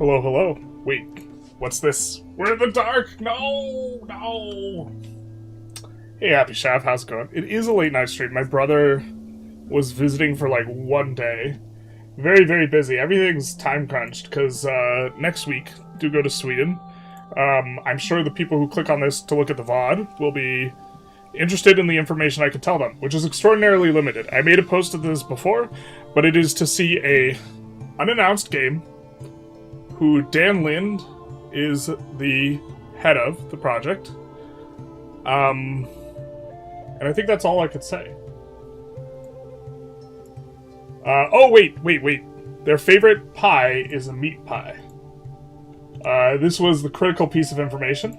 Hello, hello. Wait, what's this? We're in the dark! No! No! Hey, Happy Shaft, how's it going? It is a late night stream. My brother was visiting for like one day. Very, very busy. Everything's time crunched because next week, do go to Sweden. I'm sure the people who click on this to look at the VOD will be interested in the information I could tell them, which is extraordinarily limited. I made a post of this before, but it is to see a unannounced game who Dan Lind is the head of the project. And I think that's all I could say. Oh, wait. Their favorite pie is a meat pie. This was the critical piece of information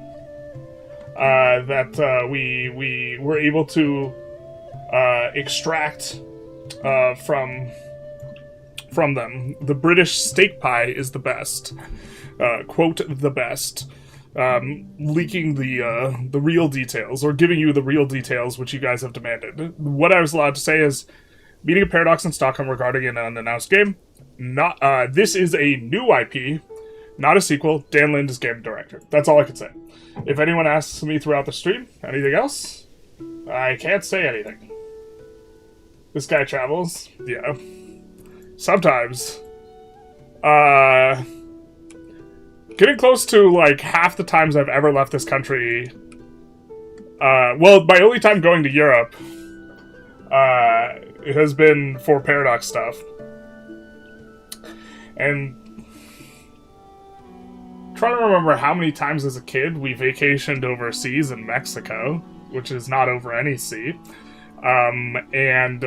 that we were able to extract from them. The British steak pie is the best. Quote, the best. Leaking the real details, or giving you the real details which you guys have demanded. What I was allowed to say is, meeting a Paradox in Stockholm regarding an unannounced game. This is a new IP, not a sequel. Dan Lind is game director. That's all I could say. If anyone asks me throughout the stream anything else, I can't say anything. This guy travels? Yeah. Sometimes. Getting close to, like, half the times I've ever left this country. Well, my only time going to Europe, it has been for Paradox stuff. And trying to remember how many times as a kid we vacationed overseas in Mexico, which is not over any sea. And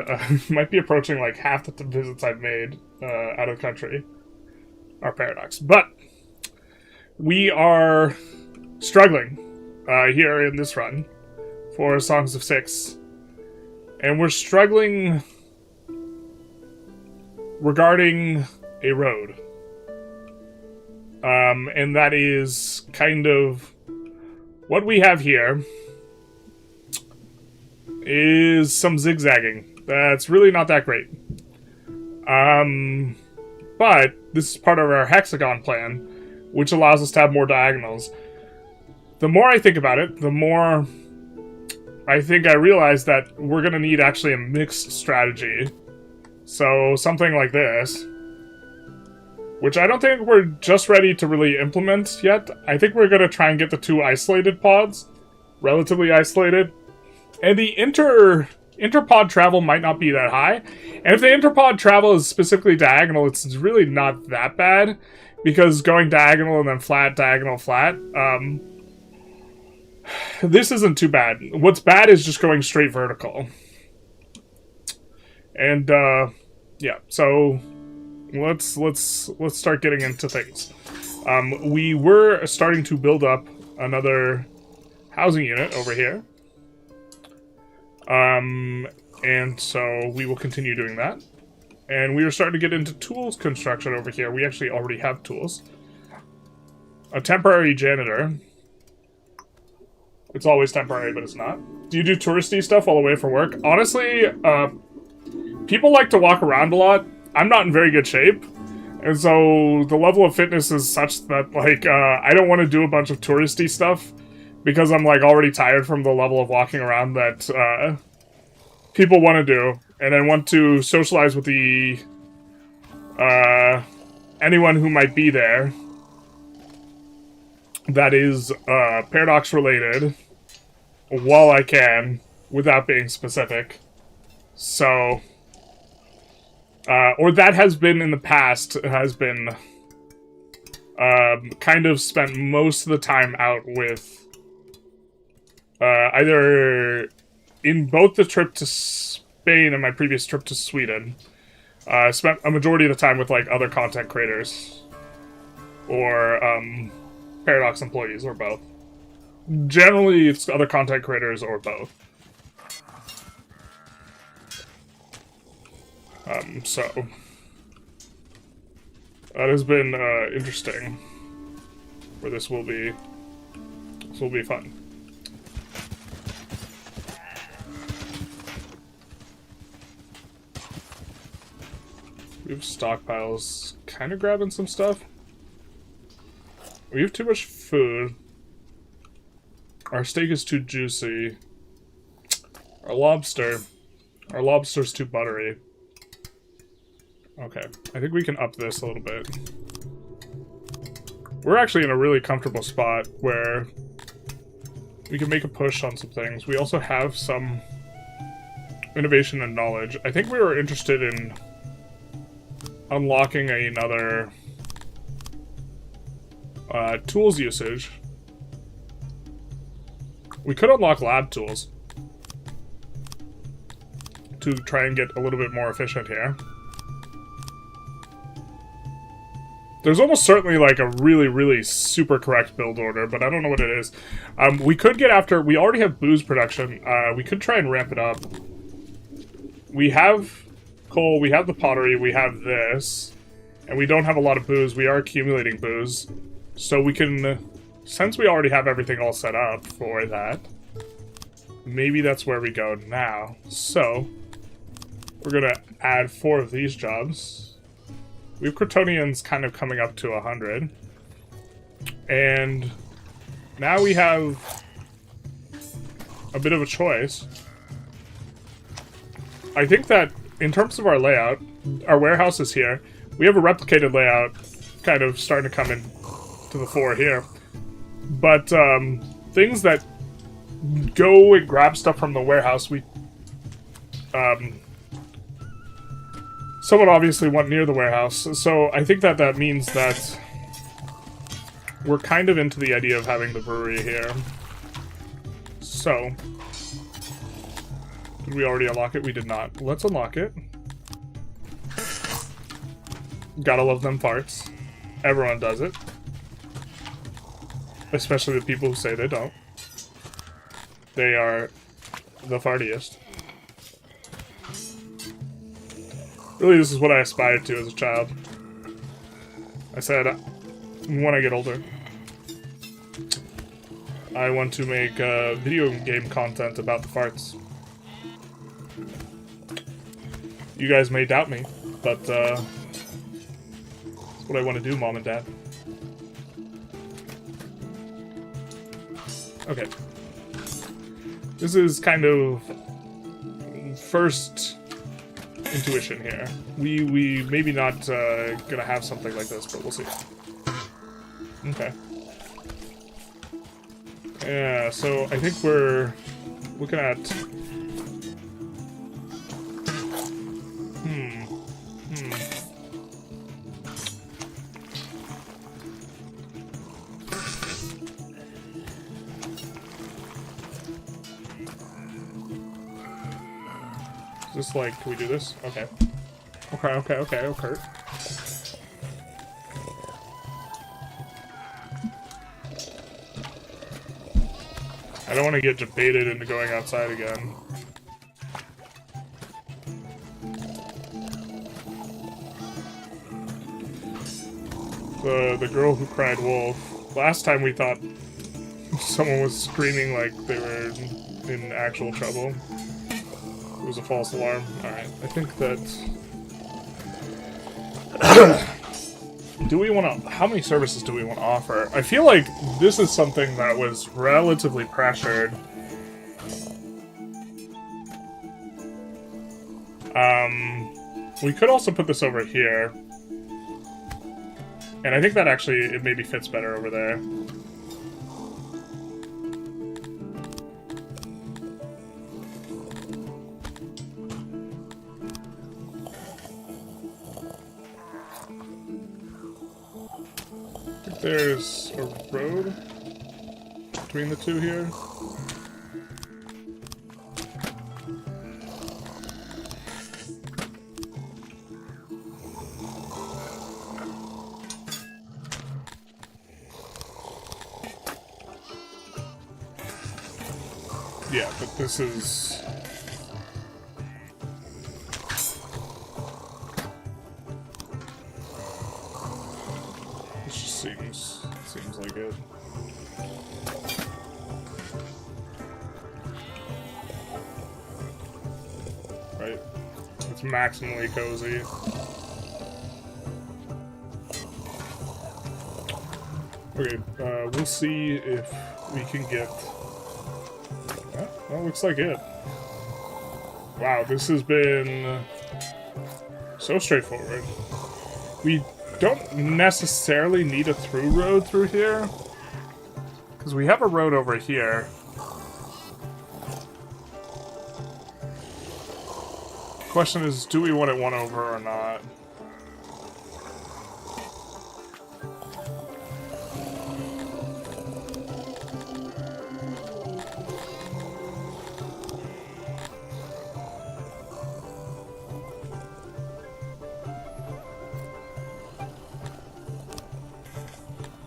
might be approaching like half the visits I've made out of the country are Paradox. But we are struggling here in this run for Songs of Six. And we're struggling regarding a road. And that is kind of what we have here is some zigzagging. That's really not that great. But this is part of our hexagon plan, which allows us to have more diagonals. The more I think about it, the more I think I realize that we're going to need actually a mixed strategy. So something like this, which I don't think we're just ready to really implement yet. I think we're going to try and get the two isolated pods, relatively isolated. And the interpod travel might not be that high. And if the interpod travel is specifically diagonal, it's really not that bad. Because going diagonal and then flat, diagonal, flat, this isn't too bad. What's bad is just going straight vertical. And, yeah, so let's start getting into things. We were starting to build up another housing unit over here. And so we will continue doing that. And we are starting to get into tools construction over here. We actually already have tools. A temporary janitor. It's always temporary, but it's not. Do you do touristy stuff all the way for work? Honestly, people like to walk around a lot. I'm not in very good shape. And so the level of fitness is such that, like, I don't want to do a bunch of touristy stuff because I'm, like, already tired from the level of walking around that people want to do. And I want to socialize with the anyone who might be there that is Paradox related while I can, without being specific. So, or that has been in the past, has been kind of spent most of the time out with either in both the trip to Spain and my previous trip to Sweden. Spent a majority of the time with like other content creators or Paradox employees, or both. Generally, it's other content creators or both. So that has been interesting. Where this will be fun. We have stockpiles, kind of grabbing some stuff. We have too much food. Our steak is too juicy. Our lobster's too buttery. Okay, I think we can up this a little bit. We're actually in a really comfortable spot where we can make a push on some things. We also have some innovation and knowledge. I think we were interested in unlocking another tools usage. We could unlock lab tools to try and get a little bit more efficient here. There's almost certainly like a really, really super correct build order, but I don't know what it is. We could get after... We already have booze production. We could try and ramp it up. We have coal, we have the pottery, we have this, and we don't have a lot of booze. We are accumulating booze. So we can... Since we already have everything all set up for that, maybe that's where we go now. So, we're going to add 4 of these jobs. We have Crotonians kind of coming up to 100. And now we have a bit of a choice. I think that in terms of our layout, our warehouse is here. We have a replicated layout kind of starting to come in to the fore here. But things that go and grab stuff from the warehouse, we someone obviously went near the warehouse, so I think that that means that we're kind of into the idea of having the brewery here. So, did we already unlock it? We did not. Let's unlock it. Gotta love them farts. Everyone does it. Especially the people who say they don't. They are the fartiest. Really, this is what I aspired to as a child. I said, when I get older, I want to make video game content about the farts. You guys may doubt me, but that's what I want to do, Mom and Dad. Okay. This is kind of first intuition here. We maybe not gonna have something like this, but we'll see. Okay. Yeah, so I think we're looking at... Just like, can we do this? Okay. Okay. I don't want to get debated into going outside again. The girl who cried wolf. Last time we thought someone was screaming like they were in actual trouble. It was a false alarm. Alright, I think that... do we want to... How many services do we want to offer? I feel like this is something that was relatively pressured. We could also put this over here. And I think that actually, it maybe fits better over there. There's a road between the two here. Yeah, but this is... Seems like it. Right? It's maximally cozy. Okay, we'll see if we can get... Well, looks like it. Wow, this has been so straightforward. We don't necessarily need a through road through here, because we have a road over here. Question is, do we want it one over or not?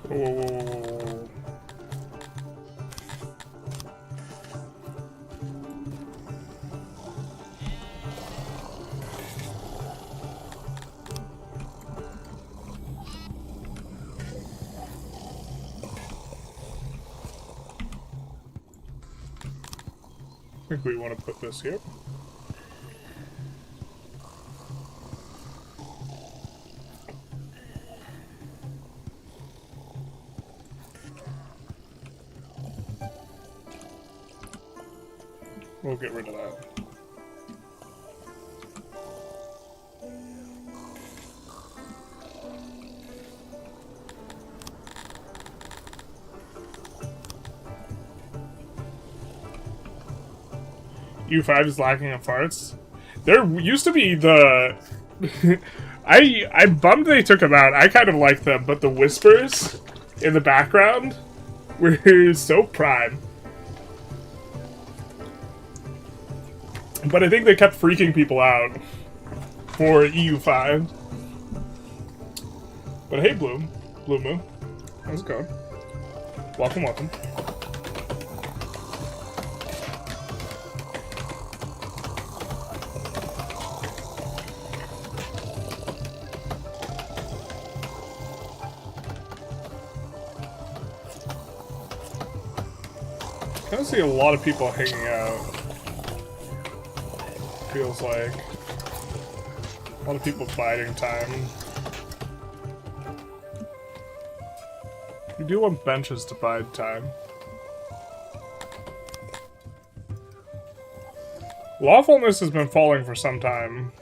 Whoa. I think we want to put this here. We'll get rid of that. U5 is lacking in farts. There used to be the... I bummed they took them out. I kind of like them, but the whispers in the background were so prime. But I think they kept freaking people out for EU5. But hey, Blue Moon. How's it going? Welcome, welcome. I kind of see a lot of people hanging out. Feels like a lot of people biding time. We do want benches to bide time. Lawfulness has been falling for some time.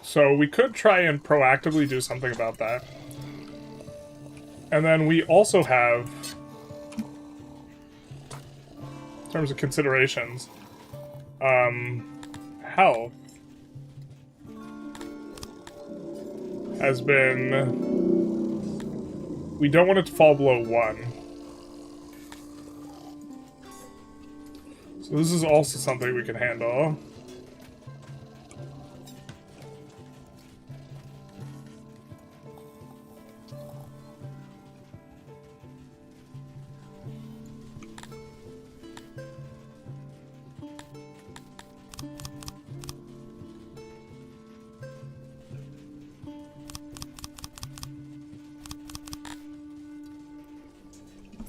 So we could try and proactively do something about that. And then we also have, in terms of considerations, health has been... We don't want it to fall below 1. So this is also something we can handle.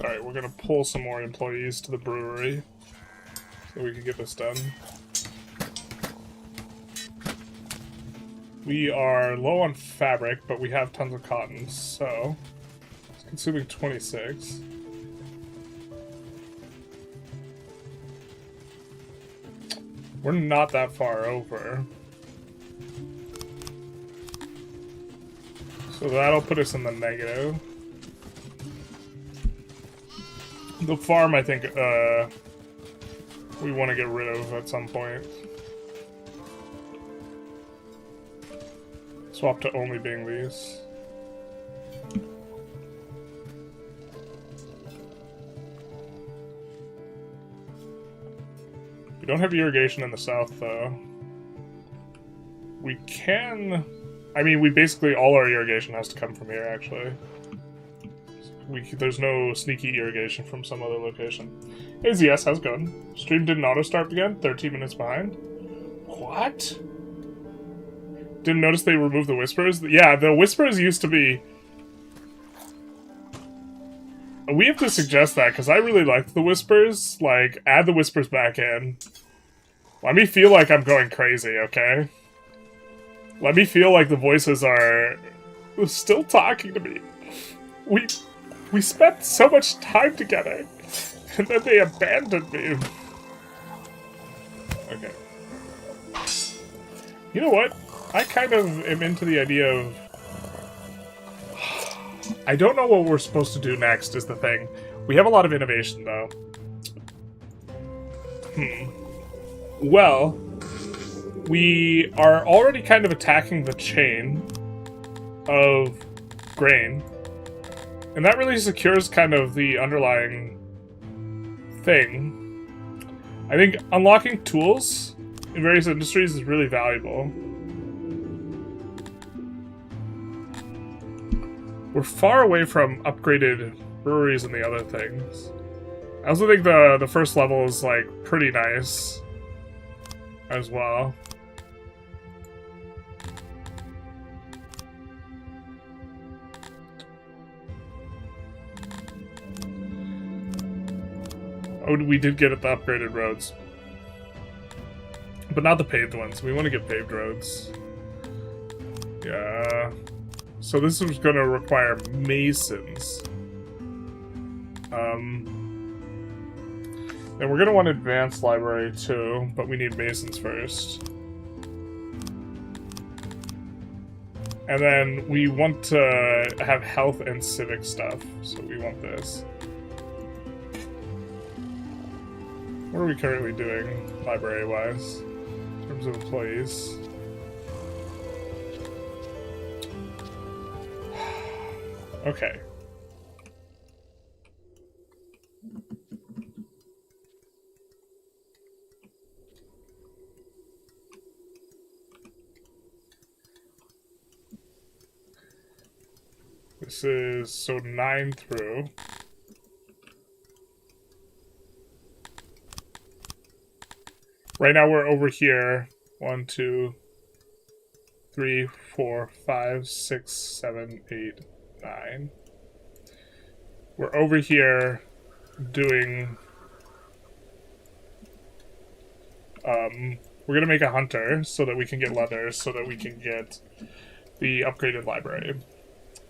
Alright, we're gonna pull some more employees to the brewery so we can get this done. We are low on fabric, but we have tons of cotton, so it's consuming 26. We're not that far over. So that'll put us in the negative. The farm, I think, we want to get rid of at some point. Swap to only being these. We don't have irrigation in the south, though. We can... I mean, we basically... All our irrigation has to come from here, actually. There's no sneaky irrigation from some other location. Hey ZS, how's it going? Stream didn't auto-start again? 13 minutes behind? What? Didn't notice they removed the whispers? Yeah, the whispers used to be... We have to suggest that, because I really liked the whispers. Like, add the whispers back in. Let me feel like I'm going crazy, okay? Let me feel like the voices are was still talking to me. We spent so much time together, and then they abandoned me. Okay. You know what? I kind of am into the idea of... I don't know what we're supposed to do next, is the thing. We have a lot of innovation, though. Well, we are already kind of attacking the chain of grain. And that really secures kind of the underlying thing. I think unlocking tools in various industries is really valuable. We're far away from upgraded breweries and the other things. I also think the first level is, like, pretty nice as well. Oh, we did get at the upgraded roads. But not the paved ones. We want to get paved roads. Yeah. So this is going to require masons. And we're going to want advanced library too, but we need masons first. And then we want to have health and civic stuff, so we want this. What are we currently doing, library-wise, in terms of employees? Okay. This is, so 9 through. Right now we're over here. 1, 2, 3, 4, 5, 6, 7, 8, 9. We're over here doing... we're gonna make a hunter so that we can get leather, so that we can get the upgraded library.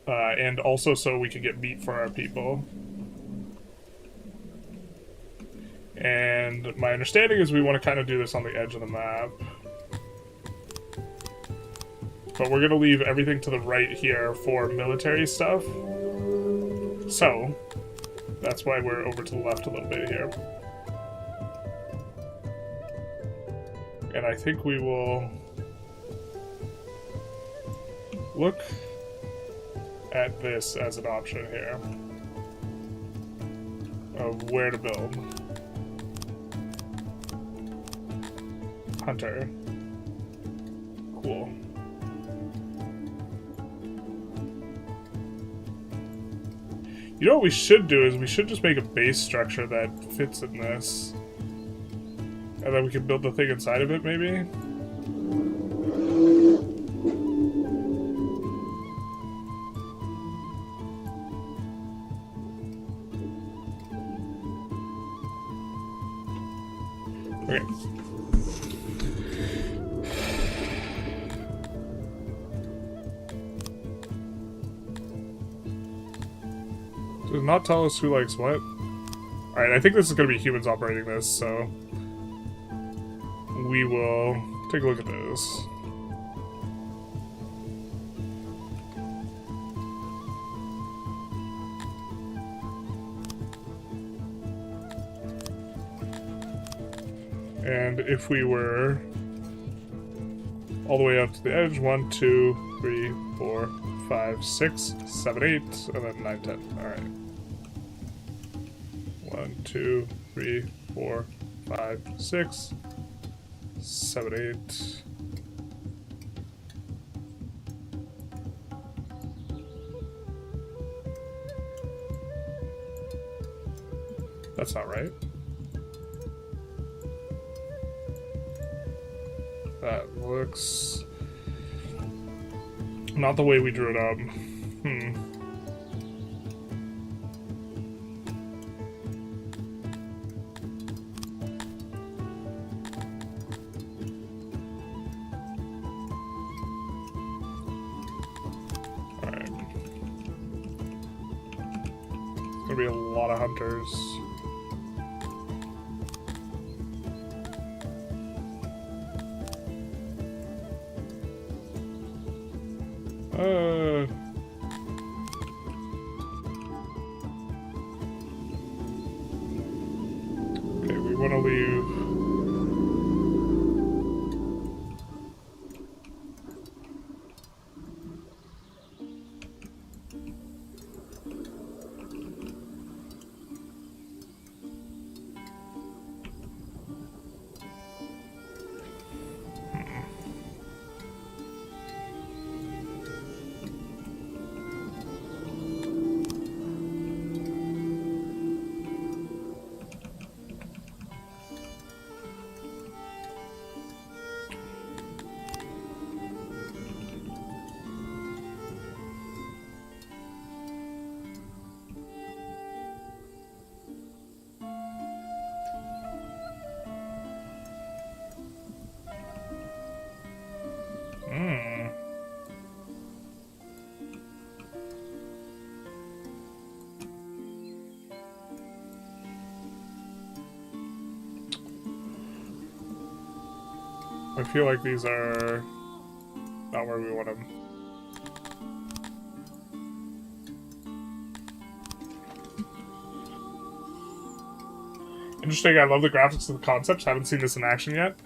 And also so we can get meat for our people. And my understanding is we want to kind of do this on the edge of the map. But we're going to leave everything to the right here for military stuff. So, that's why we're over to the left a little bit here. And I think we will look at this as an option here of where to build. Hunter. Cool. You know what we should do is we should just make a base structure that fits in this. And then we can build the thing inside of it, maybe? Okay. Does not tell us who likes what. Alright, I think this is going to be humans operating this, so... we will take a look at this. And if we were all the way up to the edge, 1, 2, 3, 4, 5, 6, 7, 8, and then 9, 10. Alright. 1, 2, 3, 4, 5, 6, 7, 8. That's not right. That looks not the way we drew it up. Alright. gonna be a lot of hunters. Okay, we want to leave. I feel like these are not where we want them. Interesting, I love the graphics of the concepts. Haven't seen this in action yet.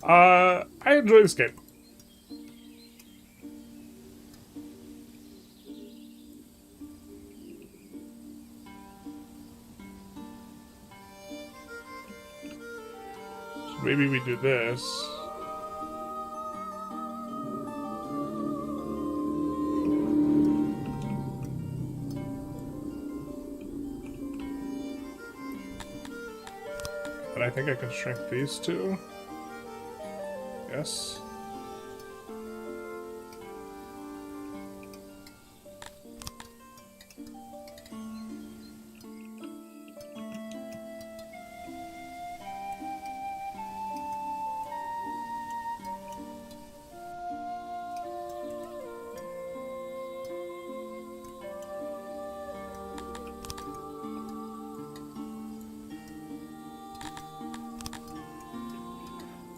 I enjoy this game. So maybe we do this. And I think I can shrink these two. Yes.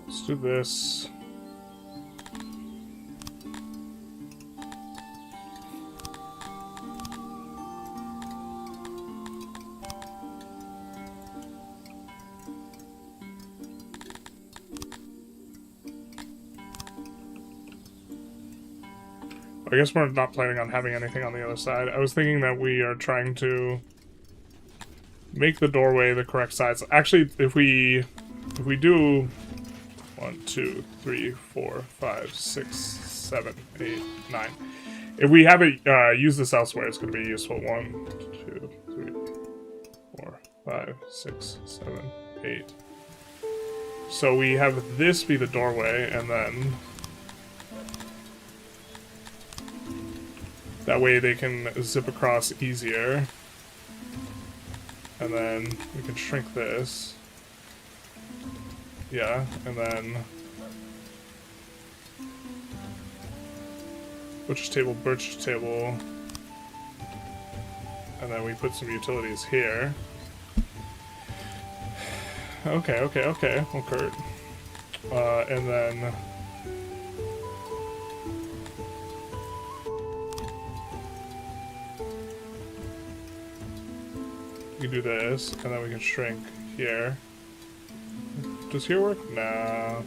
Let's do this. I guess we're not planning on having anything on the other side. I was thinking that we are trying to make the doorway the correct size. Actually, if we do 1, 2, 3, 4, 5, 6, 7, 8, 9. If we haven't used this elsewhere, it's going to be useful. 1, 2, 3, 4, 5, 6, 7, 8. So we have this be the doorway, and then that way they can zip across easier. And then we can shrink this. Yeah, and then butcher's table, birch table, and then we put some utilities here. Okay, okay, Kurt. And then we can do this, and then we can shrink here. Does here work? Nah.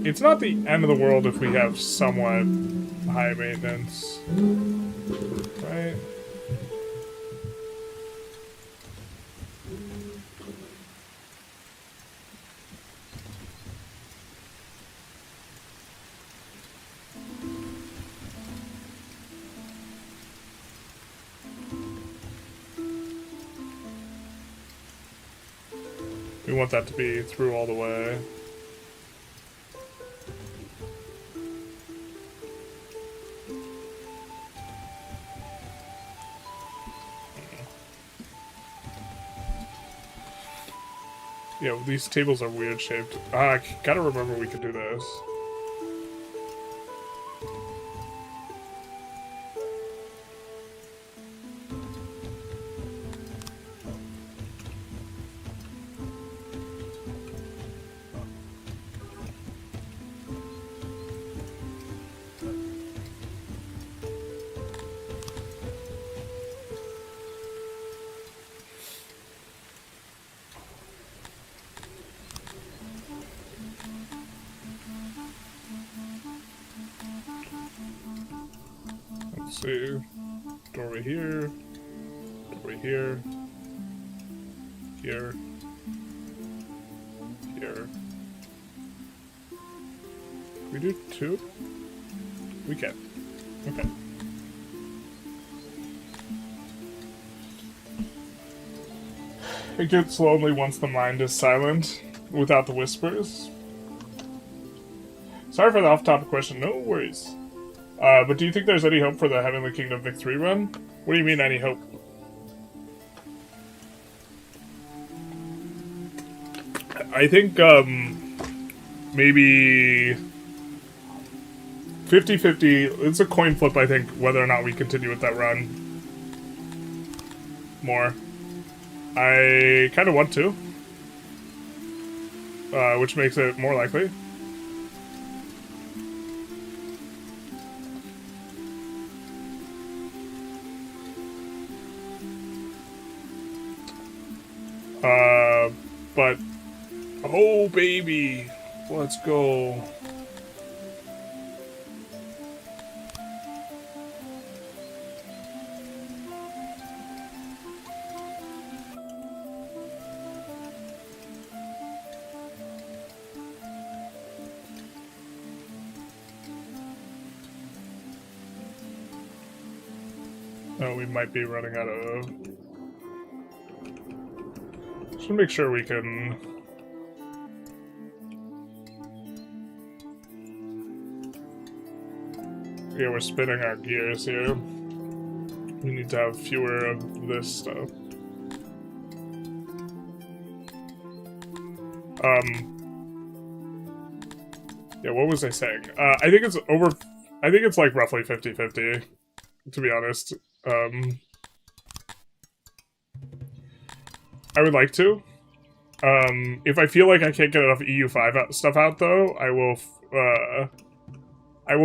It's not the end of the world if we have somewhat high maintenance. Right? We want that to be through all the way. Yeah, these tables are weird shaped. I gotta remember we could do this. see. Doorway here. Doorway here. Here. Here. Can we do 2? We can. Okay. It gets lonely once the mind is silent, without the whispers. Sorry for the off-topic question, no worries. But do you think there's any hope for the Heavenly Kingdom Vic 3 run? What do you mean, any hope? I think, maybe 50-50. It's a coin flip, I think, whether or not we continue with that run. More. I kind of want to. Which makes it more likely. But... Oh, baby! Let's go. Oh, we might be running out of... Just to make sure we can... Yeah, we're spinning our gears here. We need to have fewer of this stuff. Yeah, what was I saying? I think it's over... I think it's like roughly 50-50, to be honest. I would like to. If I feel like I can't get enough EU5 stuff out, though, I will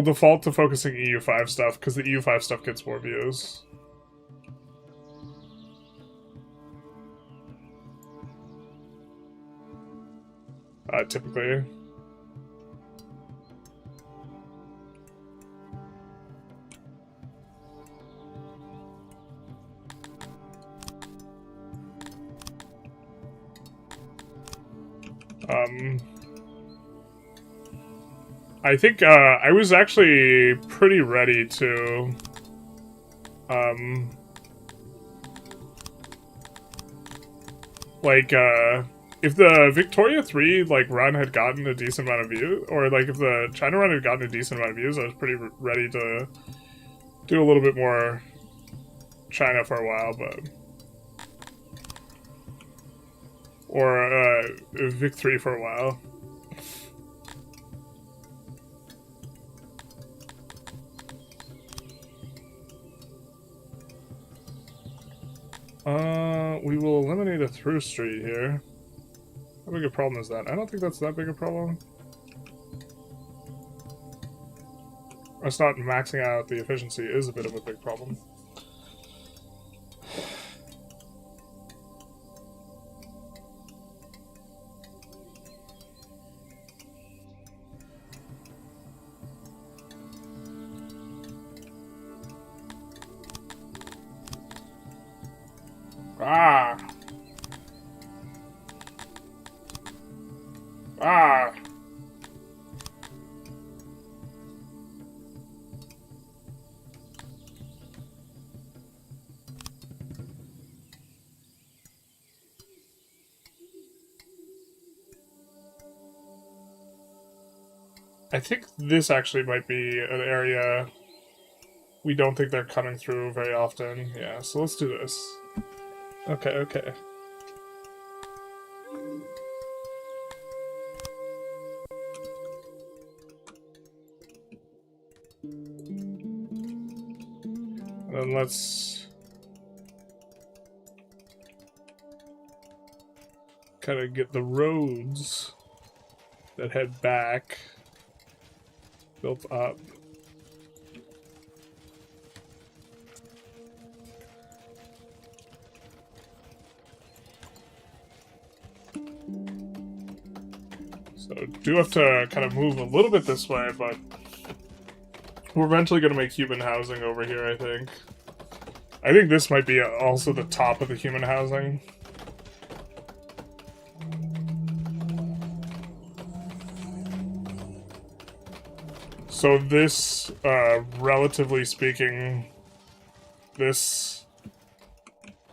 default to focusing EU5 stuff, because the EU5 stuff gets more views. Typically. I think, I was actually pretty ready to, like, if the Victoria 3, like, run had gotten a decent amount of views, or, like, if the China run had gotten a decent amount of views, I was pretty ready to do a little bit more China for a while, but... Or, Vic 3 for a while. We will eliminate a through street here. How big a problem is that? I don't think that's that big a problem. Us not maxing out the efficiency is a bit of a big problem. Ah! Ah! I think this actually might be an area we don't think they're coming through very often. Yeah, so let's do this. Okay, okay. And then let's kind of get the roads that head back built up. So do have to kind of move a little bit this way, but We're eventually going to make human housing over here, I think. I think this might be also the top of the human housing. So this, relatively speaking, this,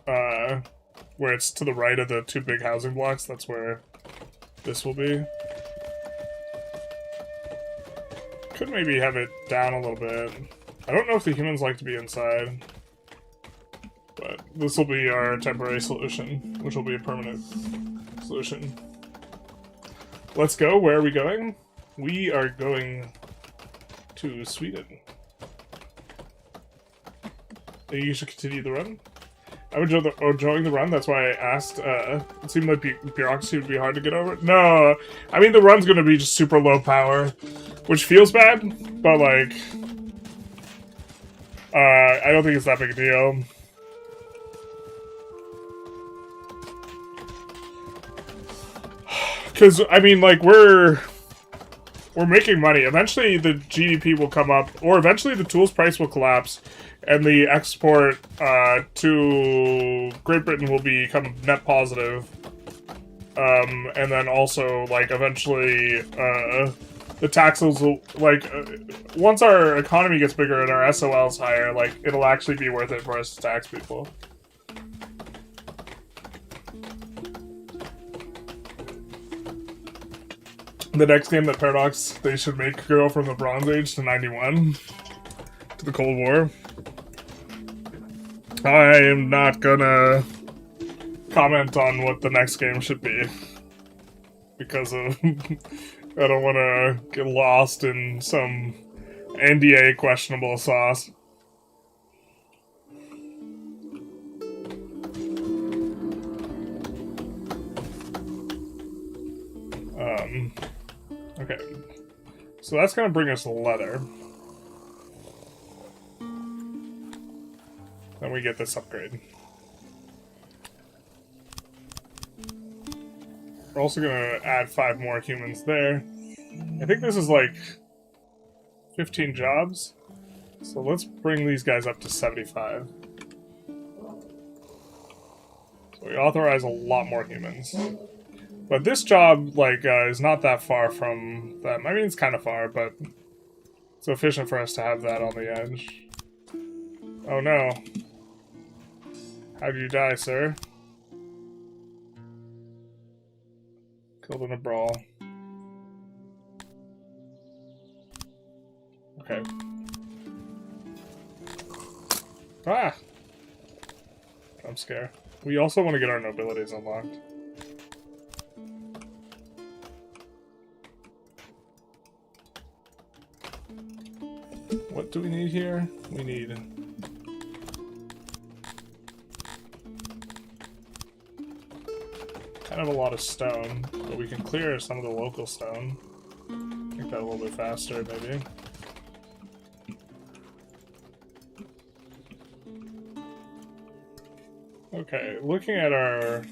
where it's to the right of the two big housing blocks, that's where this will be. Could maybe have it down a little bit. I don't know if the humans like to be inside. But this will be our temporary solution, which will be a permanent solution. Let's go. Where are we going? We are going to Sweden. You should continue the run. I would enjoying the run, that's why I asked. It seemed like bureaucracy would be hard to get over. No, I mean the run's gonna be just super low power, which feels bad, but like, I don't think it's that big a deal. Because, I mean, like, we're making money. Eventually the GDP will come up, or eventually the tools price will collapse, and the export to Great Britain will become net positive. And then also, like, eventually the taxes will, like, once our economy gets bigger and our SOL's higher, like, it'll actually be worth it for us to tax people. The next game that Paradox, they should make go from the Bronze Age to 91 to the Cold War. I am not gonna comment on what the next game should be because of I don't want to get lost in some NDA questionable sauce. Okay, so that's gonna bring us leather. Then we get this upgrade. We're also gonna add 5 more humans there. I think this is like 15 jobs. So let's bring these guys up to 75. So we authorize a lot more humans. But this job, like, is not that far from them. I mean, it's kind of far, but it's efficient for us to have that on the edge. Oh no. How did you die, sir? Killed in a brawl. Okay. Ah! I'm scared. We also want to get our nobilities unlocked. What do we need here? We need kind of a lot of stone, but we can clear some of the local stone. Make that a little bit faster, maybe. Okay, looking at our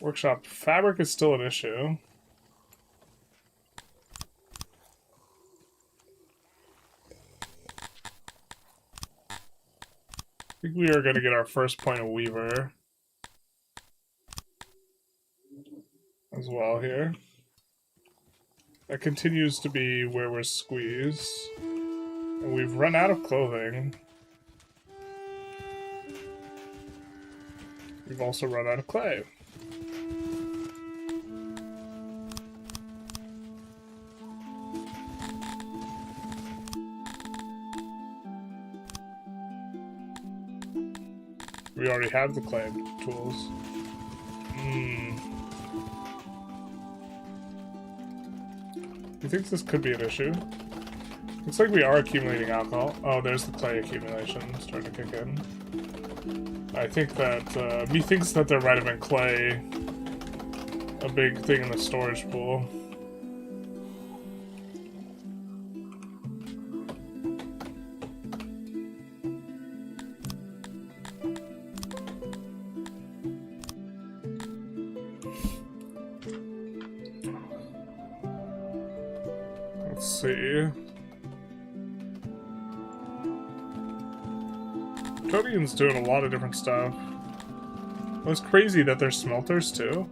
workshop, fabric is still an issue. I think we are going to get our first point of weaver as well here. That continues to be where we're squeezed. And we've run out of clothing. We've also run out of clay. We already have the clay tools. Do you think this could be an issue? Looks like we are accumulating alcohol. Oh, there's the clay accumulation starting to kick in. I think that, methinks that there might have been clay a big thing in the storage pool. Let's see. Codian's doing a lot of different stuff. Well, it's crazy that there's smelters too.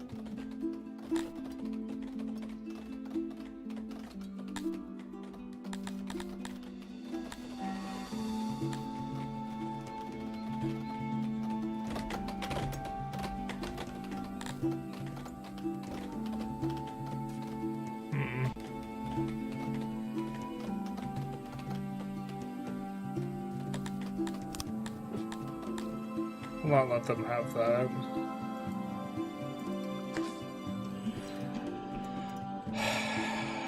I'll not let them have that.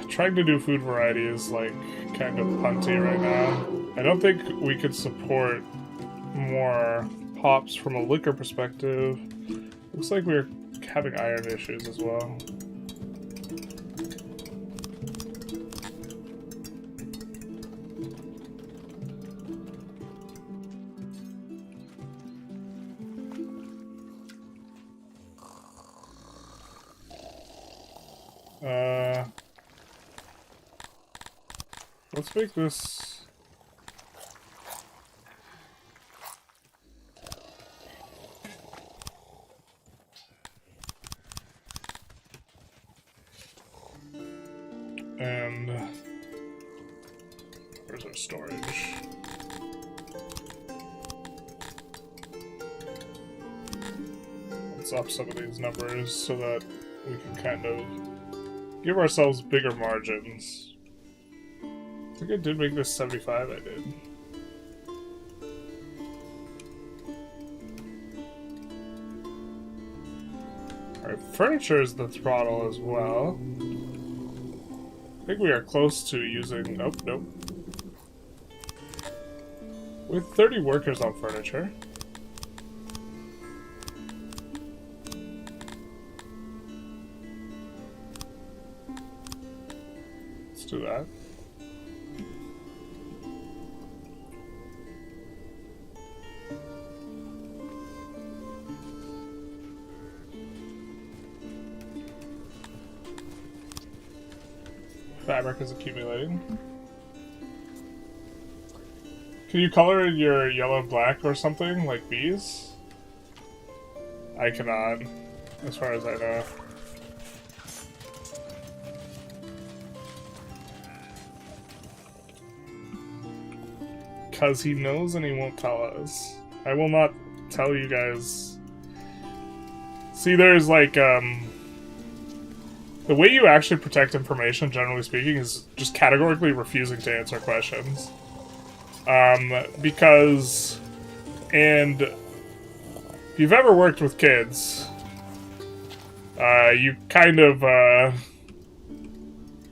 Trying to do food variety is like kind of punty right now. I don't think we could support more hops from a liquor perspective. Looks like we're having iron issues as well. Let's make this... And... where's our storage? Let's up some of these numbers so that we can kind of give ourselves bigger margins. I think I did make this 75, I did. Alright, furniture is the throttle as well. I think we are close to using... Nope, nope. We have 30 workers on furniture. Let's do that. Fabric is accumulating. Can you color your yellow and black or something, like bees? I cannot, as far as I know. Because he knows and he won't tell us. I will not tell you guys. See, there's like, the way you actually protect information, generally speaking, is just categorically refusing to answer questions. Because, and if you've ever worked with kids, you kind of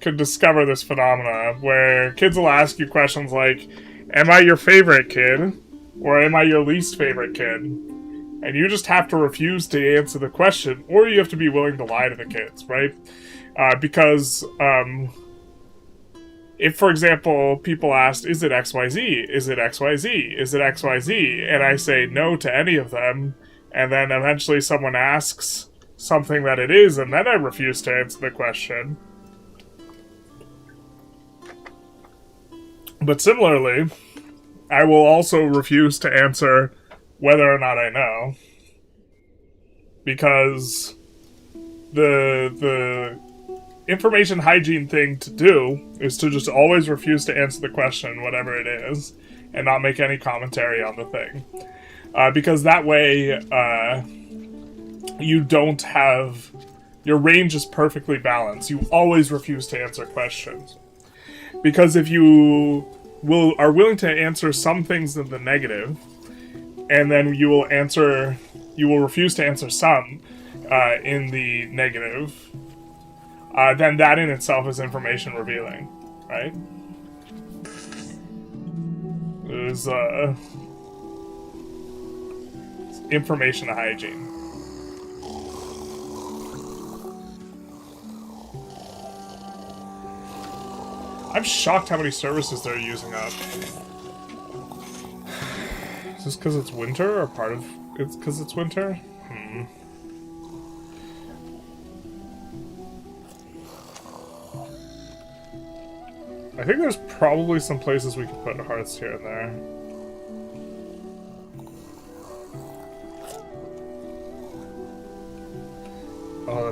could discover this phenomena where kids will ask you questions like, am I your favorite kid? Or am I your least favorite kid? And you just have to refuse to answer the question, or you have to be willing to lie to the kids, right? Because if, for example, people asked, is it XYZ? Is it XYZ? Is it XYZ? And I say no to any of them, and then eventually someone asks something that it is, and then I refuse to answer the question. But similarly, I will also refuse to answer whether or not I know. Because the information hygiene thing to do is to just always refuse to answer the question, whatever it is, and not make any commentary on the thing. Because that way, you don't have... your range is perfectly balanced. You always refuse to answer questions. Because if you are willing to answer some things in the negative, and then you will refuse to answer some in the negative, then that in itself is information revealing, right? There's information hygiene. I'm shocked how many services they're using up. Is this because it's winter, or part of it's because it's winter? I think there's probably some places we could put hearths here and there.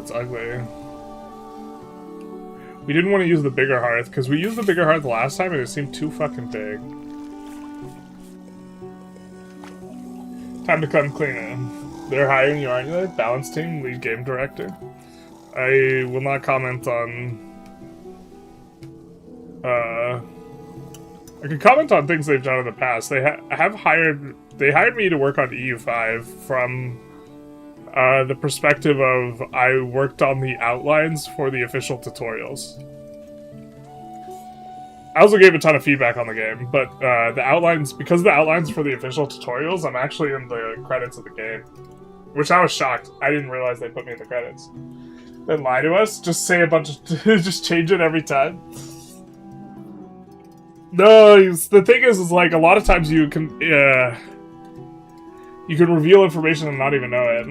that's ugly. We didn't want to use the bigger hearth, because we used the bigger hearth last time and it seemed too fucking big. Time to come clean it. They're hiring you, aren't you? Balance team, lead game director. I will not comment on... I can comment on things they've done in the past. They hired me to work on EU5 from the perspective of I worked on the outlines for the official tutorials. I also gave a ton of feedback on the game, but the outlines, because of the outlines for the official tutorials, I'm actually in the credits of the game. Which I was shocked. I didn't realize they put me in the credits. Then lie to us? Just say a bunch of... just change it every time? No, the thing is like, a lot of times you can reveal information and not even know it.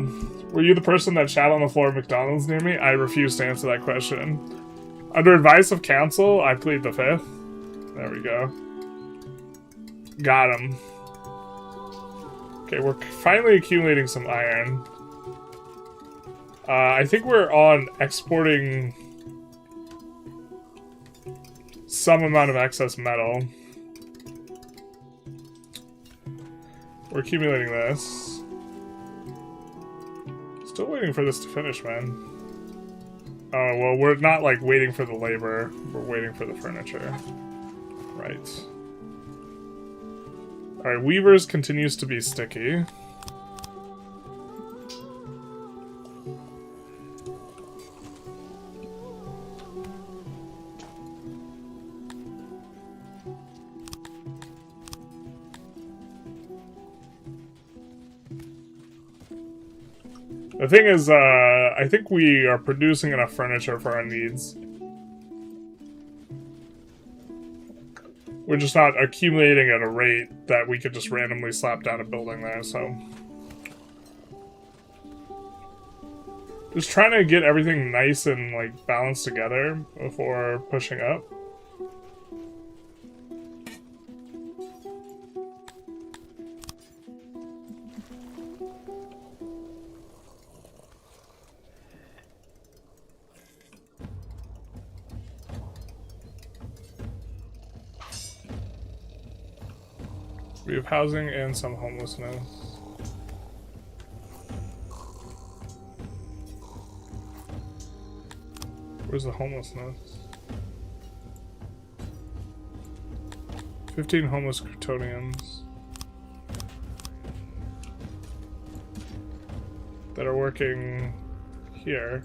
Were you the person that shat on the floor of McDonald's near me? I refuse to answer that question. Under advice of counsel, I plead the fifth. There we go. Got him. Okay, we're finally accumulating some iron. I think we're on exporting some amount of excess metal. We're accumulating this. Still waiting for this to finish, man. Oh, well, we're not, like, waiting for the labor. We're waiting for the furniture. Right. Alright, Weavers continues to be sticky. The thing is, I think we are producing enough furniture for our needs. We're just not accumulating at a rate that we could just randomly slap down a building there, so... Just trying to get everything nice and, like, balanced together before pushing up. We have housing and some homelessness. Where's the homelessness? 15 homeless Crotonians that are working here.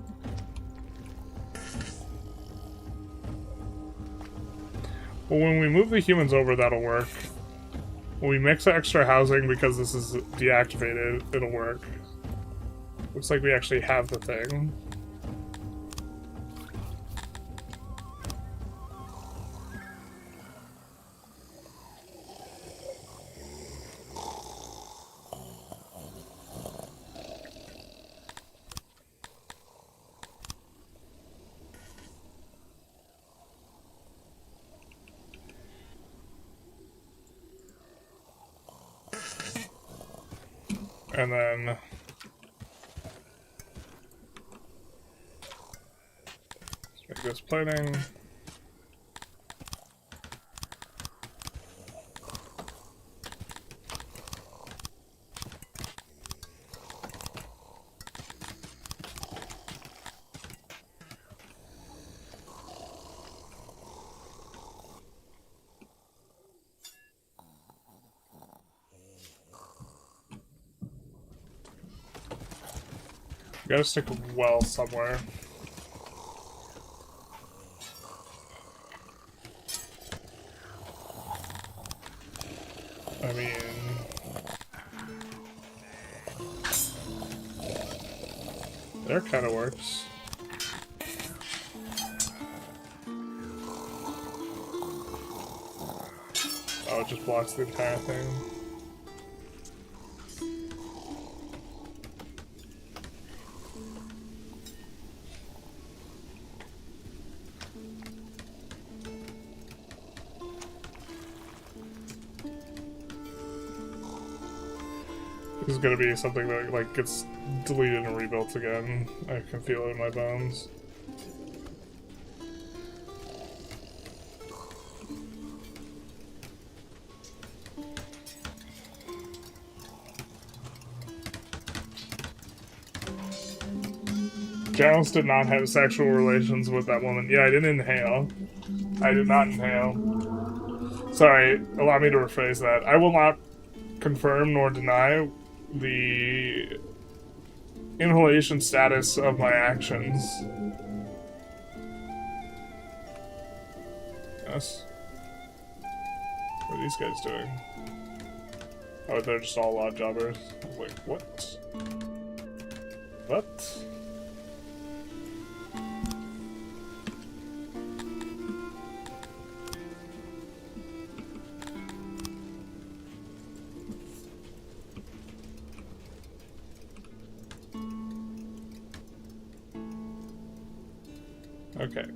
Well, when we move the humans over, that'll work. When we mix extra housing because this is deactivated, it'll work. Looks like we actually have the thing. And then let's make this plating. We gotta stick a well somewhere. I mean... there kinda works. Oh, it just blocks the entire thing. This is gonna be something that like gets deleted and rebuilt again. I can feel it in my bones. Jones did not have sexual relations with that woman. Yeah, I didn't inhale. I did not inhale. Sorry, allow me to rephrase that. I will not confirm nor deny the inhalation status of my actions. Yes. What are these guys doing? Oh, they're just all odd jobbers. I was like, what? What? Okay.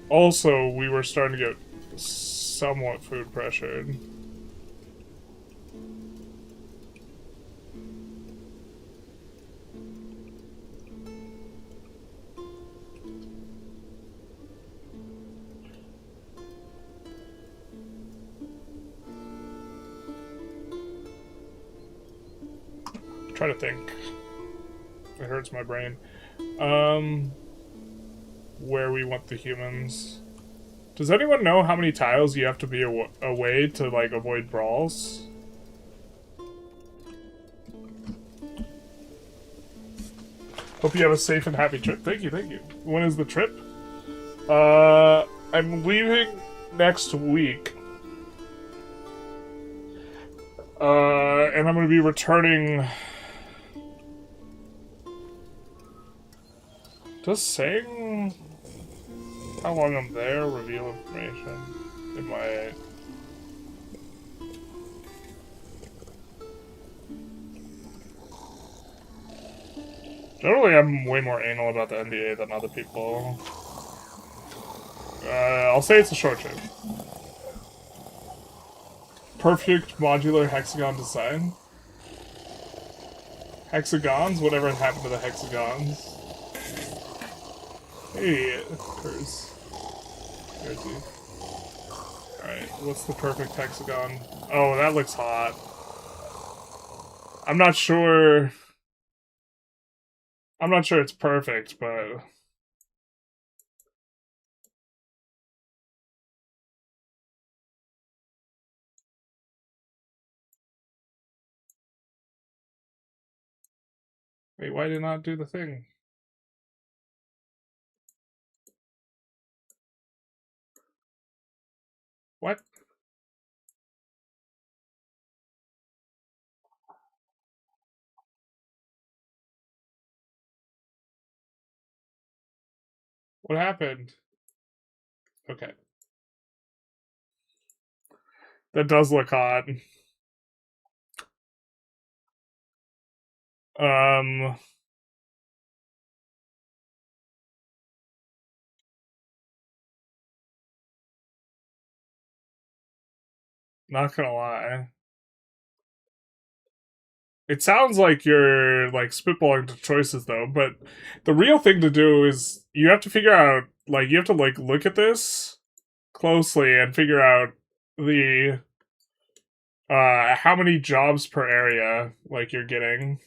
Also, we were starting to get somewhat food pressured. Try to think. It hurts my brain. Where we want the humans. Does anyone know how many tiles you have to be away to, like, avoid brawls? Hope you have a safe and happy trip. Thank you, thank you. When is the trip? I'm leaving next week. And I'm gonna be returning... Just saying how long I'm there, reveal information. It might. Generally, I'm way more anal about the NDA than other people. I'll say it's a short trip. Perfect modular hexagon design. Hexagons? Whatever happened to the hexagons? Hey, Curse. There's he. Alright, what's the perfect hexagon? Oh, that looks hot. I'm not sure it's perfect, but... Wait, why did it not do the thing? What? What happened? Okay. That does look hot. Not gonna lie. It sounds like you're, like, spitballing the choices, though, but the real thing to do is you have to figure out, like, you have to, like, look at this closely and figure out the, how many jobs per area, like, you're getting.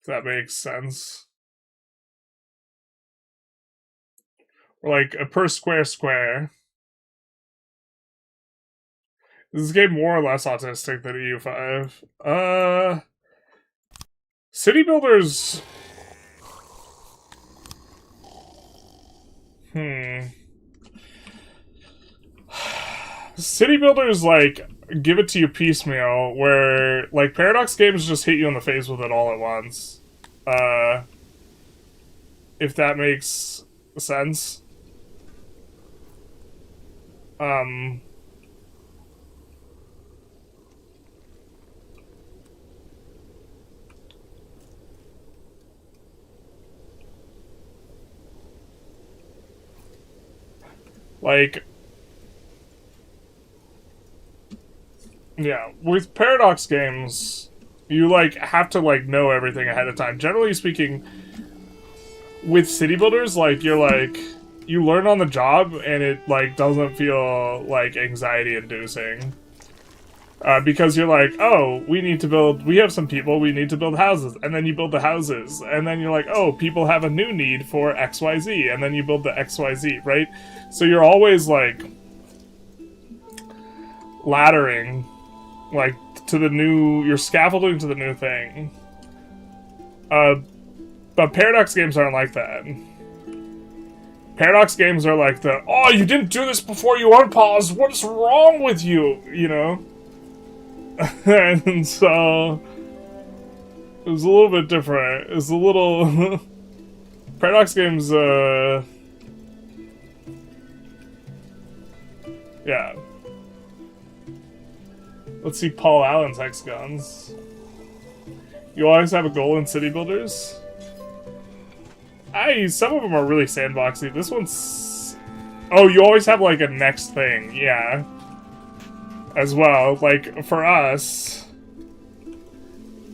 If that makes sense. Or, like, a per square. This is a game more or less autistic than EU5. City builders... City builders, like, give it to you piecemeal, where, like, Paradox games just hit you in the face with it all at once. If that makes sense. Like... Yeah, with Paradox games, you, like, have to, like, know everything ahead of time. Generally speaking, with city builders, like, you're, like, you learn on the job, and it, like, doesn't feel, like, anxiety-inducing. Because you're like, oh, we have some people, we need to build houses, and then you build the houses, and then you're like, oh, people have a new need for XYZ, and then you build the XYZ, right? So you're always, like, laddering, like, to the new, you're scaffolding to the new thing. But Paradox games aren't like that. Paradox games are like the, oh, you didn't do this before you unpaused, what is wrong with you, you know? And so, it was a little bit different. It was a little, Paradox games, yeah. Let's see Paul Allen's hexagons. You always have a goal in city builders? Some of them are really sandboxy. This one's... Oh, you always have, like, a next thing. Yeah. As well. Like, for us...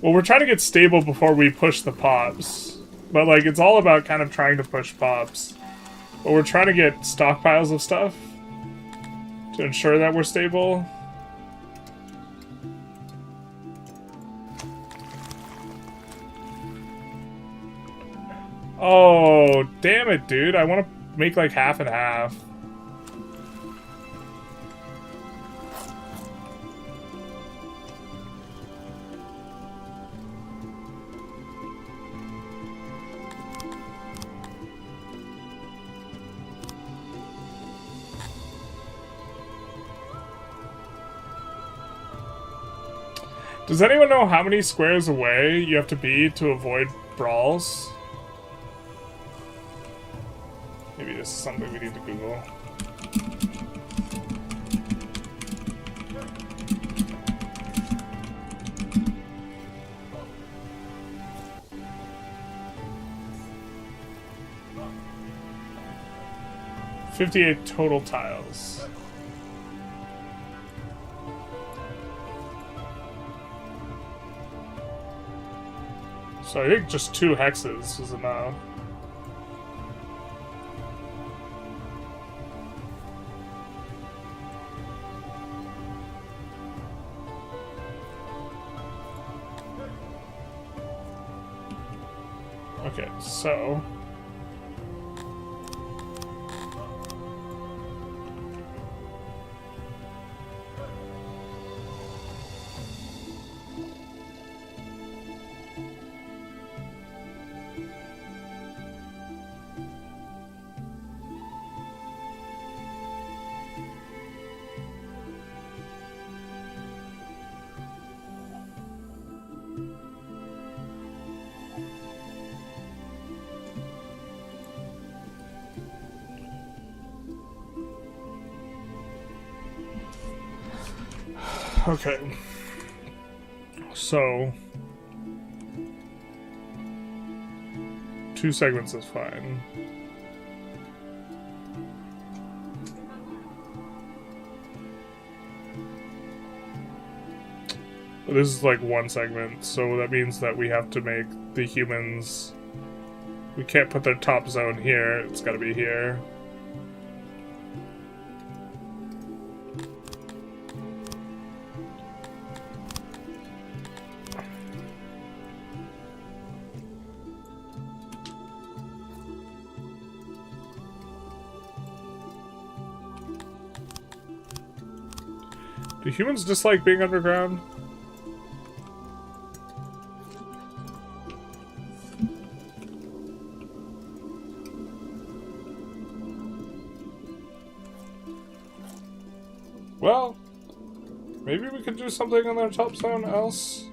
Well, we're trying to get stable before we push the pops. But, like, it's all about kind of trying to push pops. But we're trying to get stockpiles of stuff to ensure that we're stable. Oh, damn it, dude. I want to make like half and half. Does anyone know how many squares away you have to be to avoid brawls? Maybe this is something we need to Google. $58 total tiles. So I think just 2 hexes is enough. Okay, so... Okay, so 2 segments is fine. But this is like 1 segment, so that means that we have to make the humans... We can't put their top zone here, it's gotta be here. Do humans dislike being underground? Well, maybe we could do something on their top zone else.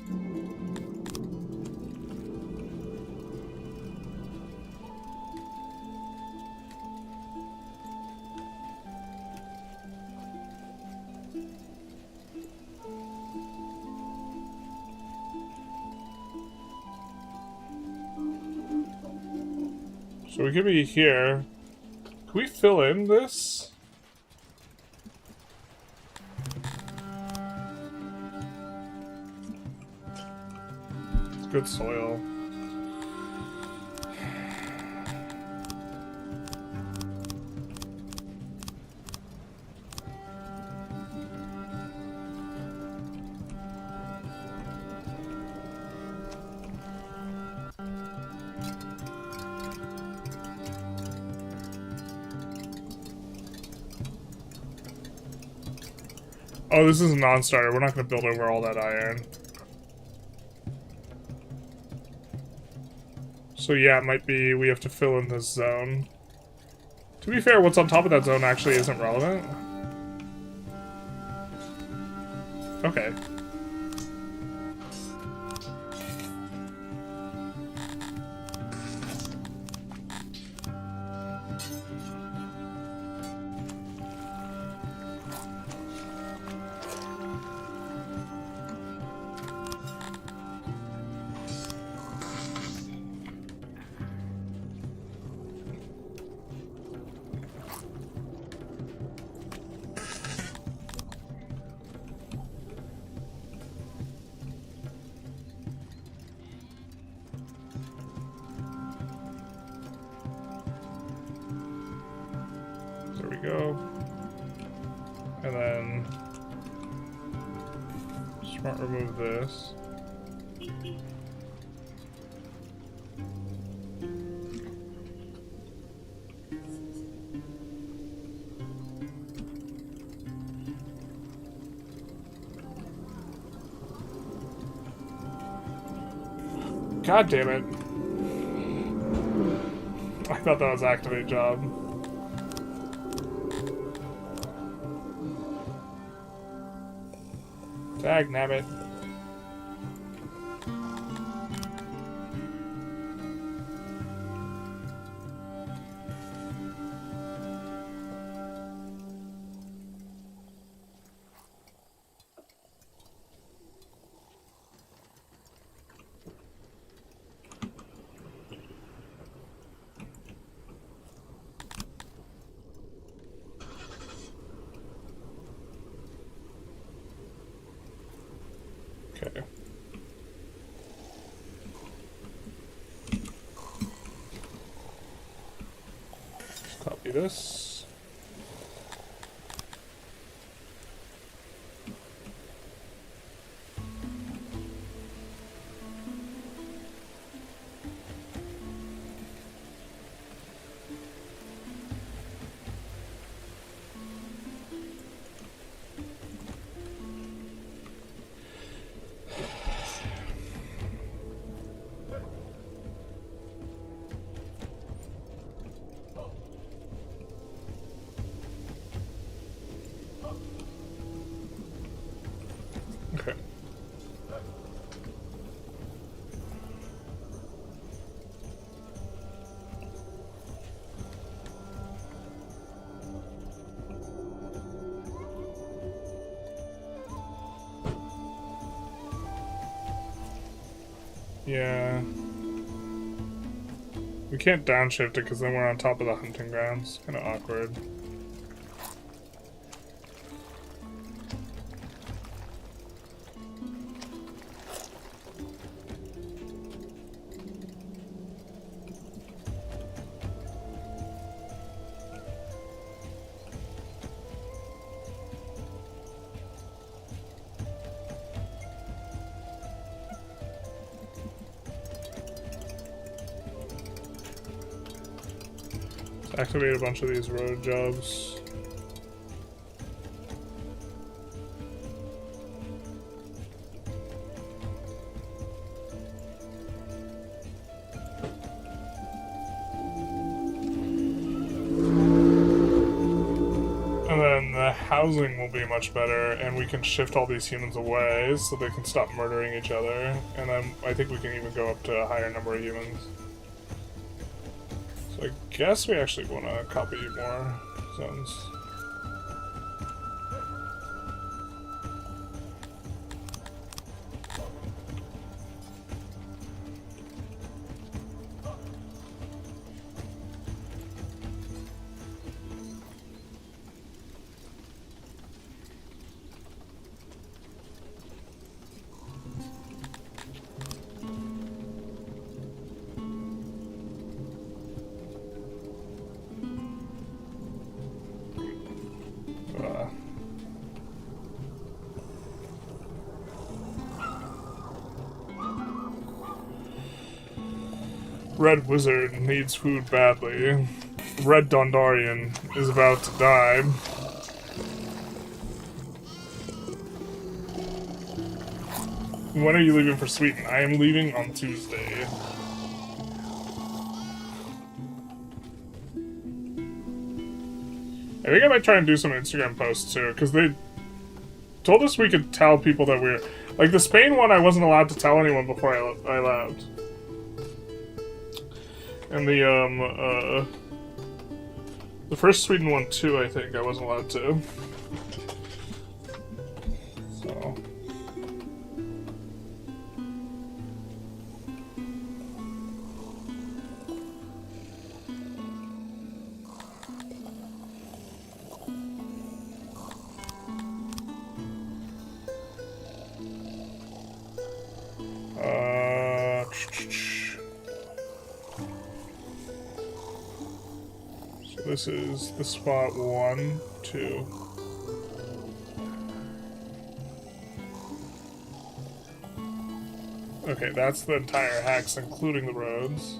So we could be here. Can we fill in this? good soil. Oh, this is a non-starter. We're not going to build over all that iron. So yeah, it might be we have to fill in this zone. To be fair, what's on top of that zone actually isn't relevant. Okay. There we go. And then smart remove this. God damn it. I thought that was activate job. Dag nabbit. Okay. Just copy this. Okay. Yeah. We can't downshift it because then we're on top of the hunting grounds. Kind of awkward. Activate a bunch of these road jobs. And then the housing will be much better, and we can shift all these humans away so they can stop murdering each other. And then I think we can even go up to a higher number of humans. I guess we actually want to copy more zones. Red Wizard needs food badly. Red Dondarian is about to die. When are you leaving for Sweden? I am leaving on Tuesday. I think I might try and do some Instagram posts too, because they told us we could tell people that we're... Like, the Spain one I wasn't allowed to tell anyone before I left. And the first Sweden one too, I think I wasn't allowed to. So... So this is the spot 1, 2. Okay, that's the entire hex, including the roads.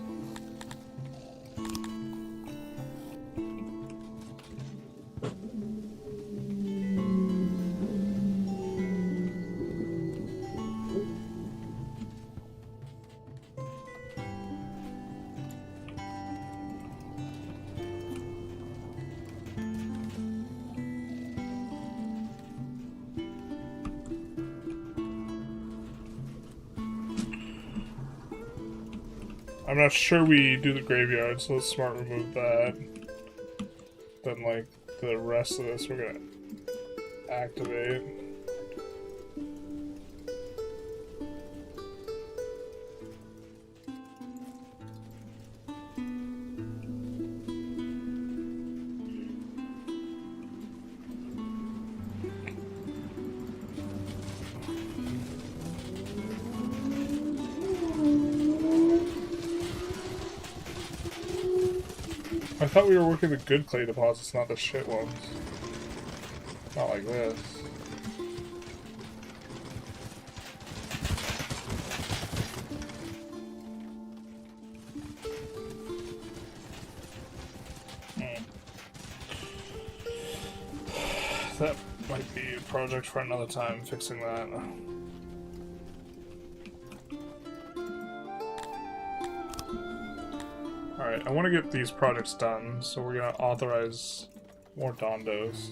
I'm not sure we do the graveyard, so let's smart remove that. Then, like, the rest of this we're gonna activate. I thought we were working the good clay deposits, not the shit ones. Not like this. That might be a project for another time, fixing that. Alright, I want to get these projects done, so we're going to authorize more dondos.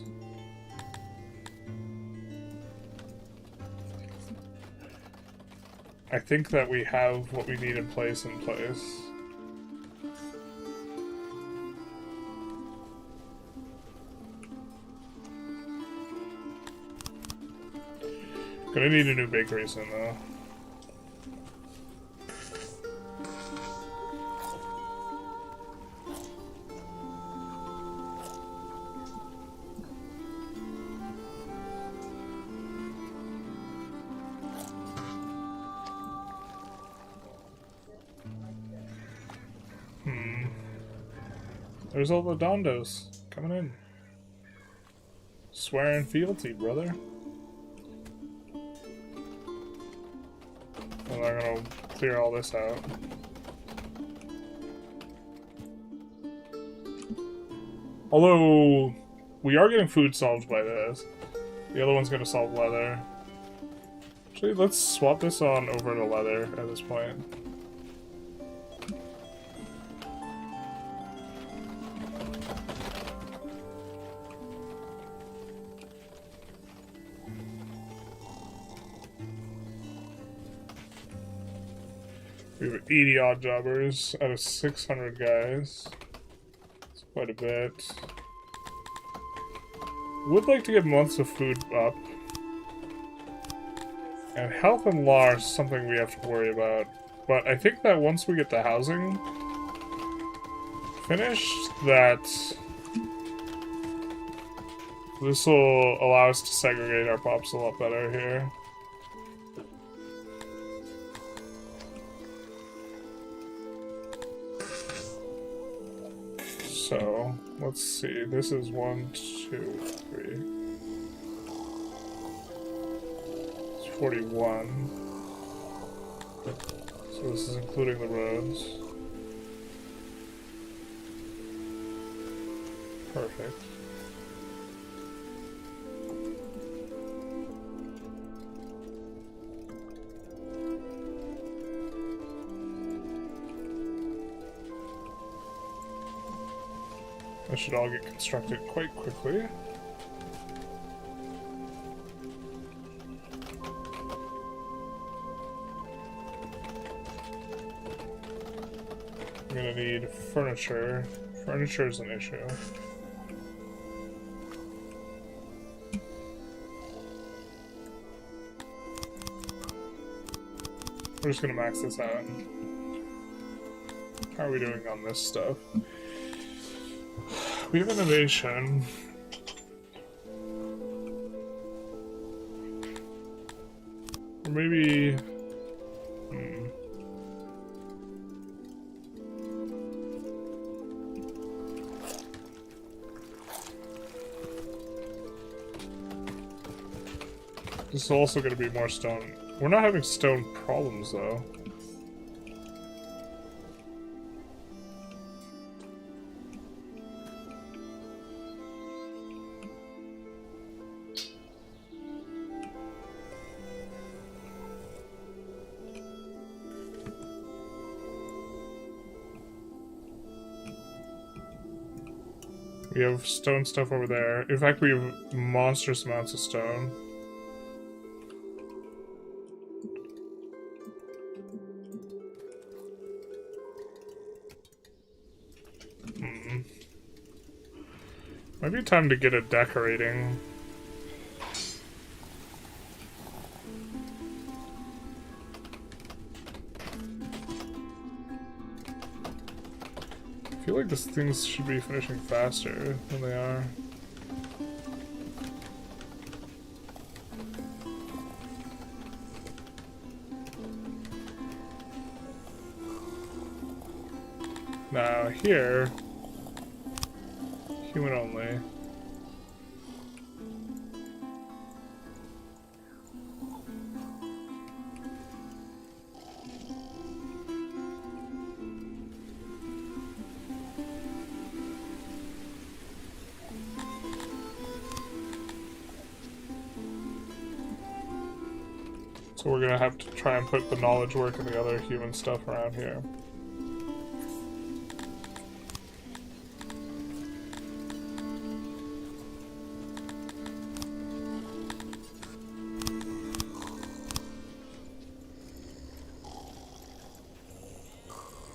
I think that we have what we need in place. Gonna need a new bakery soon, though. There's all the dondos coming in. Swearing fealty, brother. And I'm gonna clear all this out. Although, we are getting food solved by this. The other one's gonna solve leather. Actually, let's swap this on over to leather at this point. We have 80 odd jobbers out of 600 guys. It's quite a bit. Would like to get months of food up. And health and law is something we have to worry about. But I think that once we get the housing finished, that this will allow us to segregate our pops a lot better here. So, let's see. This is 1, 2, 3. It's 41. So this is including the roads. Perfect. That should all get constructed quite quickly. I'm gonna need furniture. Furniture is an issue. We're just gonna max this out. How are we doing on this stuff? We have innovation. Or maybe... This is also going to be more stone. We're not having stone problems, though. We have stone stuff over there. In fact, we have monstrous amounts of stone. Might be time to get a decorating. I feel like these things should be finishing faster than they are. Now here, human only. So we're gonna have to try and put the knowledge work and the other human stuff around here.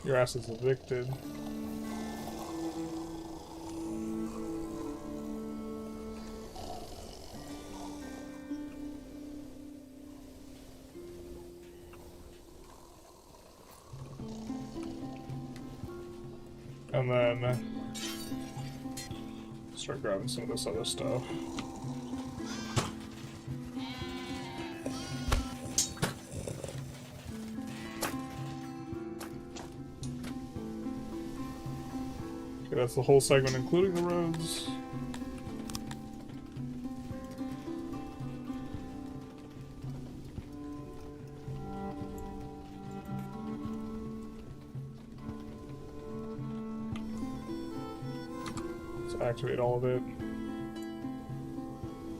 Your ass is evicted. And then start grabbing some of this other stuff. Okay, that's the whole segment, including the roads. Activate all of it.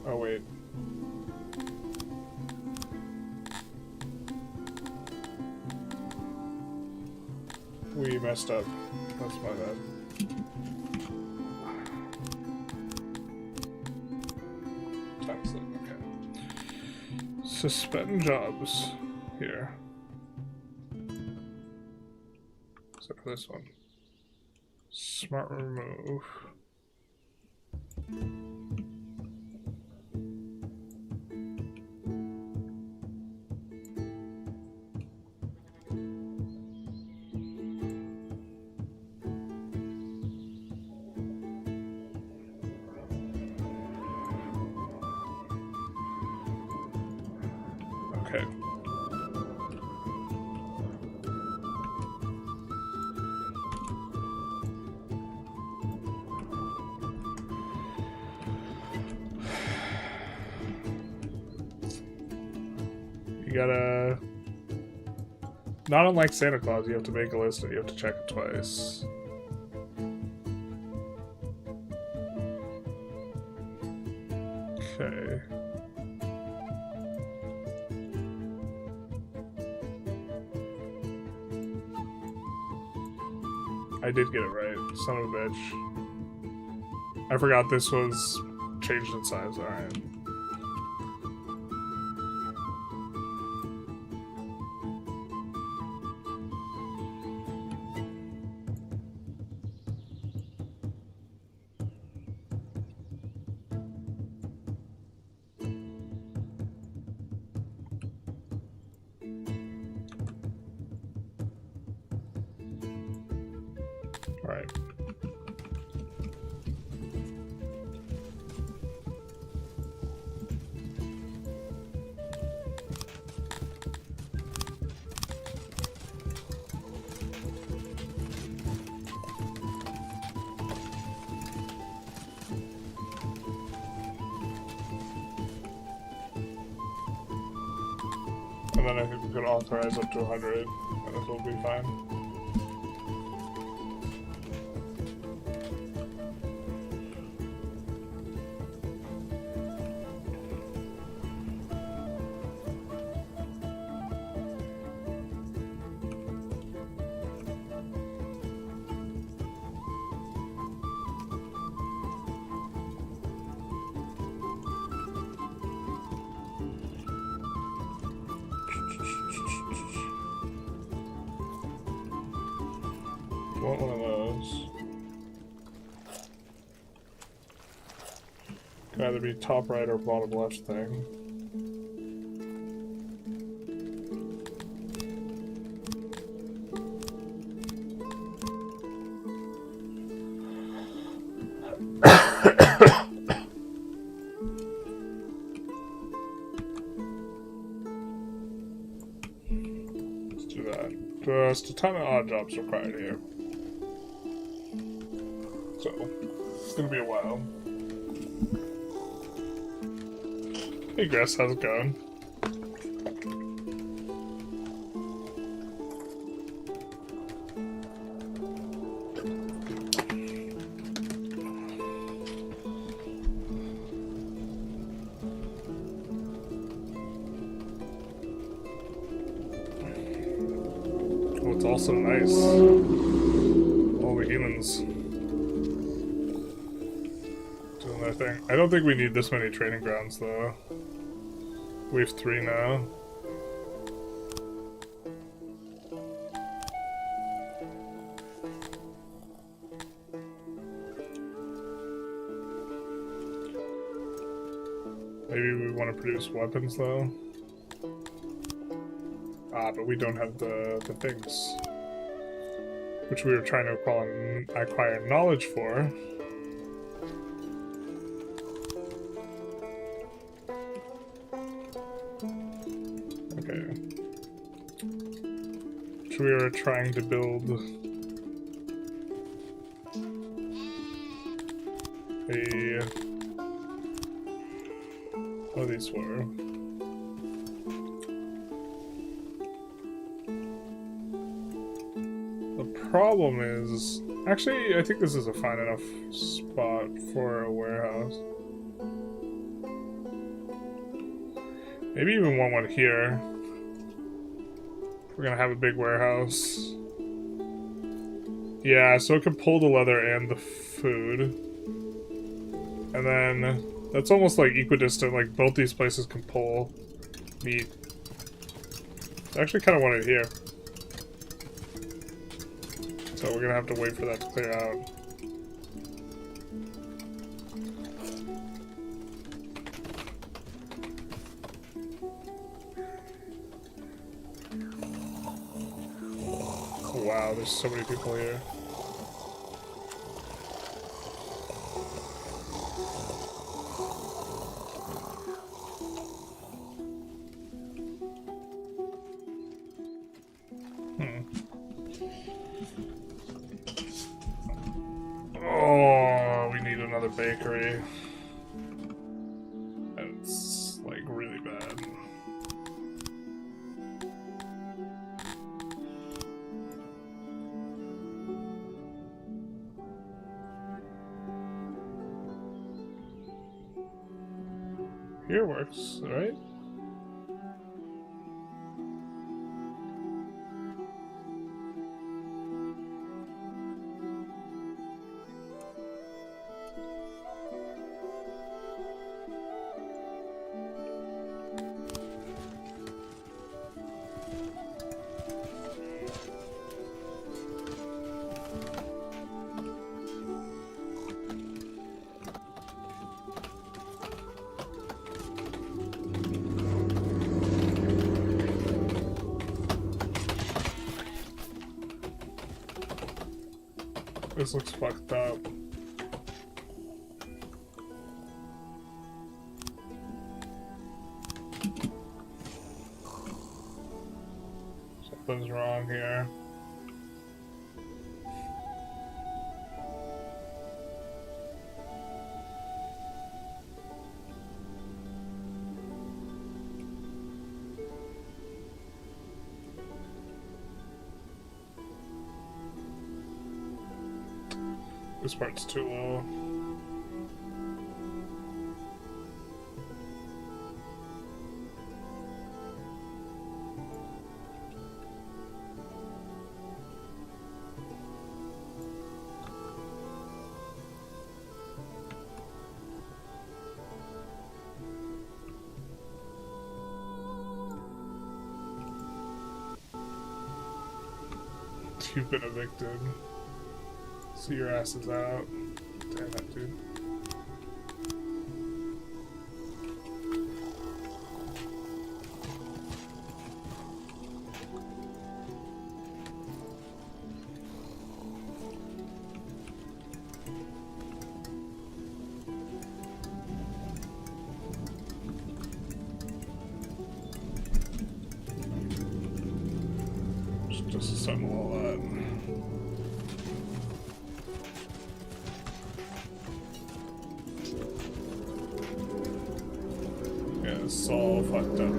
Oh wait. We messed up. That's my bad. Okay. Suspend jobs here. Except for this one. Smart remove. Okay. You gotta... Not unlike Santa Claus, you have to make a list and you have to check it twice. Okay. I did get it right, son of a bitch. I forgot this was changed in size, alright. Alright. And then I think we could authorize up to 100, and this will be fine. Want one of those. Can either be top right or bottom left thing. Let's do that. Just a ton of odd jobs required here. So, it's gonna be a while. Hey Grass, how's it going? Oh, it's also nice. All the humans. Thing. I don't think we need this many training grounds though. We have 3 now. Maybe we want to produce weapons though. Ah, but we don't have the things. Which we were trying to acquire knowledge for. We were trying to build what these were. The problem is, actually, I think this is a fine enough spot for a warehouse. Maybe even want one here. We're gonna have a big warehouse. Yeah, so it can pull the leather and the food. And then, that's almost like equidistant, like both these places can pull meat. I actually kind of want it here. So we're gonna have to wait for that to clear out. Wow, there's so many people here. Oh, we need another bakery. That's like really bad. Here works, right? This looks fucked up. Something's wrong here. This part's too low. You've been evicted. See your ass is out. Damn it, dude. Just assemble all that. Yeah, it's all fucked up.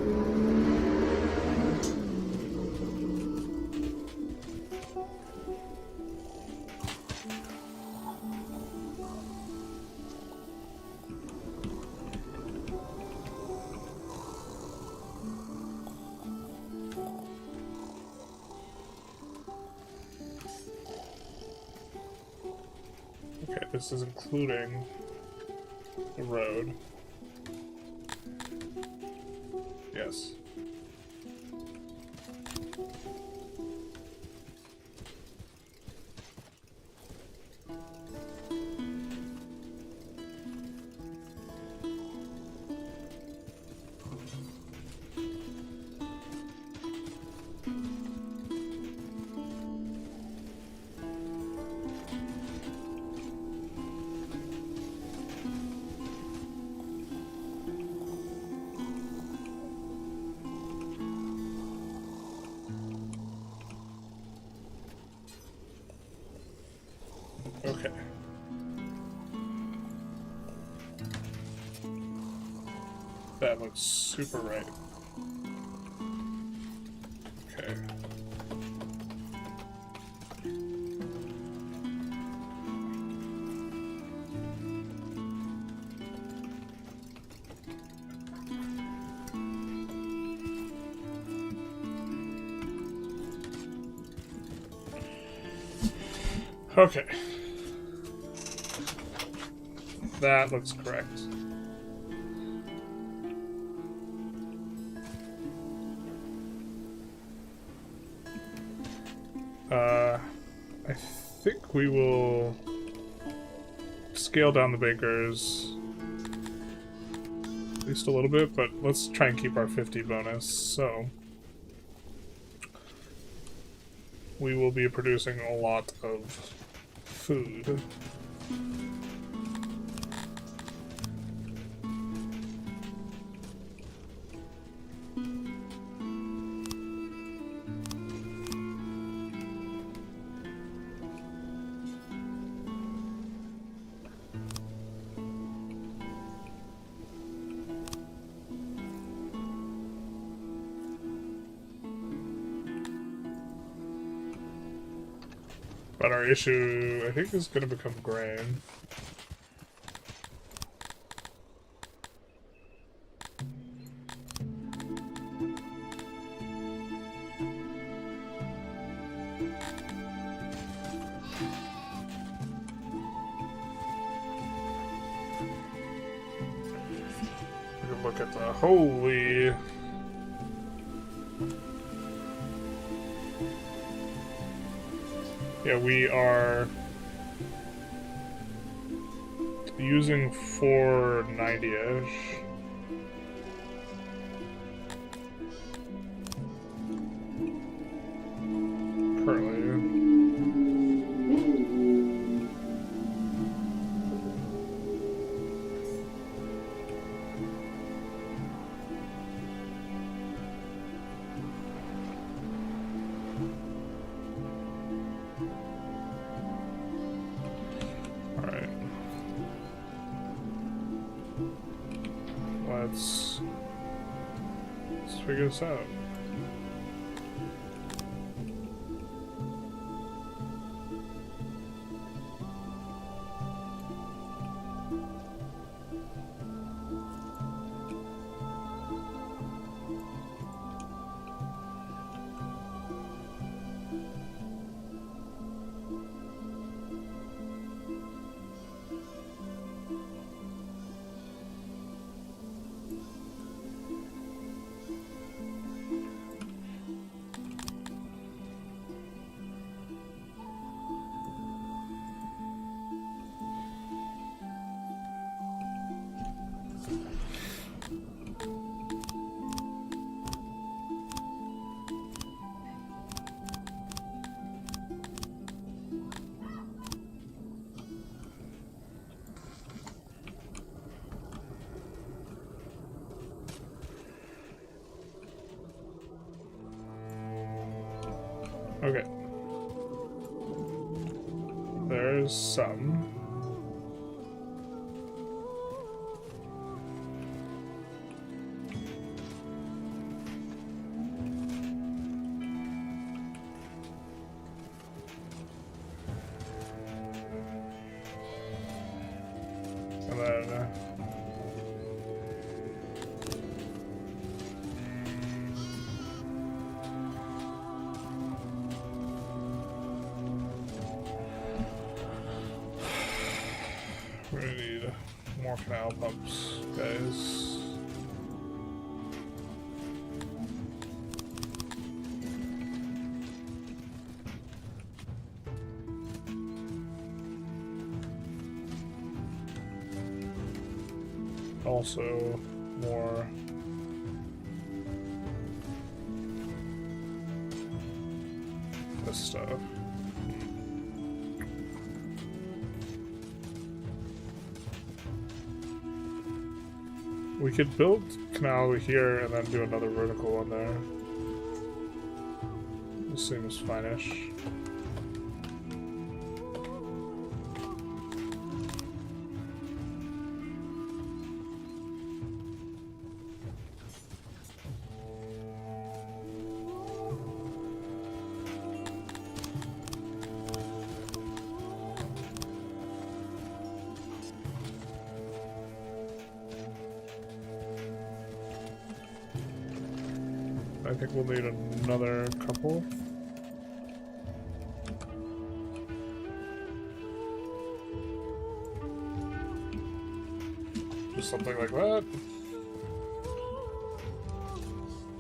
Okay, this is including the road. Yes. Okay. That looks super right. Okay. Okay. That looks correct. I think we will scale down the bakers at least a little bit, but let's try and keep our 50 bonus, so we will be producing a lot of food. But our issue, I think, is going to become grain. a look at the holy. Yeah, we are using 490-ish. Currently. Let's figure this out. Okay. There's some. And then we're gonna need more canal pumps, guys. Also, more this stuff. We could build canal here and then do another vertical one there. This seems fine-ish. I think we'll need another couple. Just something like that.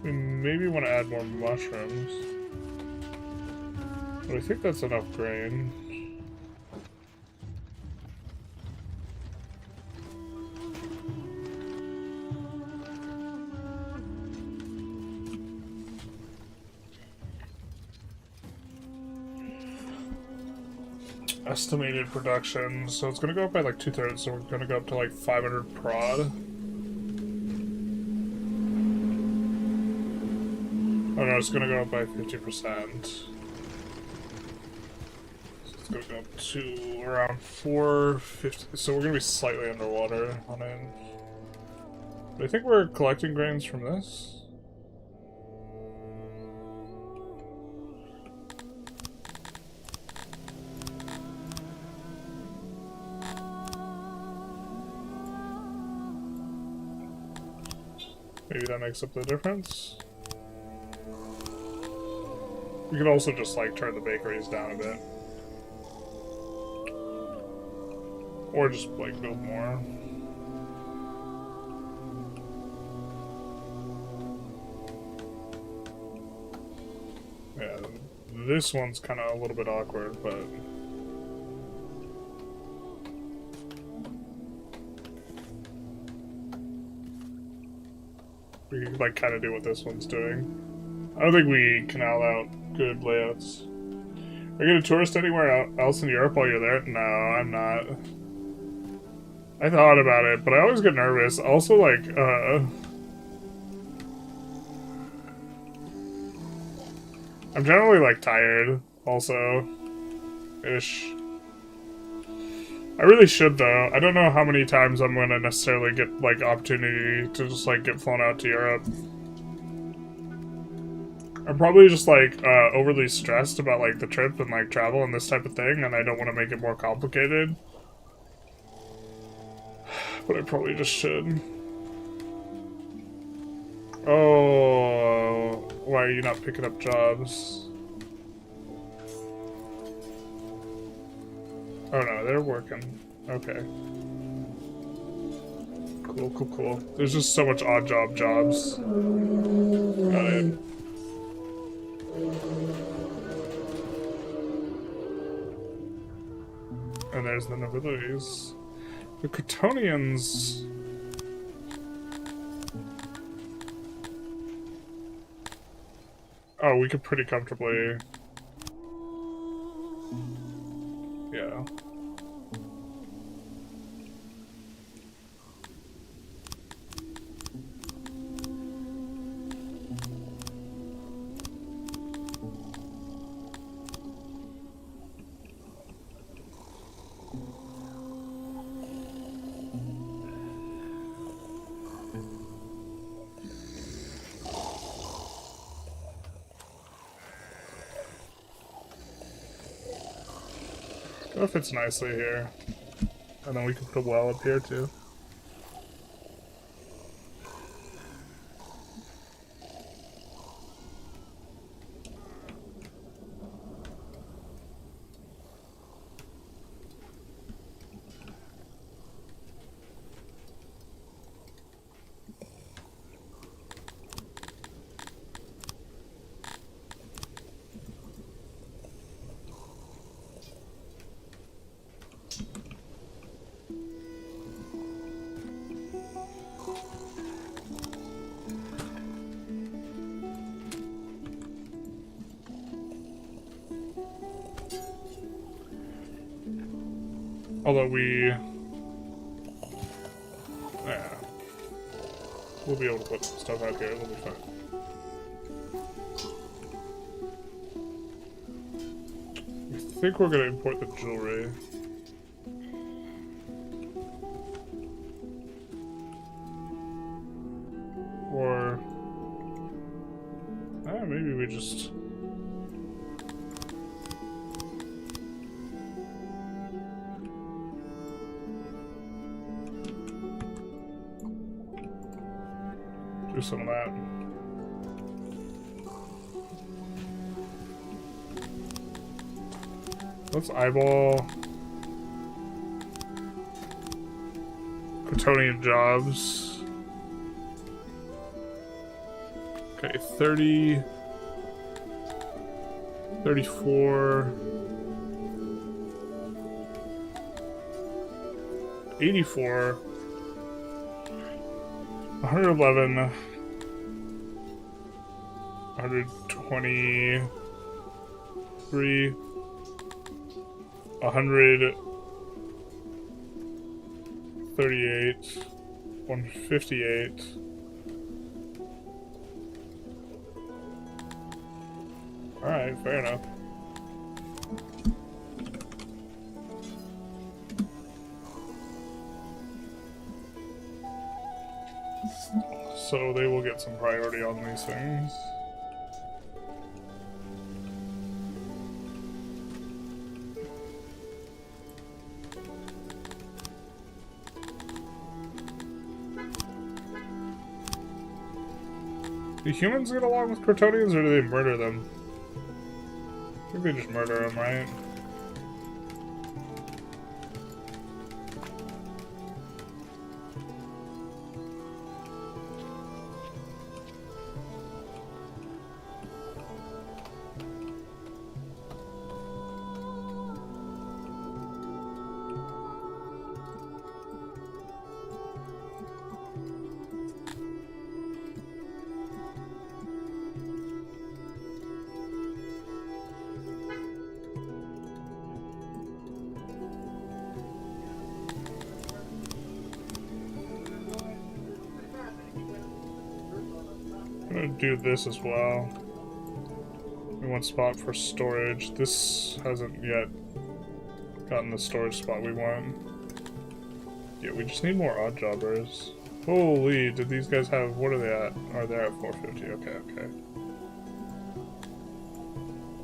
We maybe want to add more mushrooms. But I think that's enough grain. Estimated production, so it's gonna go up by like 2/3, so we're gonna go up to like 500 prod. Oh no, it's gonna go up by 50%. So it's gonna go up to around 450, so we're gonna be slightly underwater on it. But I think we're collecting grains from this. Maybe that makes up the difference. We could also just like turn the bakeries down a bit. Or just like build more. This one's kind of a little bit awkward, but... we can, like, kind of do what this one's doing. I don't think we canal out good layouts. Are you gonna tourist anywhere else in Europe while you're there? No, I'm not. I thought about it, but I always get nervous. Also, like, I'm generally, like, tired, also. Ish. I really should, though. I don't know how many times I'm gonna necessarily get, like, opportunity to just, like, get flown out to Europe. I'm probably just, like, overly stressed about, like, the trip and, like, travel and this type of thing, and I don't want to make it more complicated. But I probably just should. Oh, why are you not picking up jobs? Oh no, they're working. Okay. Cool, cool, cool. There's just so much odd job jobs. Got it. And there's the nobilities. The Crotonians... oh, we could pretty comfortably... yeah. It fits nicely here. And then we can put a well up here too. Although yeah, we'll be able to put stuff out here, it'll be fine. I think we're gonna import the jewelry. Or... maybe we just... do some of that. Let's eyeball Crotonian jobs. Okay, 30, 34, 84, 111, 123, 138, 158. Alright, fair enough. So they will get some priority on these things. Do humans get along with Crotonians, or do they murder them? I think they just murder them, right? gonna do this as well. We want spot for storage. This hasn't yet gotten the storage spot we want. Yeah, we just need more odd jobbers. Holy, did these guys have, what are they at? Oh, they're at 450, okay.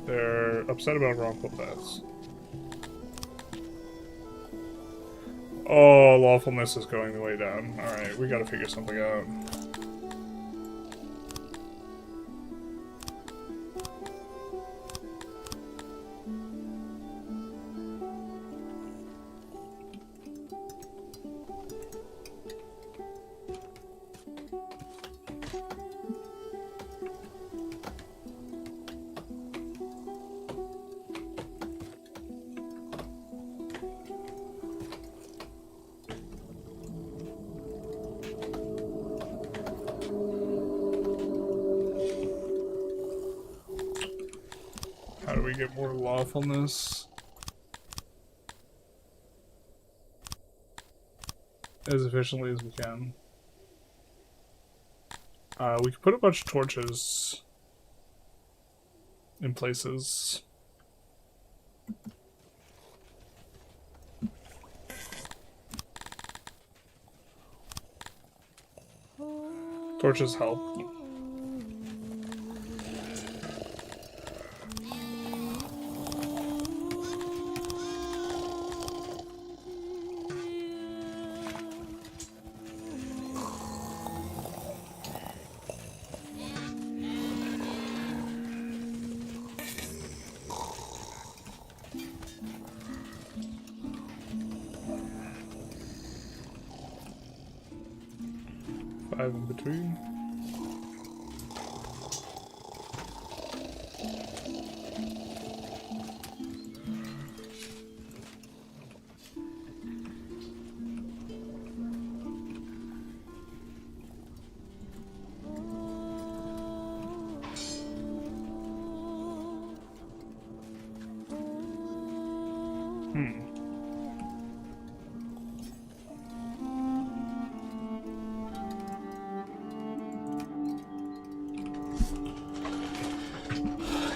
They're upset about wrongful deaths. Oh, lawfulness is going way down. Alright, we gotta figure something out. How do we get more lawfulness? As efficiently as we can. We could put a bunch of torches in places. Torches help. Five in between.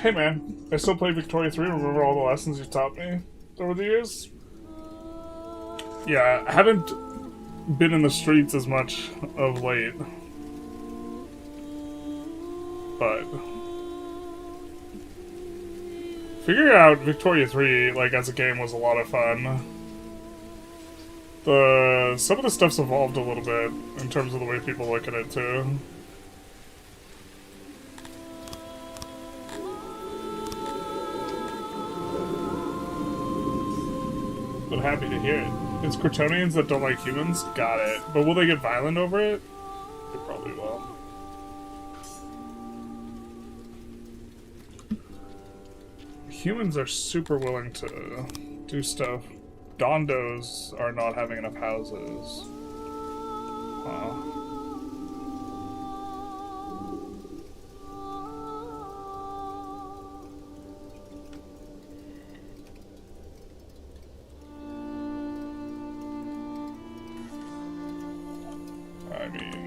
Hey man, I still play Victoria 3, remember all the lessons you taught me over the years? Yeah, I haven't been in the streets as much of late. But figuring out Victoria 3, like, as a game was a lot of fun. Some of the stuff's evolved a little bit in terms of the way people look at it too. But happy to hear it. It's Crotonians that don't like humans? Got it. But will they get violent over it? They probably will. Humans are super willing to do stuff. Dondos are not having enough houses. I mean...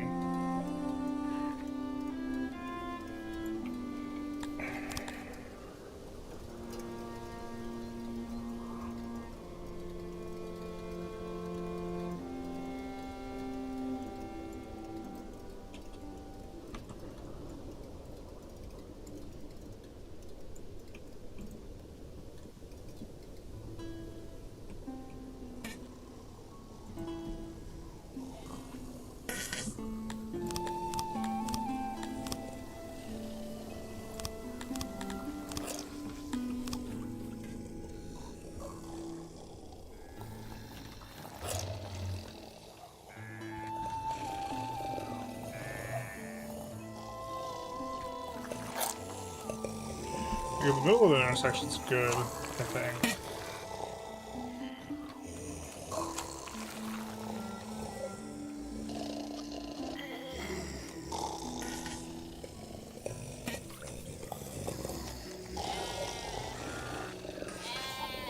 Yeah, the middle of the intersection's good, I think.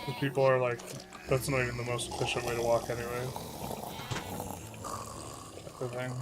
Because people are like, that's not even the most efficient way to walk anyway. Type of thing.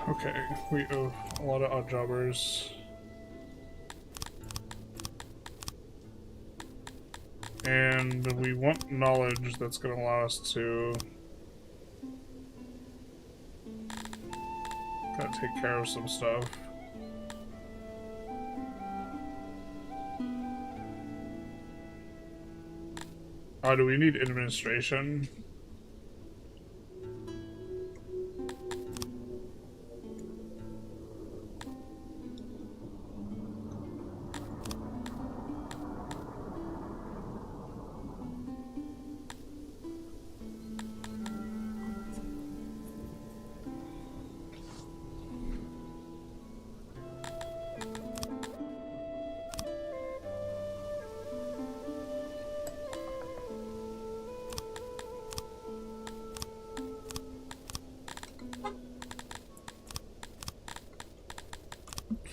Okay, we have a lot of odd jobbers. And we want knowledge that's going to allow us to take care of some stuff. Oh, do we need administration?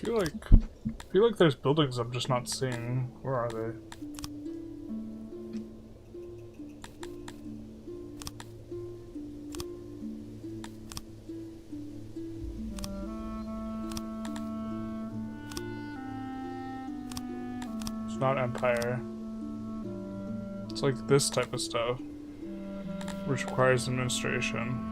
I feel like there's buildings I'm just not seeing. Where are they? It's not Empire. It's like this type of stuff, which requires administration.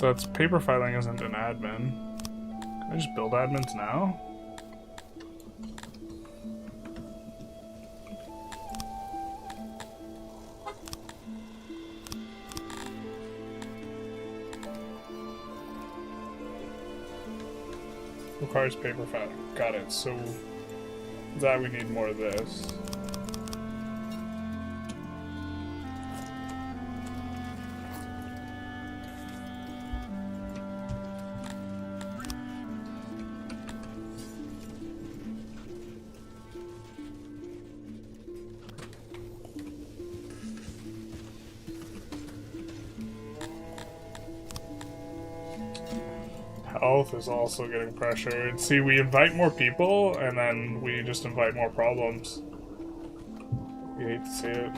That's paper filing isn't an admin. Can I just build admins now? Requires paper filing. Got it. So that we need more of this. Health is also getting pressured. See, we invite more people, and then we just invite more problems. You hate to see it.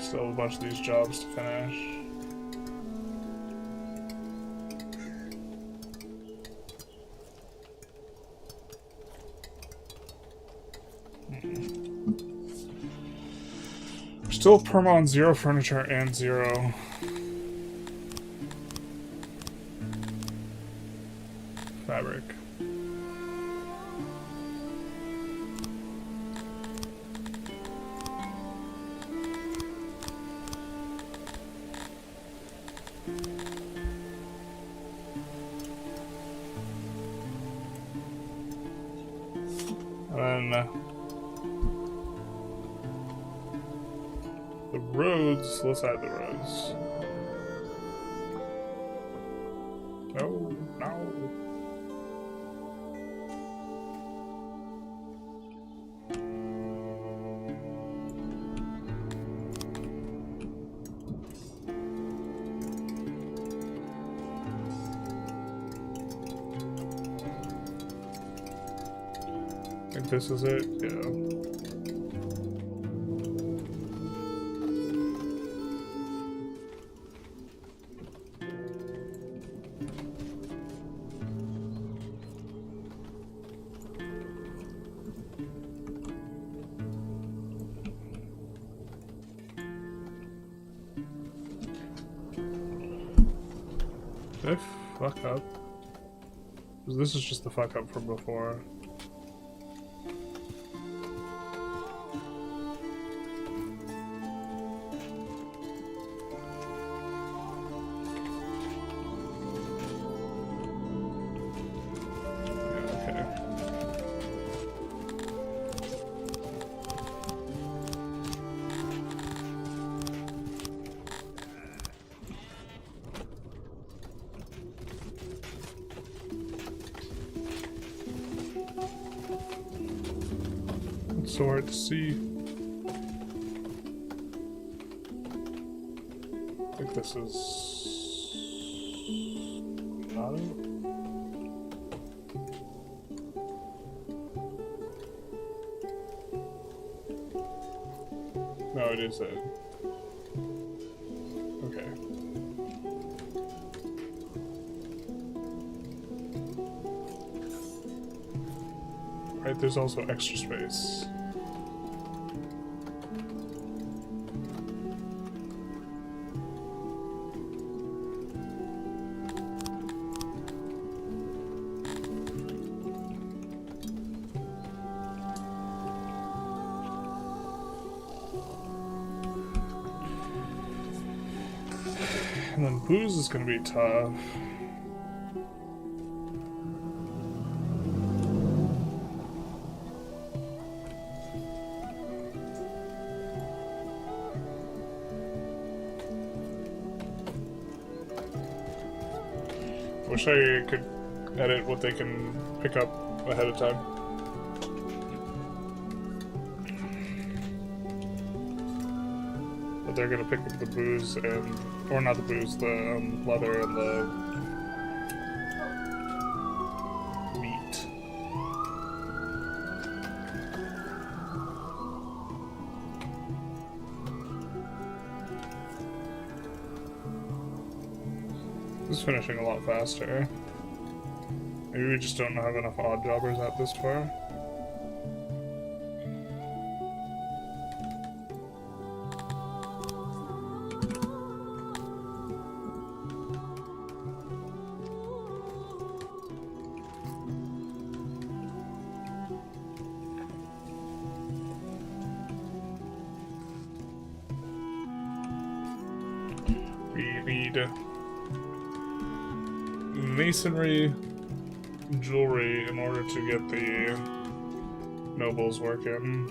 Still a bunch of these jobs to finish. We're still perma on 0 furniture and 0 fabric. And then the roads, let's add the roads. No, no. I think this is it, yeah. Did I fuck up? This is just the fuck up from before. so hard to see. I think this is not it. No, it is it. Okay. Right, there's also extra space. And then booze is going to be tough. Wish I could edit what they can pick up ahead of time. But they're gonna pick up the booze and, or not the booze, the leather and the meat. This is finishing a lot faster. Maybe we just don't have enough odd jobbers out this far. We need masonry, jewelry in order to get the nobles working.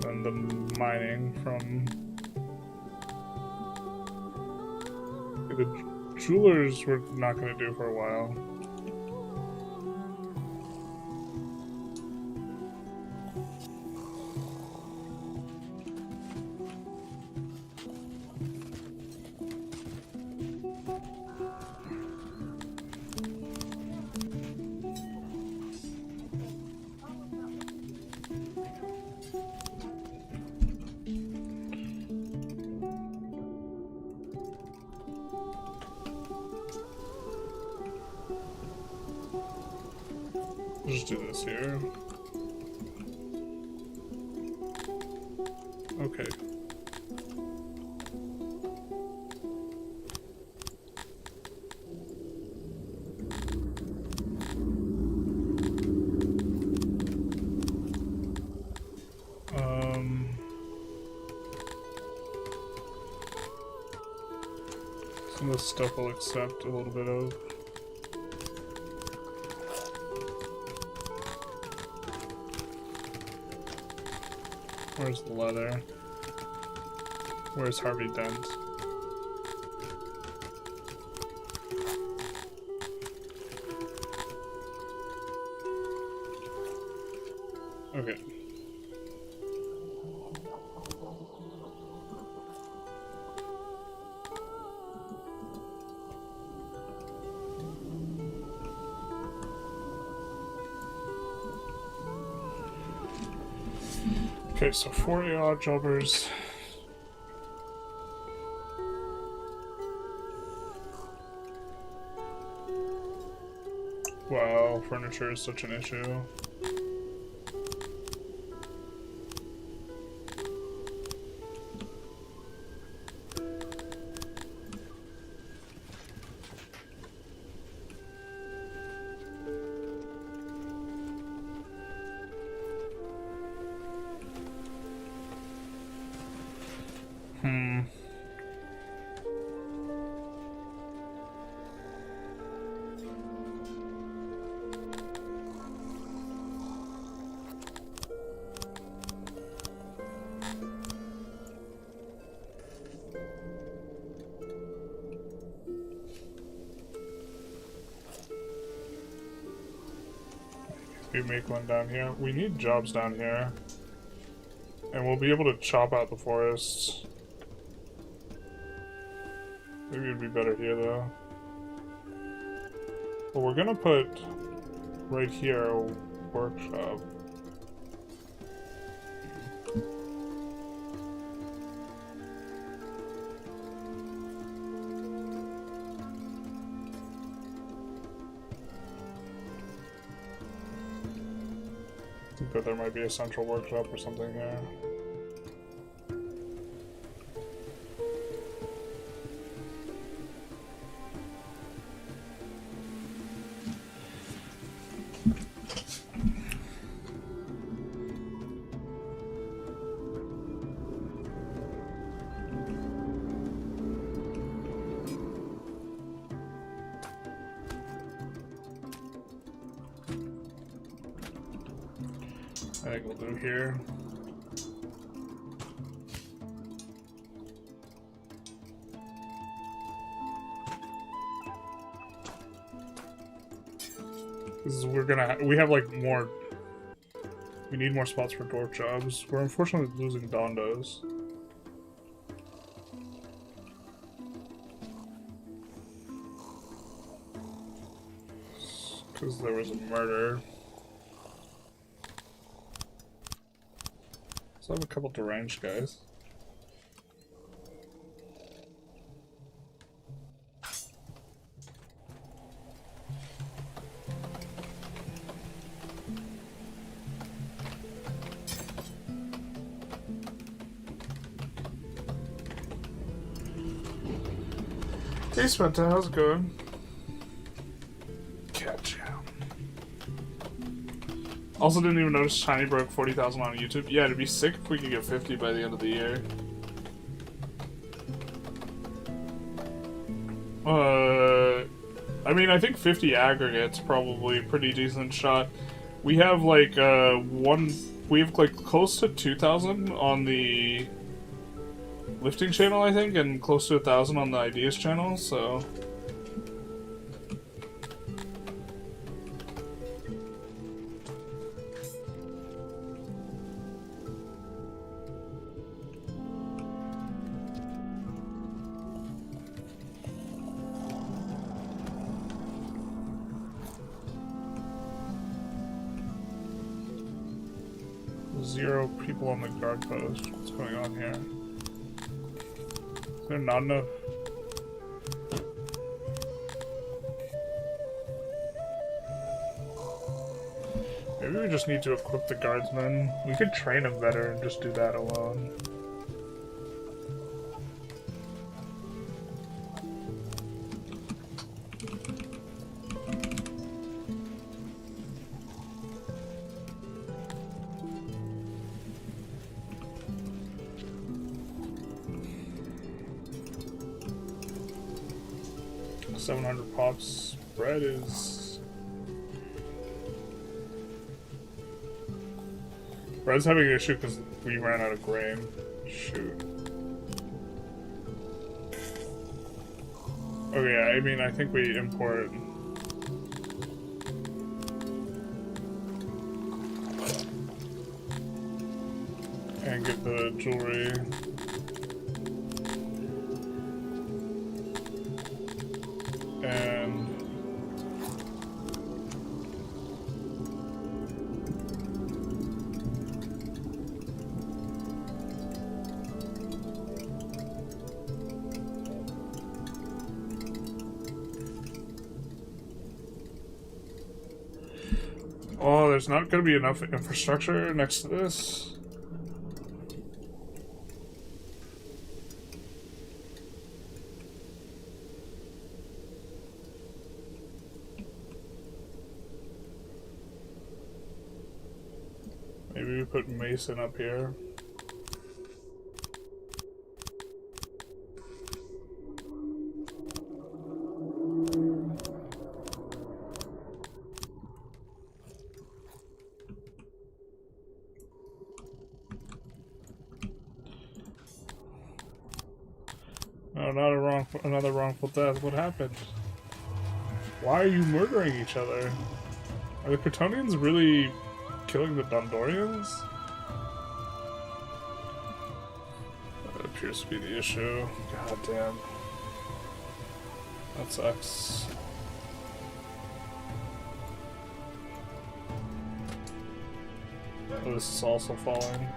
And the mining from the jewelers we're not going to do for a while. Just do this here. Okay. Some of this stuff I'll accept a little bit of. Where's the leather? Where's Harvey Dent? Okay. Okay, so 40 odd jobbers. Wow, furniture is such an issue. we make one down here. We need jobs down here. And we'll be able to chop out the forests. Maybe it'd be better here, though. But we're gonna put right here a workshop. I think that there might be a central workshop or something here. I think we'll do here. Because we have like more. We need more spots for dwarf jobs. We're unfortunately losing Dondos. Because there was a murder. So I have a couple deranged guys. Hey Spencer, how's it going? Catch ya. Also didn't even notice Shiny broke 40,000 on YouTube. Yeah, it'd be sick if we could get 50 by the end of the year. I mean, I think 50 aggregate's probably a pretty decent shot. We have like we have like close to 2,000 on the lifting channel, I think, and close to 1,000 on the ideas channel, so... Zero people on the guard post. What's going on here? Is there not enough? Maybe we just need to equip the guardsmen. We could train them better and just do that alone. Pops. Bread is... Bread's having an issue because we ran out of grain. Shoot. Okay, I mean, I think we import... and get the jewelry. And oh, there's not going to be enough infrastructure next to this. Maybe we put Mason up here. No, not another wrongful death. What happened? Why are you murdering each other? Are the Crotonians really killing the Dondorians? That appears to be the issue. God damn. That sucks. Oh, this is also falling.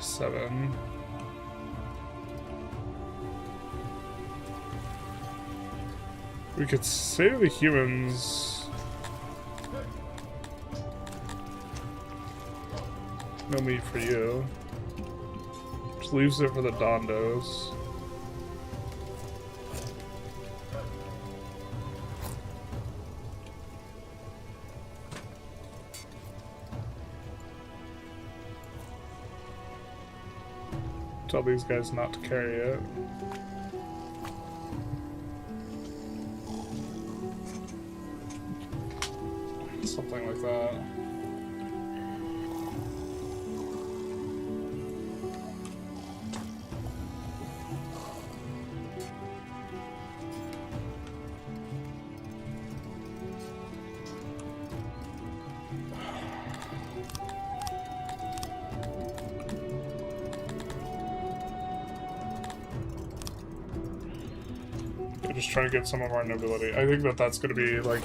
Seven. We could save the humans. No meat for you. Just leaves it for the Dondos. Tell these guys not to carry it. Something like that. Just trying to get some of our nobility. I think that that's going to be like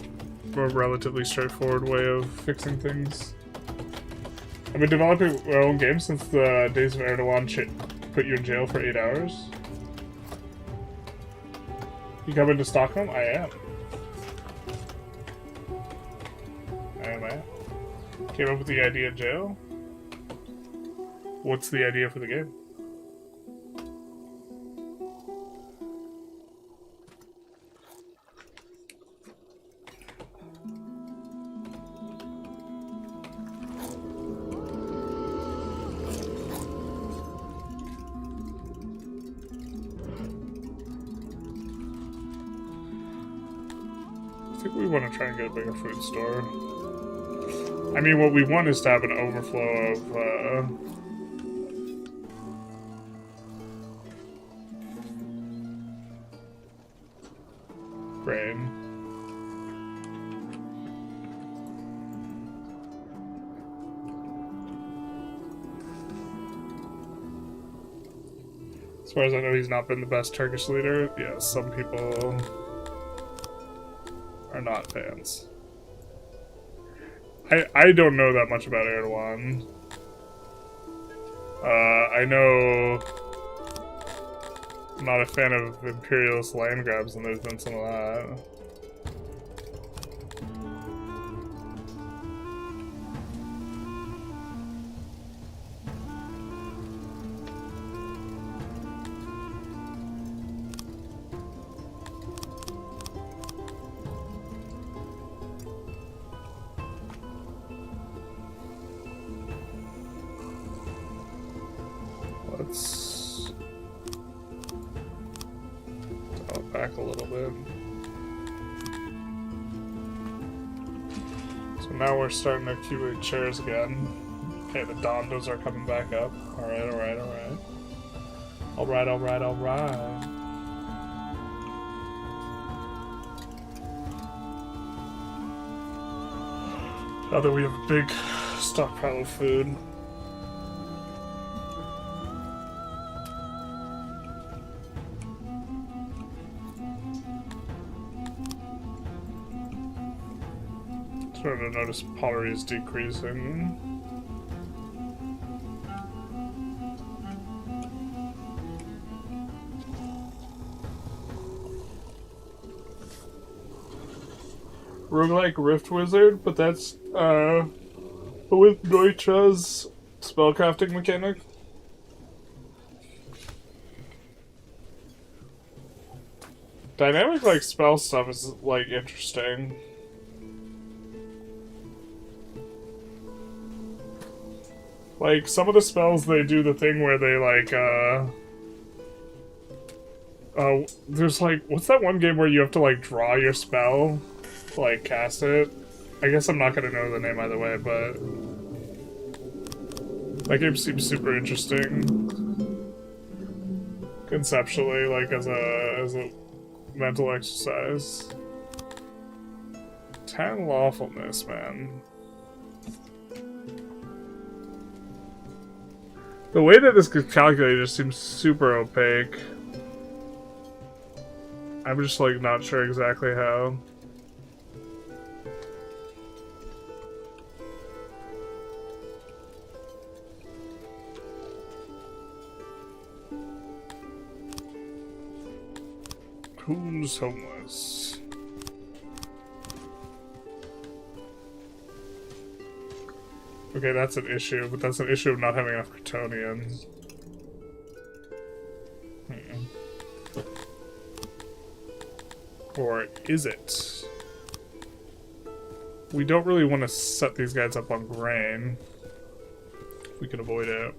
a relatively straightforward way of fixing things. I've been developing our own game since the days of Erdogan put you in jail for 8 hours. You come into Stockholm? I am. I am. Came up with the idea in jail? What's the idea for the game? We want to try and get a bigger food store. I mean, what we want is to have an overflow of, grain. As far as I know, he's not been the best Turkish leader. Yeah, some people are not fans. I don't know that much about Erdogan. I know I'm not a fan of imperialist land grabs, and there's been some of that. Let's dial it back a little bit. So now we're starting to accumulate chairs again. Okay, the Dondos are coming back up. Alright, alright, alright. Alright, alright, alright. Now that we have a big stockpile of food. Starting to notice pottery is decreasing. Roguelike Rift Wizard, but that's with Deutscha's spellcrafting mechanic. Dynamic like spell stuff is like interesting. Like some of the spells, they do the thing where they like Oh, there's like, what's that one game where you have to like draw your spell to like cast it? I guess I'm not gonna know the name either way, but that game seems super interesting conceptually, like as a mental exercise. 10 lawfulness, man. The way that this gets calculated just seems super opaque. I'm just like not sure exactly how. Who's homeless? Okay, that's an issue, but that's an issue of not having enough Kryptonians. Or is it? We don't really want to set these guys up on grain. If we can avoid it.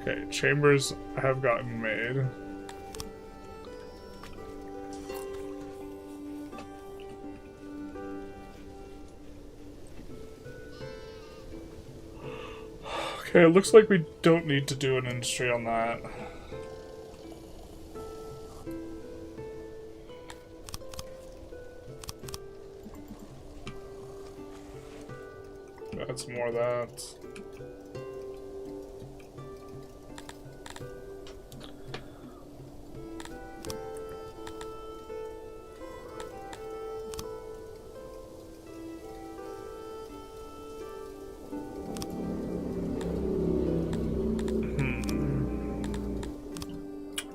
Okay, chambers have gotten made. Okay, it looks like we don't need to do an industry on that. That's more of that.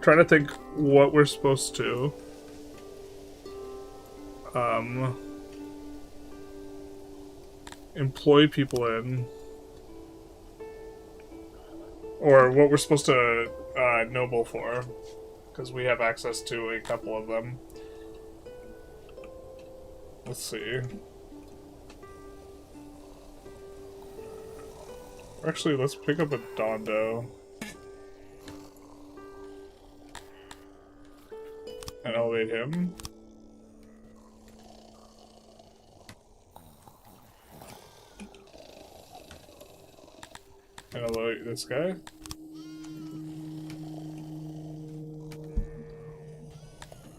Trying to think what we're supposed to employ people in, or what we're supposed to noble for, because we have access to a couple of them. Let's see. Actually, let's pick up a Dondo. And elevate him. And elevate this guy.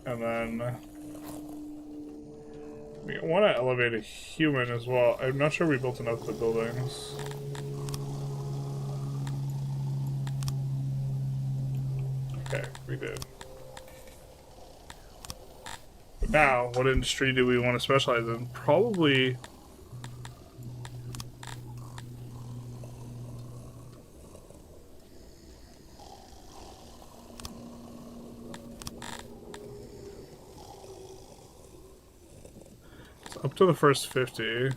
And then we want to elevate a human as well. I'm not sure we built enough of the buildings. Okay, we did. Now, what industry do we want to specialize in? Probably... it's up to the first 50.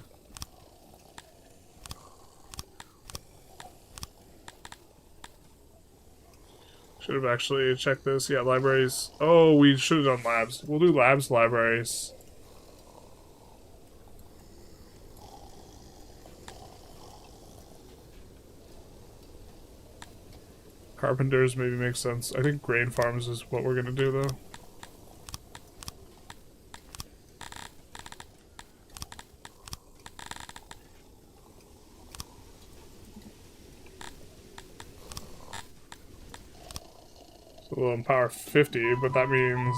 Should have actually checked this. Yeah, libraries. Oh, we should have done labs. We'll do labs, libraries. Carpenters maybe makes sense. I think grain farms is what we're gonna do though. So we'll empower 50, but that means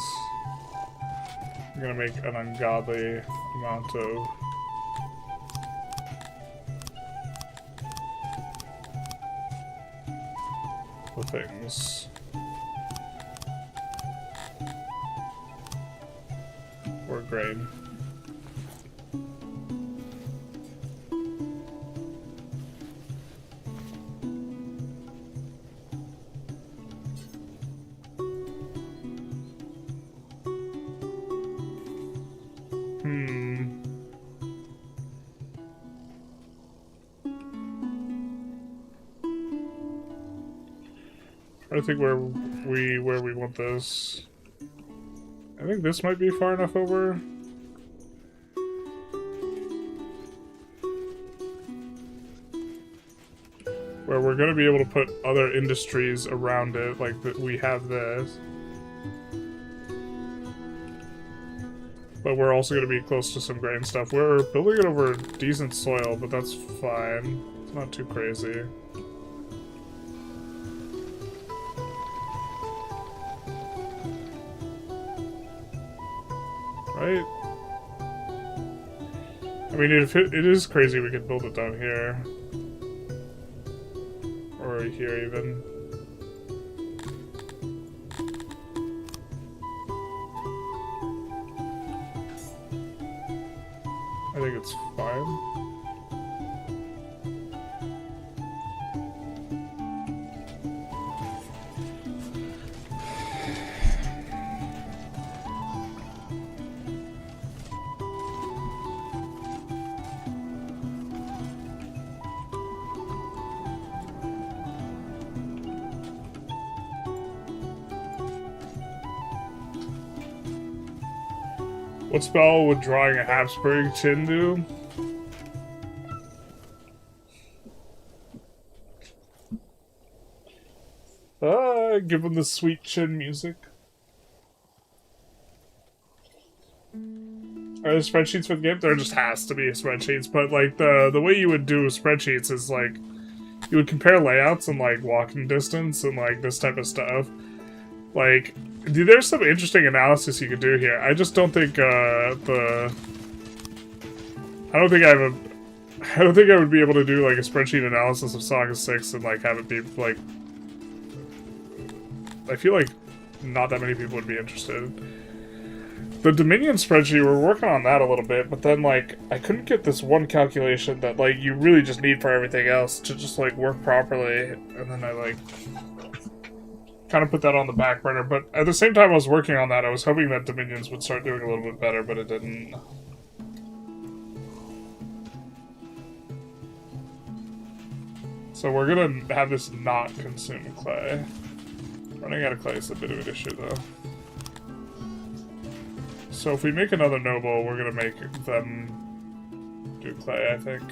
we're gonna make an ungodly amount of things. Or grain. I think where we want this. I think this might be far enough over. Where we're going to be able to put other industries around it, like we have this. But we're also going to be close to some grain stuff. We're building it over decent soil, but that's fine. It's not too crazy. Right? I mean, if it is crazy, we could build it down here. Or here, even. I think it's fine. What spell would drawing a Habsburg chin do? Give him the sweet chin music. Are there spreadsheets for the game? There just has to be spreadsheets, but like the way you would do spreadsheets is like you would compare layouts and like walking distance and like this type of stuff. Like, dude, there's some interesting analysis you could do here. I just don't think I don't think I would be able to do like a spreadsheet analysis of Saga 6 and like have it be like. I feel like not that many people would be interested. The Dominion spreadsheet, we're working on that a little bit, but then like I couldn't get this one calculation that like you really just need for everything else to just like work properly, and then I like kind of put that on the back burner. But at the same time I was working on that, I was hoping that Dominions would start doing a little bit better, but it didn't. So we're gonna have this not consume clay. Running out of clay is a bit of an issue, though. So if we make another noble, we're gonna make them do clay, I think.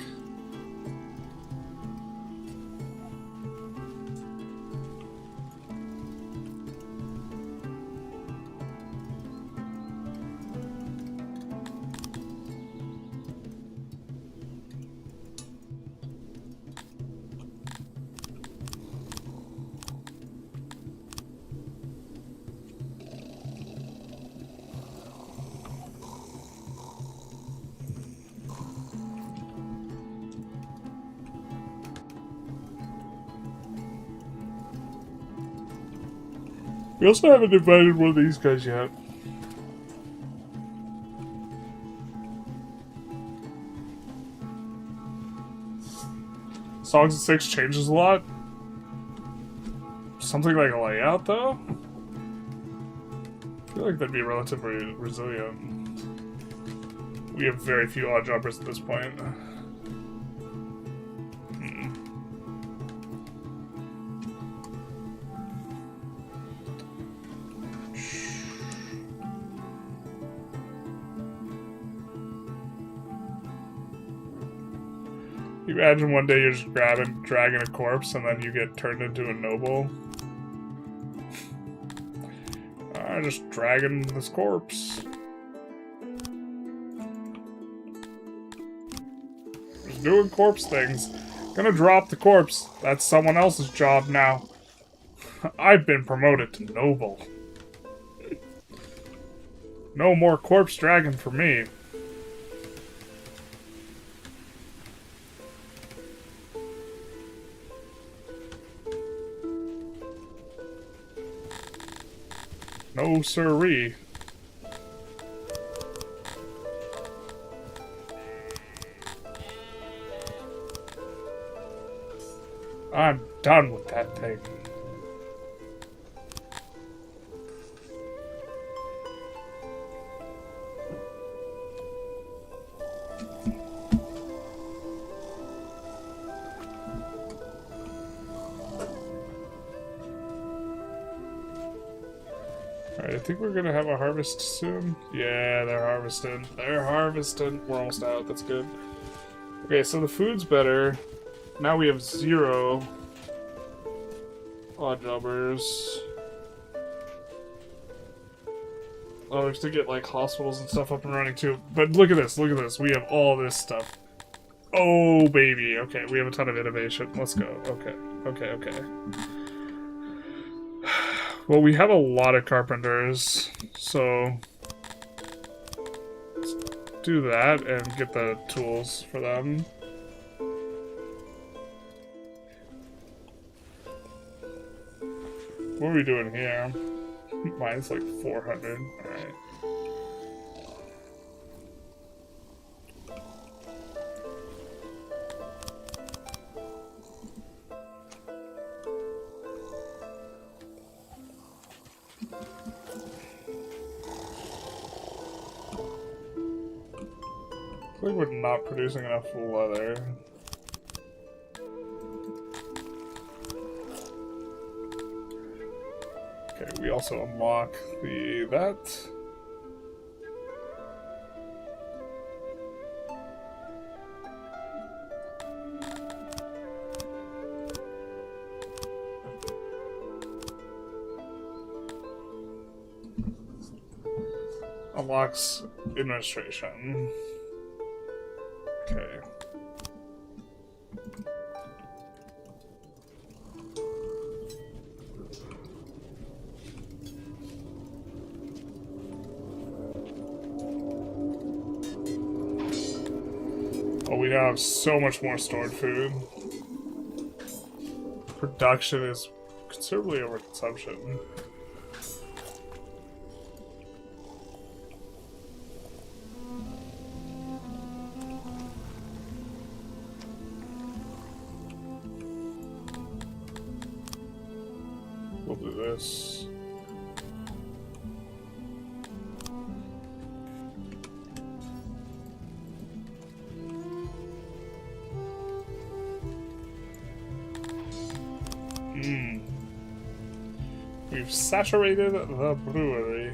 We also haven't invited one of these guys yet. Songs of 6 changes a lot. Something like a layout, though? I feel like that'd be relatively resilient. We have very few odd jumpers at this point. You imagine one day you're just dragging a corpse and then you get turned into a noble. Just dragging this corpse. Just doing corpse things. Gonna drop the corpse. That's someone else's job now. I've been promoted to noble. No more corpse dragging for me. No siree. I'm done with that thing. think we're gonna have a harvest soon. Yeah, they're harvesting. They're harvesting. We're almost out. That's good. Okay, so the food's better. Now we have 0 odd jobbers. Oh, we have to get like hospitals and stuff up and running too. But look at this. Look at this. We have all this stuff. Oh, baby. Okay, we have a ton of innovation. Let's go. Okay. Okay, okay. Well, we have a lot of carpenters, so let's do that and get the tools for them. What are we doing here? Mine's like 400. Alright. I think we're not producing enough leather. Okay, we also unlock that. Unlocks administration. Okay. Oh, we now have so much more stored food. Production is considerably over consumption. We'll do this. We've saturated the brewery.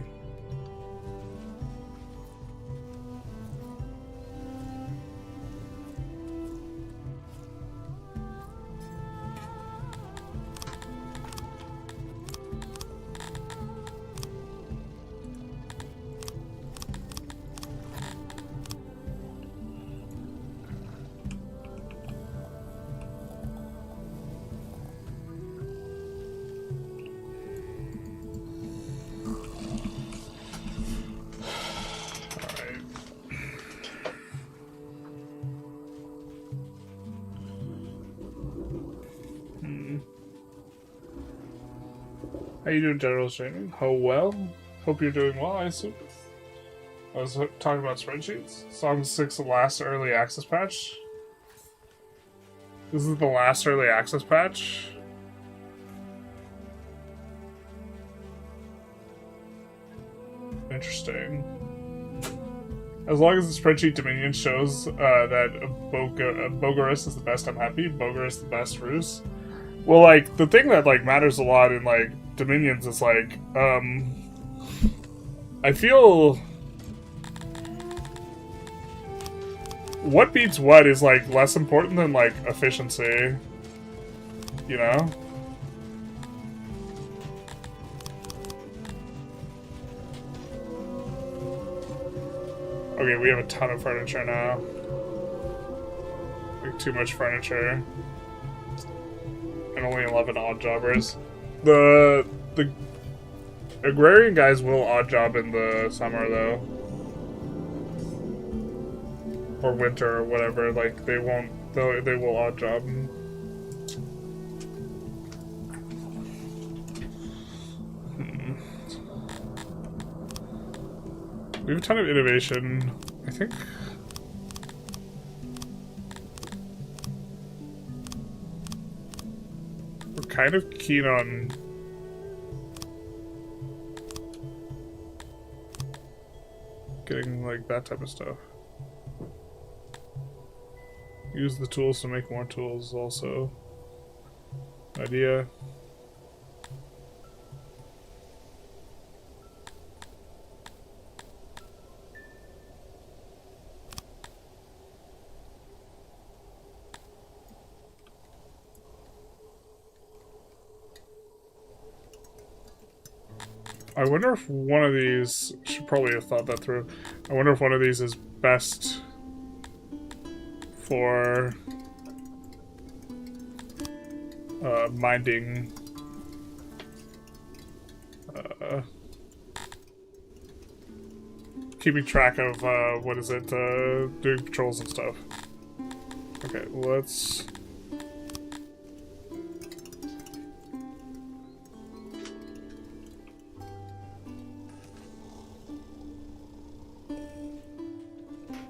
How you doing, General Training? Oh, well. Hope you're doing well, I assume. I was talking about spreadsheets. Song 6, the last early access patch. This is the last early access patch. Interesting. As long as the spreadsheet Dominion shows that Bogarus is the best, I'm happy. Bogarus the best, Ruse. Well, like, the thing that, like, matters a lot in, like, Dominions is, like, I feel... What beats what is, like, less important than, like, efficiency. You know? Okay, we have a ton of furniture now. Like, too much furniture. And only 11 odd jobbers. The agrarian guys will odd job in the summer, though. Or winter, or whatever. Like, they won't... They will odd job. We have a ton of innovation. I think... we're kind of keen on... getting, like, that type of stuff. Use the tools to make more tools, also. Idea. I wonder if one of these... Should probably have thought that through. I wonder if one of these is best for minding keeping track of what is it, doing patrols and stuff. Okay, let's...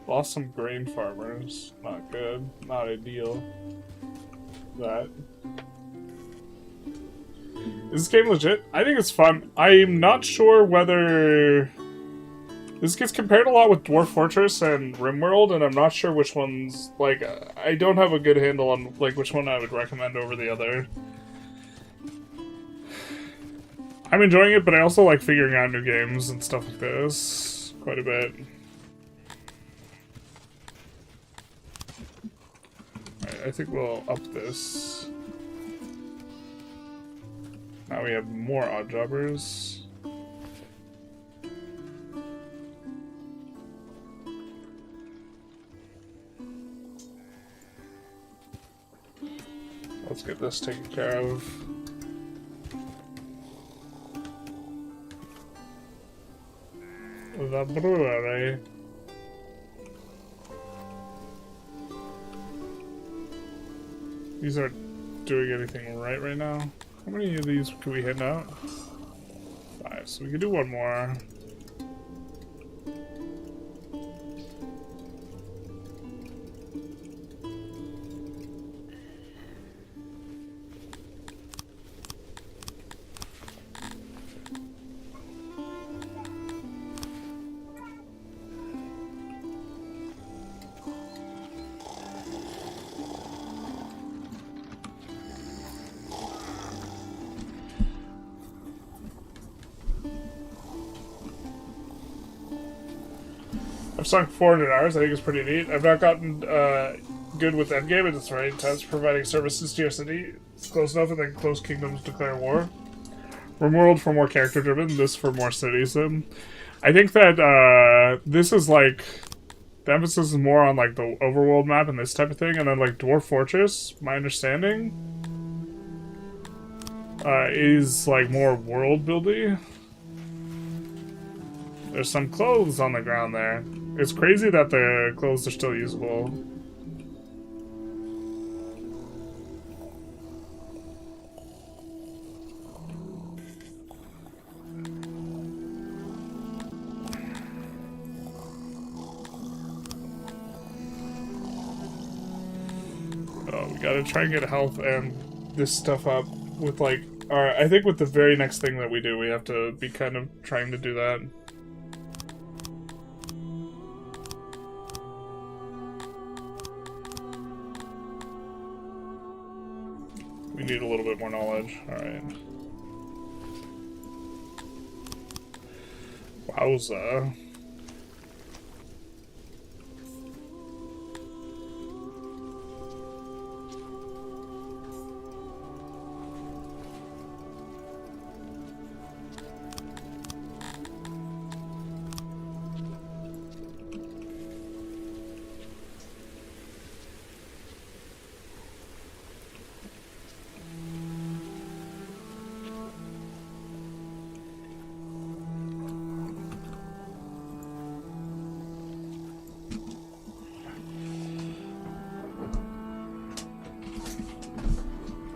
Lost some grain farmers. Not good. Not ideal. That. Is this game legit? I think it's fun. I'm not sure whether... This gets compared a lot with Dwarf Fortress and RimWorld, and I'm not sure which ones... Like, I don't have a good handle on like which one I would recommend over the other. I'm enjoying it, but I also like figuring out new games and stuff like this quite a bit. Alright, I think we'll up this. Now we have more odd jobbers. Let's get this taken care of. The brewery. These aren't doing anything right now. How many of these can we hit out? 5, so we can do one more. I've sunk 400 hours, I think it's pretty neat. I've not gotten good with endgame, and it's very intense, providing services to your city. It's close enough, and then close kingdoms declare war. RimWorld for more character-driven, this for more cities-sim. I think that this is like... The emphasis is more on like the overworld map and this type of thing, and then like Dwarf Fortress, my understanding, is like more world-building. There's some clothes on the ground there. It's crazy that the clothes are still usable. Oh, we gotta try and get health and this stuff up with like... Alright, I think with the very next thing that we do, we have to be kind of trying to do that. We need a little bit more knowledge. Alright. Wowza.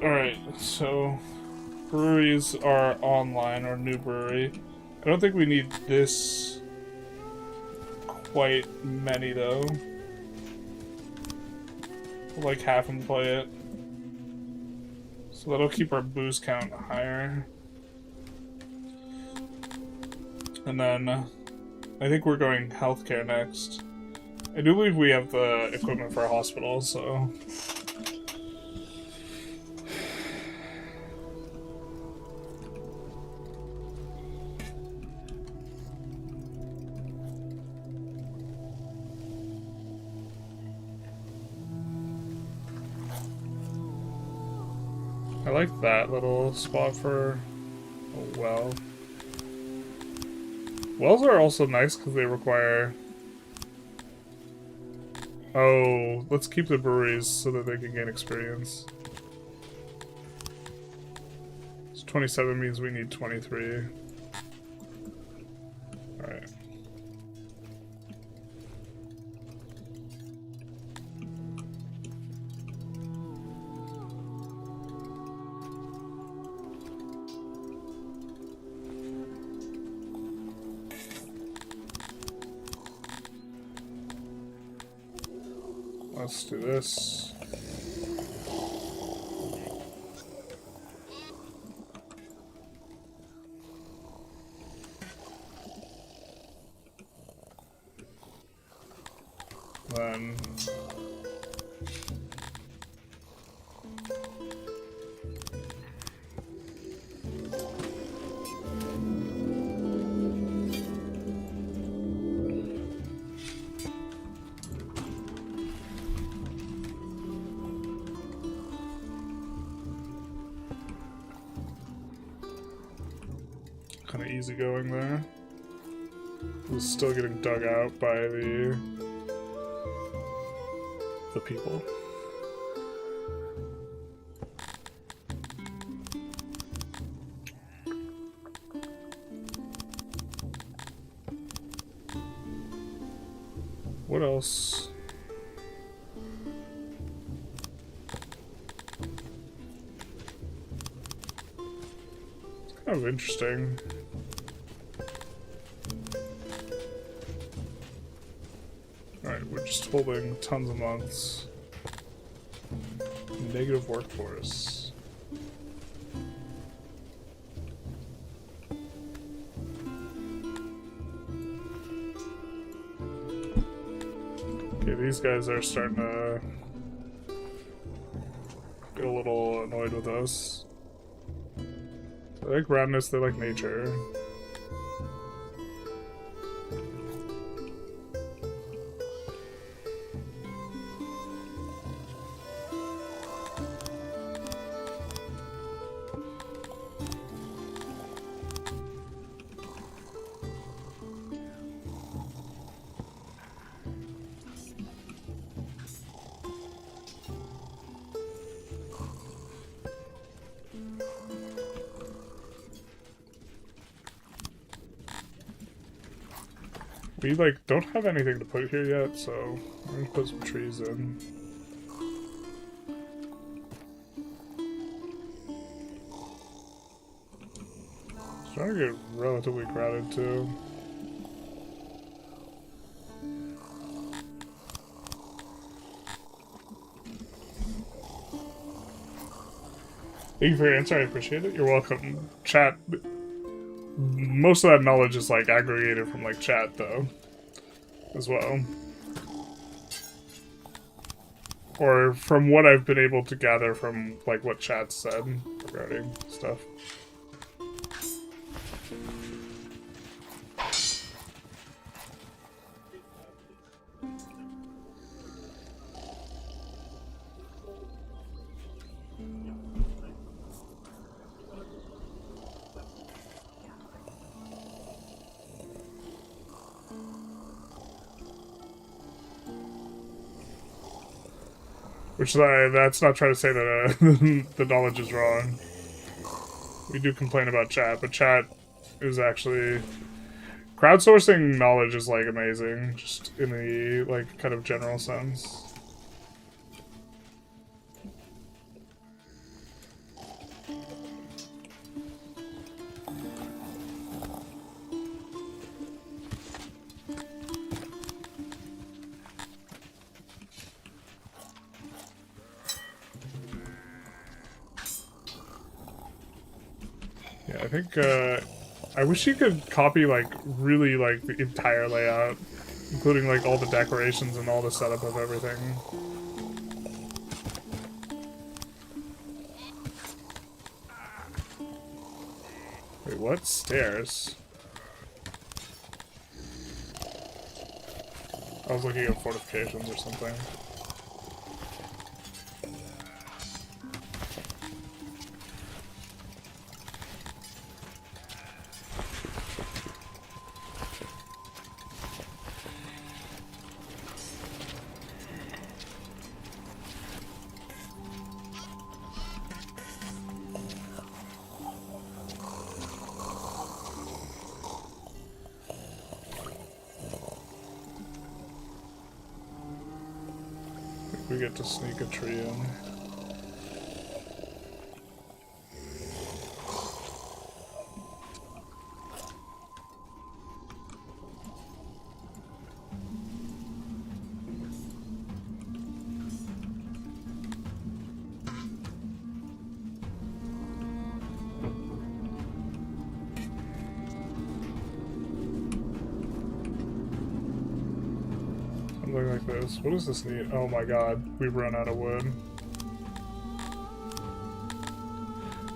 Alright, so breweries are online, or new brewery. I don't think we need this quite many though. We'll like half and play it. So that'll keep our booze count higher. And then I think we're going healthcare next. I do believe we have the equipment for a hospital, so... I like that little spot for a well. Wells are also nice because they require... Oh, let's keep the breweries so that they can gain experience. So 27 means we need 23. Alright. Let's do this. Then kind of easy going there. Who's still getting dug out by the people. What else? It's kind of interesting. Alright, we're just holding tons of months. Negative workforce. Okay, these guys are starting to get a little annoyed with us. They like roundness, they like nature. We, like, don't have anything to put here yet, so I'm gonna put some trees in. It's trying to get relatively crowded, too. Thank you for your answer, I appreciate it. You're welcome. Chat... Most of that knowledge is, like, aggregated from, like, chat, though, as well. Or from what I've been able to gather from, like, what chat said regarding stuff. Which that's not trying to say that the knowledge is wrong. We do complain about chat, but chat is actually... Crowdsourcing knowledge is, like, amazing, just in the, like, kind of general sense. I think, I wish you could copy, like, really, like, the entire layout, including, like, all the decorations and all the setup of everything. Wait, what? Stairs? I was looking at fortifications or something. we get to sneak a tree in. Like this. What does this need? Oh my god, we've run out of wood.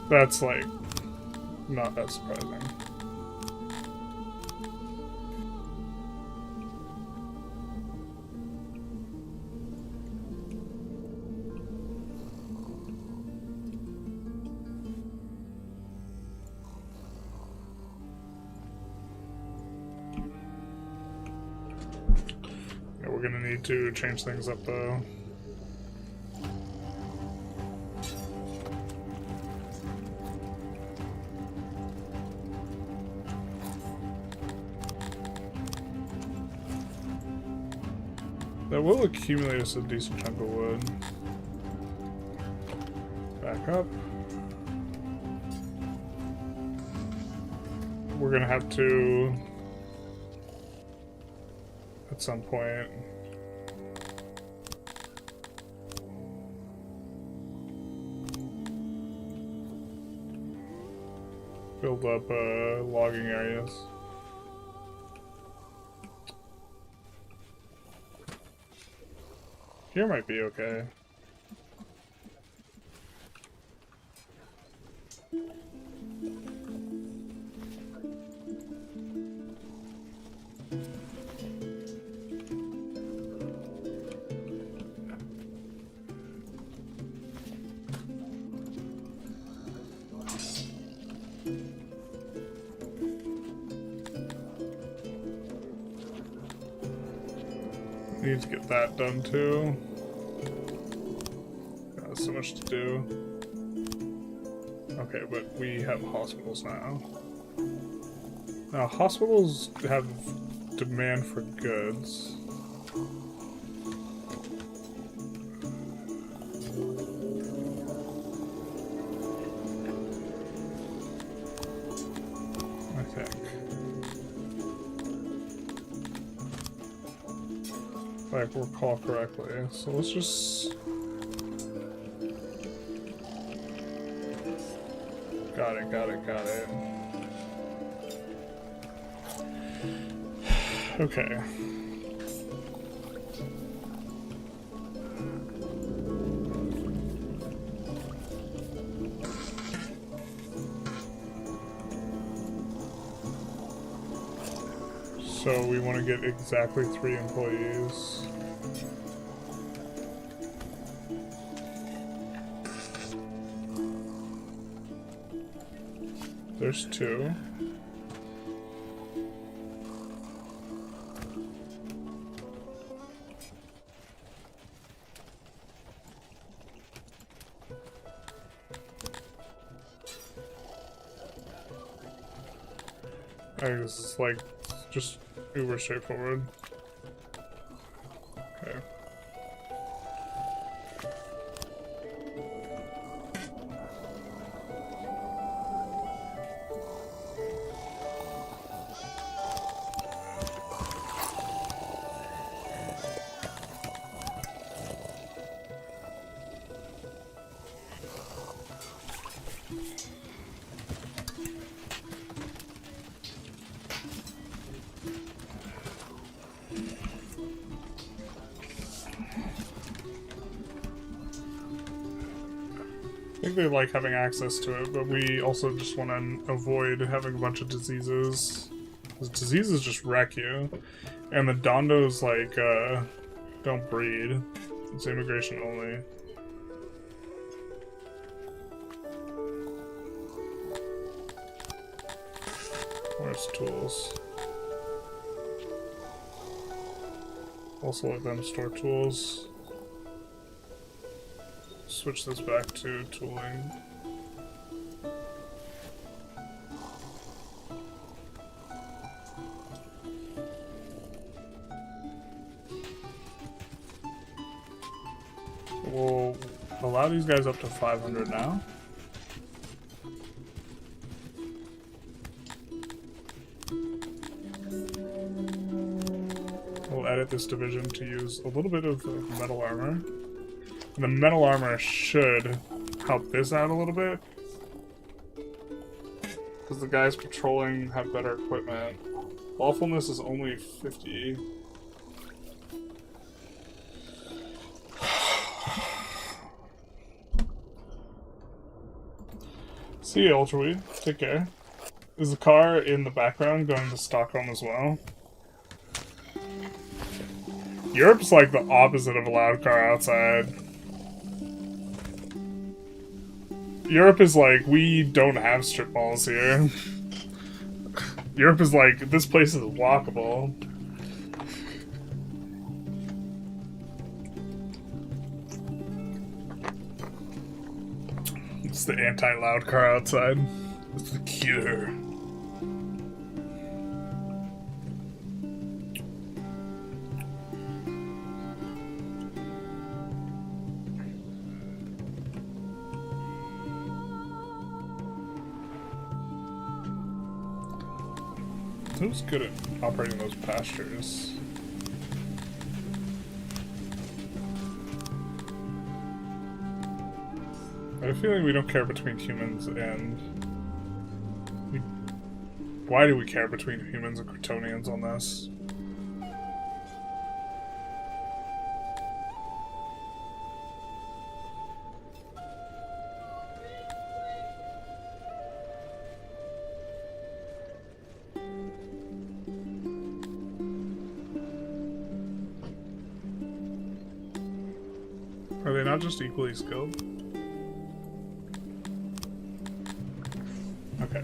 That's like not that surprising. We're gonna need to change things up though. That will accumulate us a decent chunk of wood. Back up. We're gonna have to, at some point, build up logging areas. Here might be okay. Need to get that done too. Got so much to do. Okay, but we have hospitals now. Now, hospitals have demand for goods. I think. If I recall correctly. So let's just... Got it. Okay. So we want to get exactly 3 employees. There's 2. I think this is like just uber straightforward. Okay. I think they like having access to it, but we also just want to avoid having a bunch of diseases. Because diseases just wreck you. And the Dondos, like, don't breed. It's immigration only. Where's tools? Also let them store tools. Switch this back to tooling. We'll allow these guys up to 500 now. We'll edit this division to use a little bit of metal armor. And the metal armor should help this out a little bit. Because the guys patrolling have better equipment. Lawfulness is only 50. See you, Ultraweed. Take care. Is the car in the background going to Stockholm as well? Europe's like the opposite of a loud car outside. Europe is like, we don't have strip malls here. Europe is like, this place is walkable. It's the anti-loud car outside. It's the cure. Who's good at operating those pastures? I have a feeling we don't care between humans and... Why do we care between humans and Crotonians on this? Are they not just equally skilled? Okay.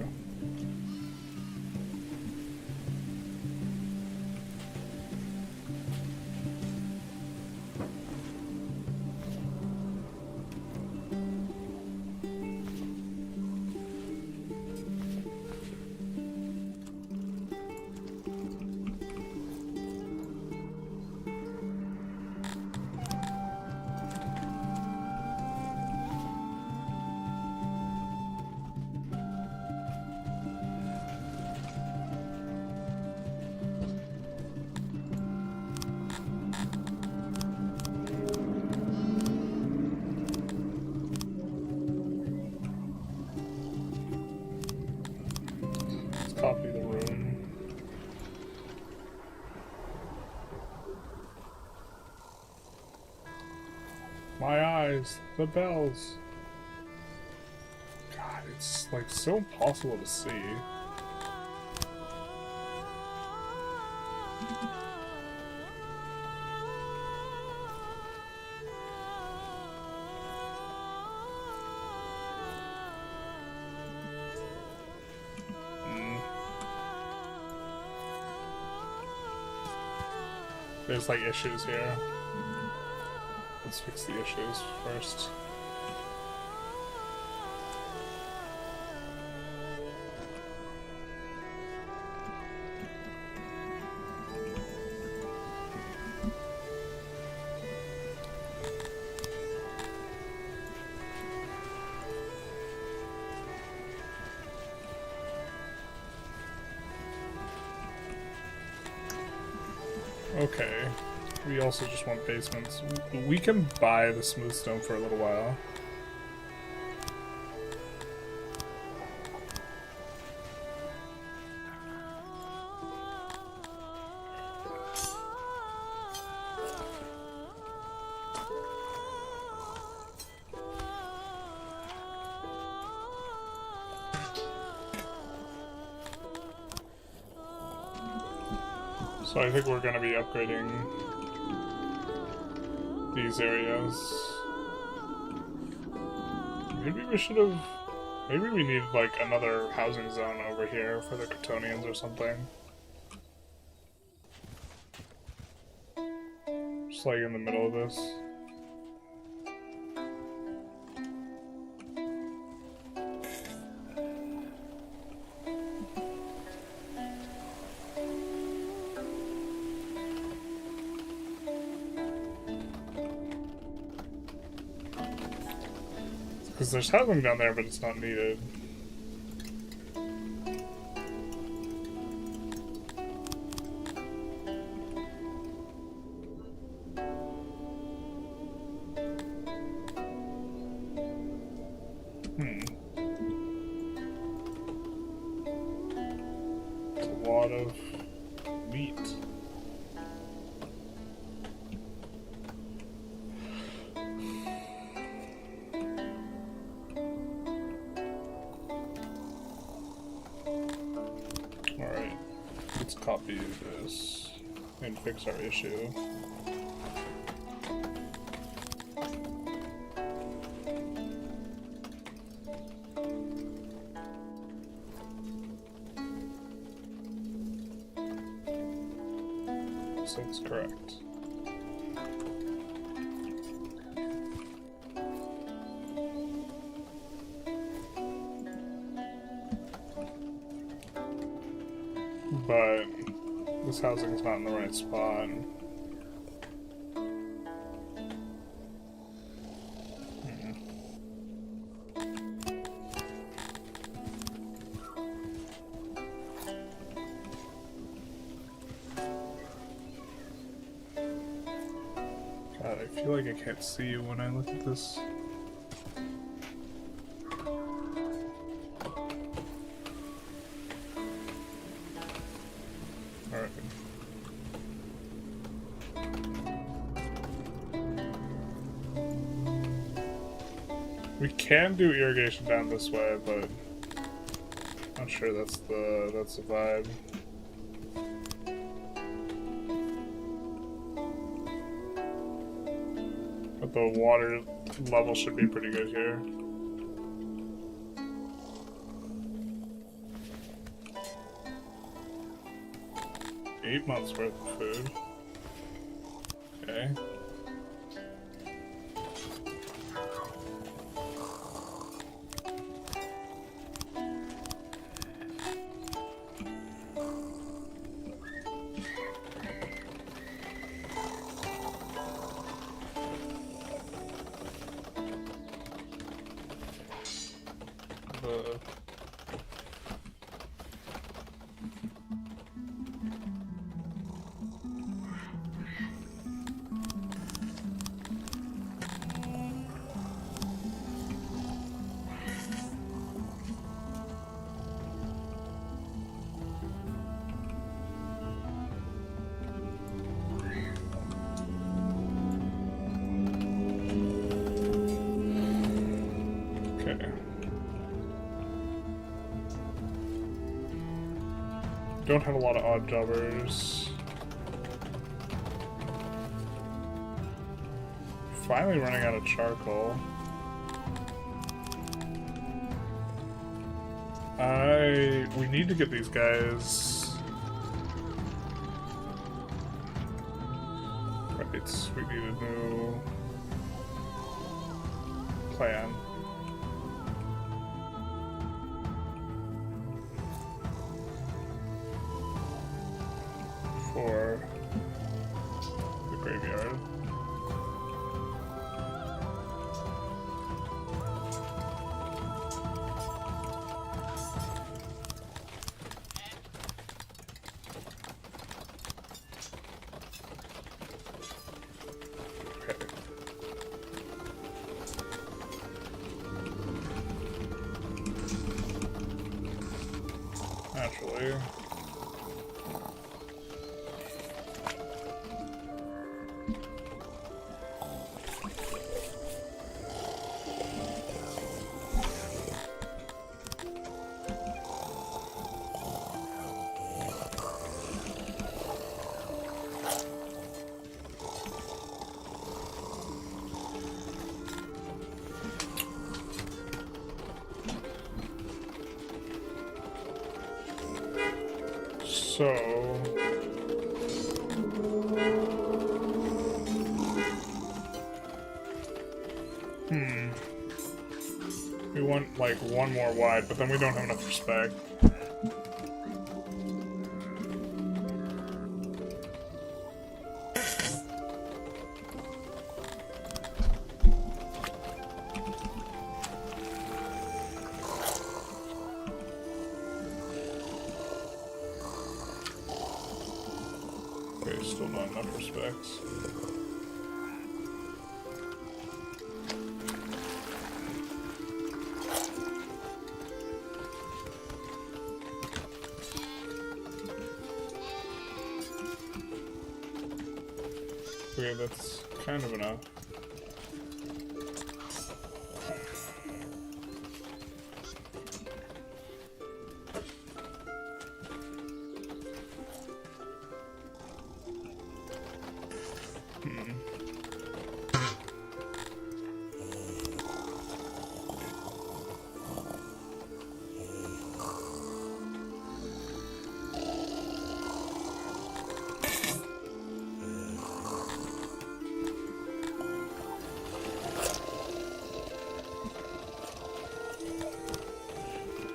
Copy the room. My eyes, the bells. God, it's like so impossible to see. There's like issues here. Let's fix the issues first. Okay, we also just want basements. We can buy the smooth stone for a little while. So I think we're going to be upgrading these areas. Maybe we should have... Maybe we need like another housing zone over here for the Crotonians or something. Just like in the middle of this. Because there's housing down there, but it's not needed. It's a lot of meat. Alright, let's copy this and fix our issue. This looks correct. But this housing's not in the right spot. God, I feel like I can't see you when I look at this. Alright. We can do irrigation down this way, but not sure that's the vibe. But the water level should be pretty good here. Eight months worth of food. Okay. Don't have a lot of odd jobbers. Finally running out of charcoal. We need to get these guys. Right, we need a new plan. For the graveyard. Okay. Naturally. So we want like one more wide, but then we don't have enough respect. respects. Okay, that's kind of enough.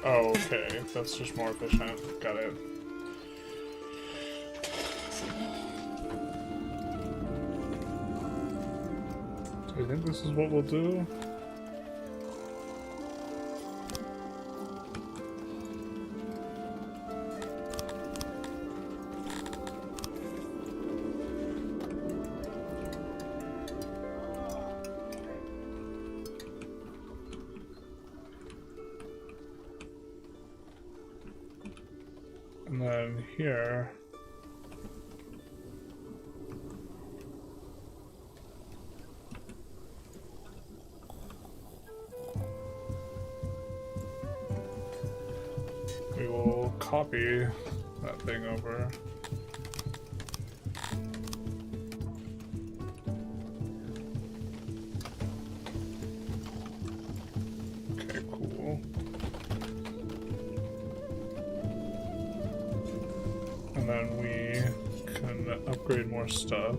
Oh, okay. That's just more efficient. Got it. Do you think this is what we'll do? And then here, we will copy that thing over. Okay, cool. And then we can upgrade more stuff.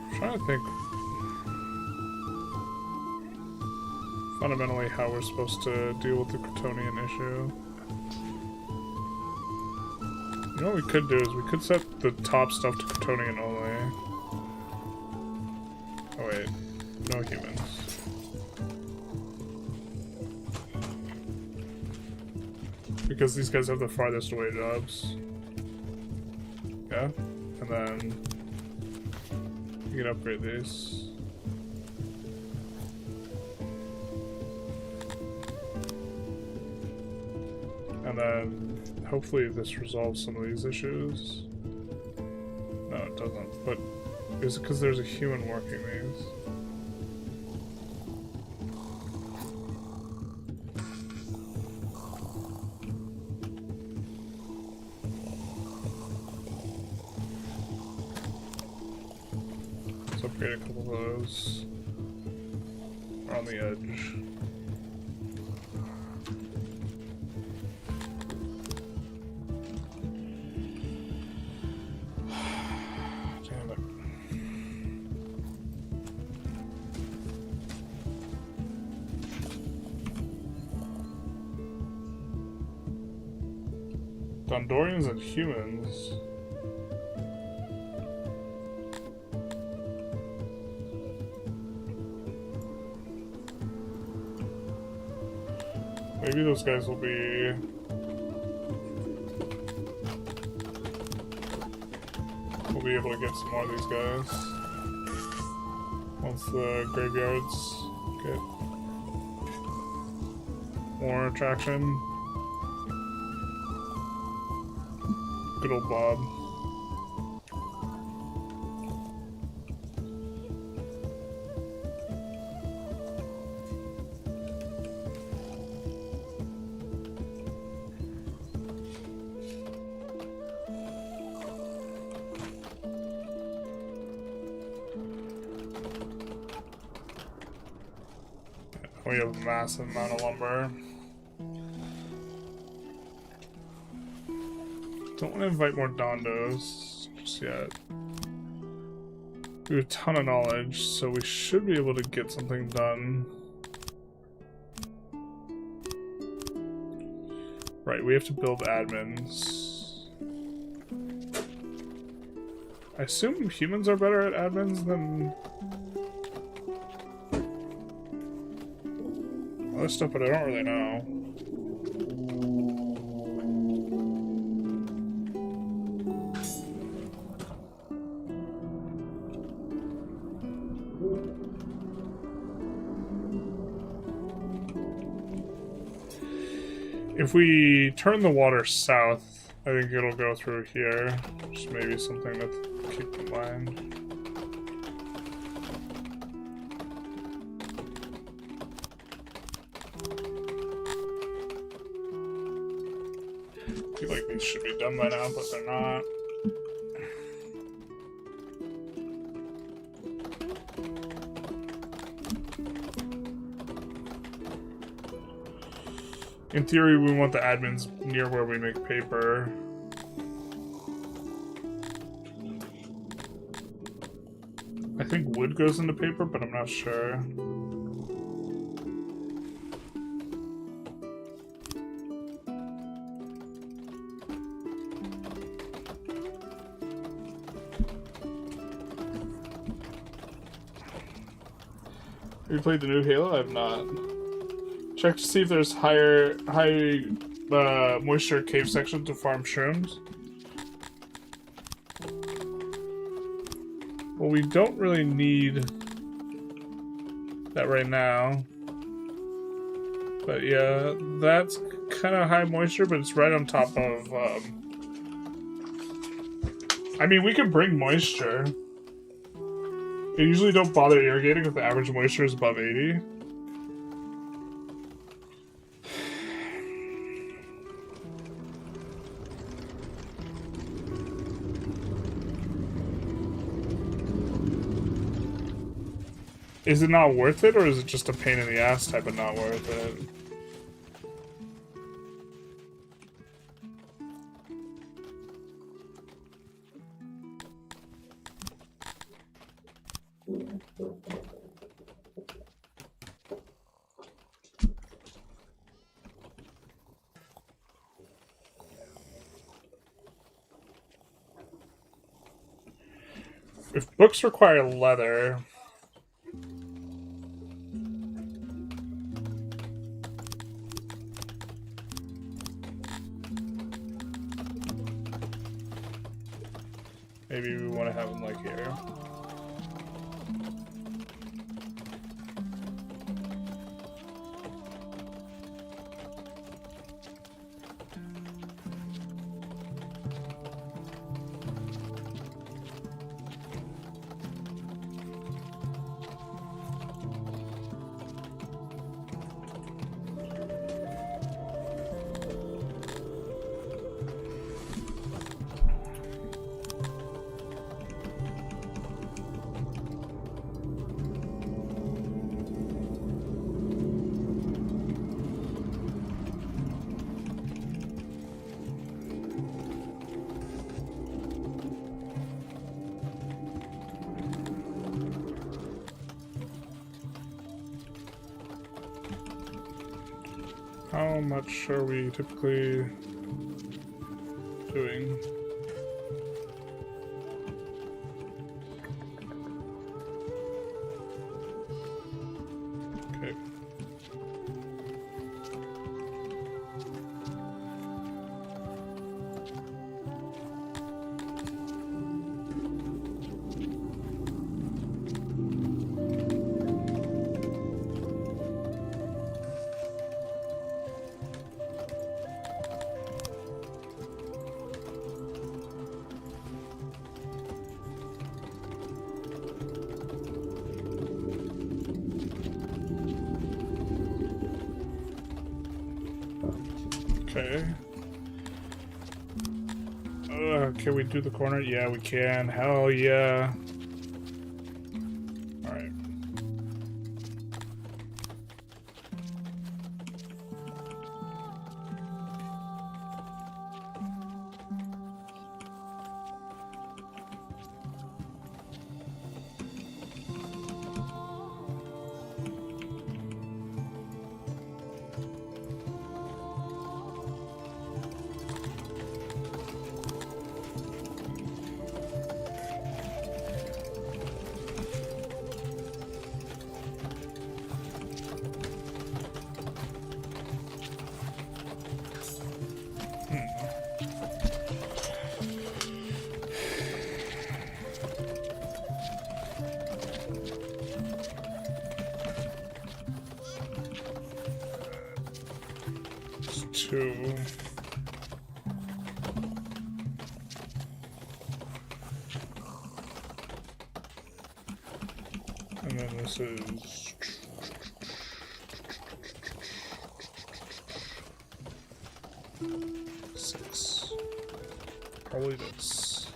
I'm trying to think fundamentally how we're supposed to deal with the Crotonian issue. You know what we could do is we could set the top stuff to Crotonian only. Oh wait, no humans. Because these guys have the farthest away jobs. Yeah, and then you can upgrade these. And then hopefully this resolves some of these issues. No, it doesn't, but is it because there's a human working these? Let's upgrade a couple of those. We're on the edge. Gondorians and humans. Maybe those guys will be... We'll be able to get some more of these guys. Once the graveyards get more traction. Good old Bob. We have a massive amount of lumber. Don't want to invite more Dondos just yet. We have a ton of knowledge, so we should be able to get something done. Right, we have to build admins. I assume humans are better at admins than... other stuff, but I don't really know. If we turn the water south, I think it'll go through here. Just maybe something to keep in mind. I feel like these should be done by now, but they're not. In theory, we want the admins near where we make paper. I think wood goes into paper, but I'm not sure. Have you played the new Halo? I have not. Check to see if there's high moisture cave section to farm shrooms. Well, we don't really need that right now. But yeah, that's kind of high moisture, but it's right on top of... I mean, we can bring moisture. I usually don't bother irrigating if the average moisture is above 80. Is it not worth it, or is it just a pain in the ass type of not worth it? If books require leather... Maybe we want to have them like here. How much are we typically doing? Okay. Okay. Can we do the corner? Yeah, we can. Hell yeah. Alright. 2. And then this is 6. Probably this.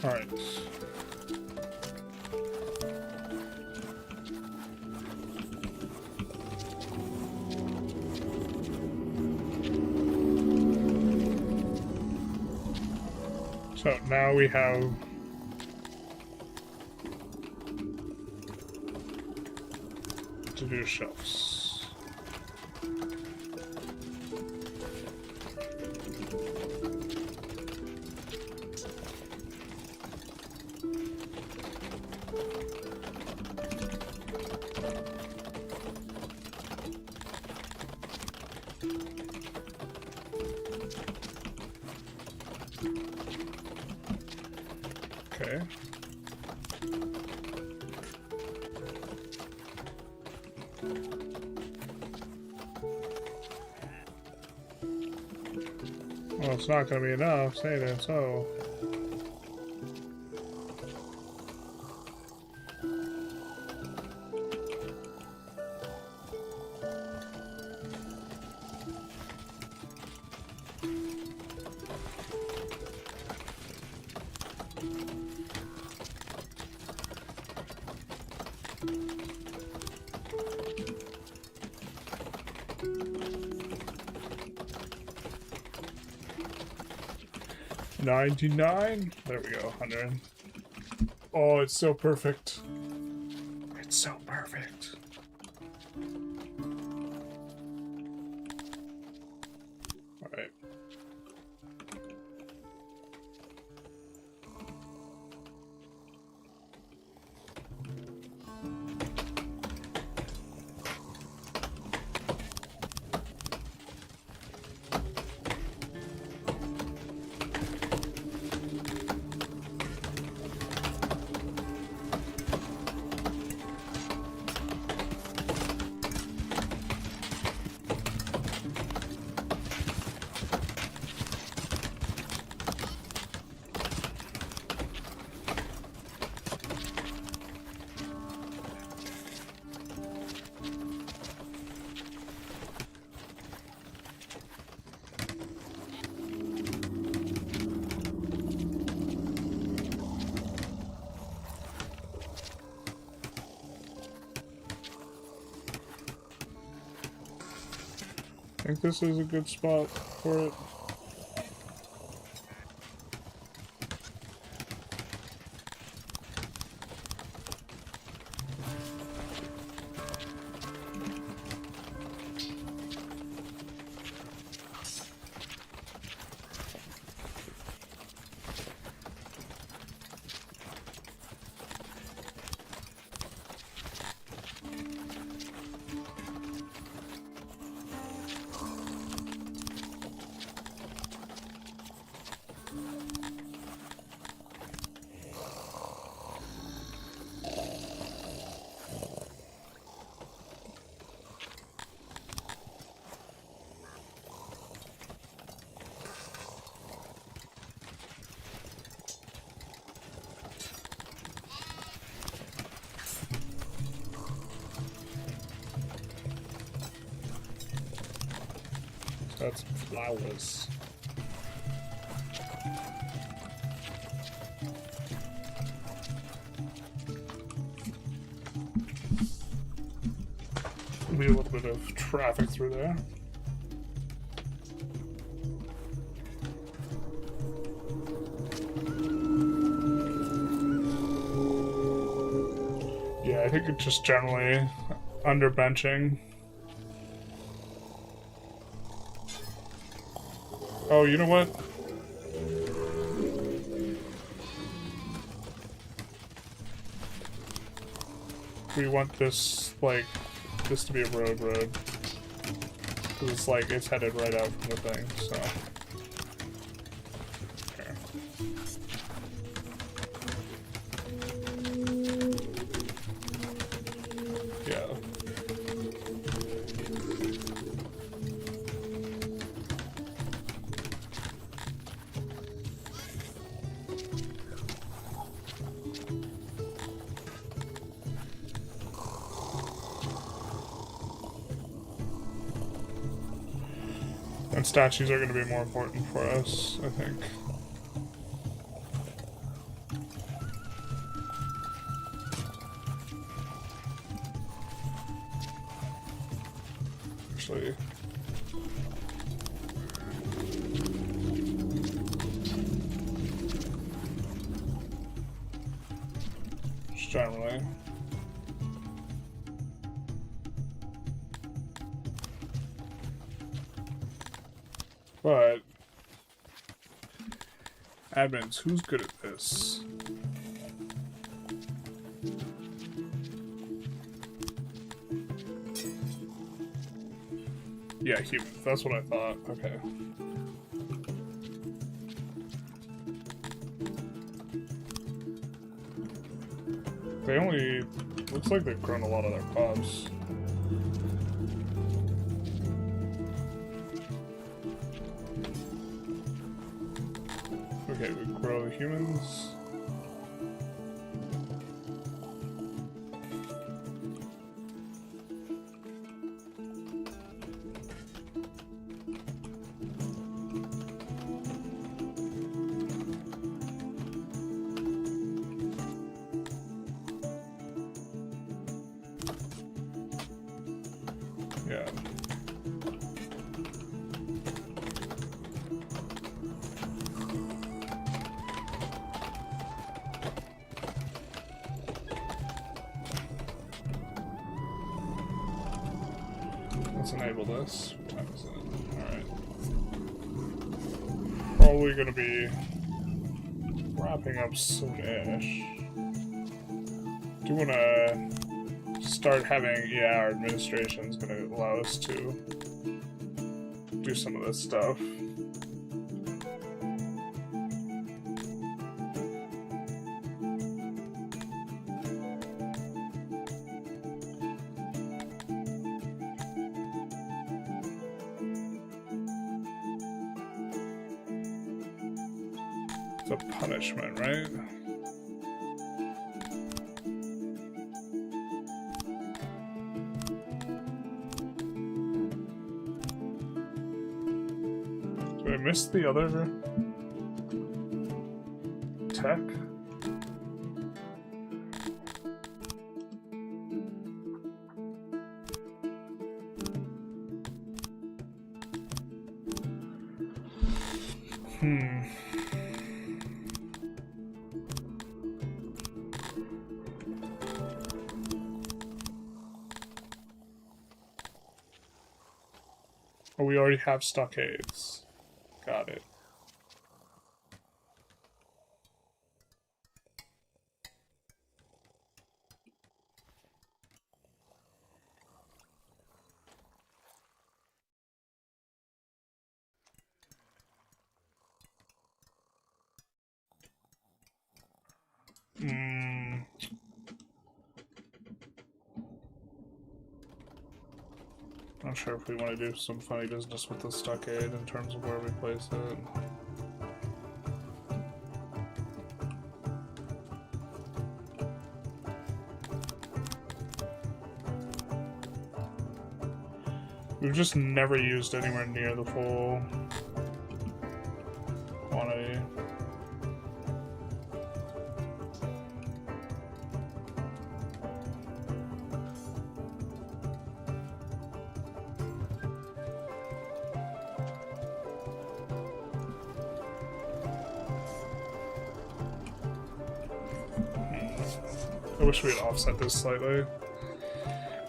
All right. So now we have to do shelves. Okay. Well, it's not going to be enough, say that so. $99. There we go, 100. Oh, it's so perfect. It's so perfect. All right. I think this is a good spot for it. That's flowers. Be a little bit of traffic through there. Yeah, I think it's just generally underbenching. Oh, you know what? we want this, like, this to be a road. Because it's like, it's headed right out from the thing, so. Okay. Yeah. And statues are going to be more important for us, I think. Actually, just generally. But admins, who's good at this? Yeah, humans. That's what I thought. Okay. They only... looks like they've grown a lot of their crops. Okay, we grow the humans. Yeah. Let's enable this. What time is it? Alright. Probably gonna be wrapping up soon-ish. Do wanna start having, yeah, our administration's gonna allow us to do some of this stuff. It's a punishment, right? Did I miss the other tech? Oh, we already have stockades. Got it. Not sure if we want to do some funny business with the stockade in terms of where we place it. We've just never used anywhere near the full quantity. I wish we had offset this slightly.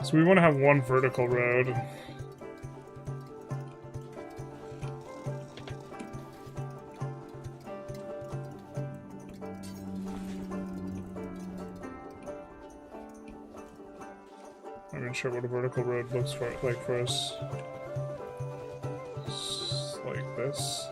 So we want to have one vertical road. sure what a vertical road looks like for us. Like this.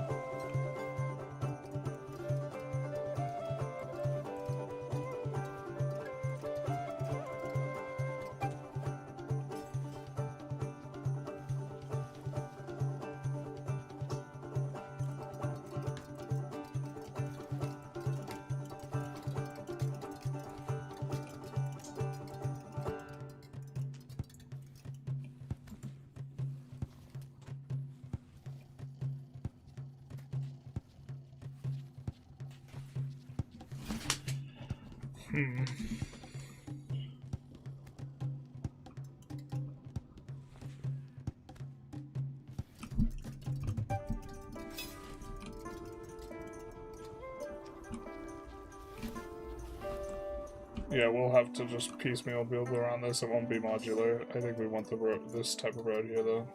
Yeah, we'll have to just piecemeal build around this. It won't be modular. I think we want the road, this type of road here, though.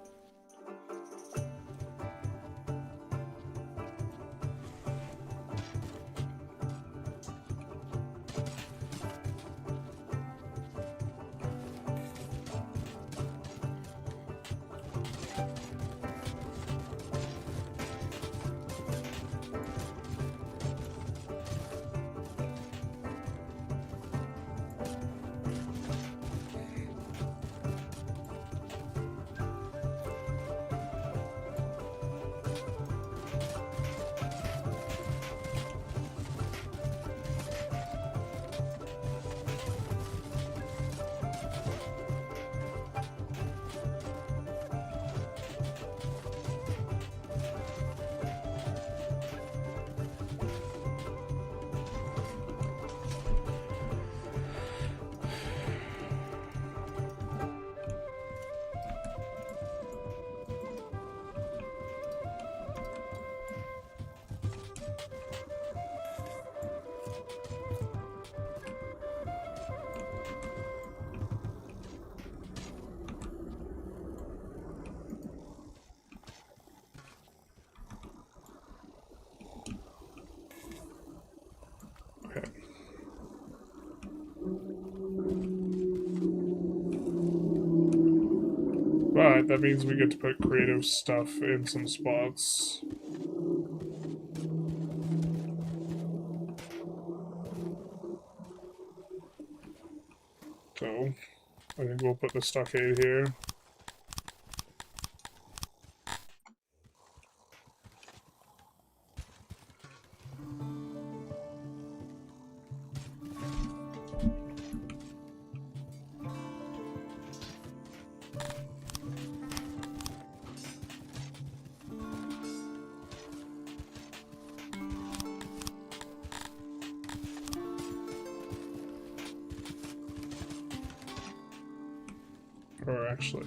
But that means we get to put creative stuff in some spots. So, I think we'll put the stockade here. Or actually...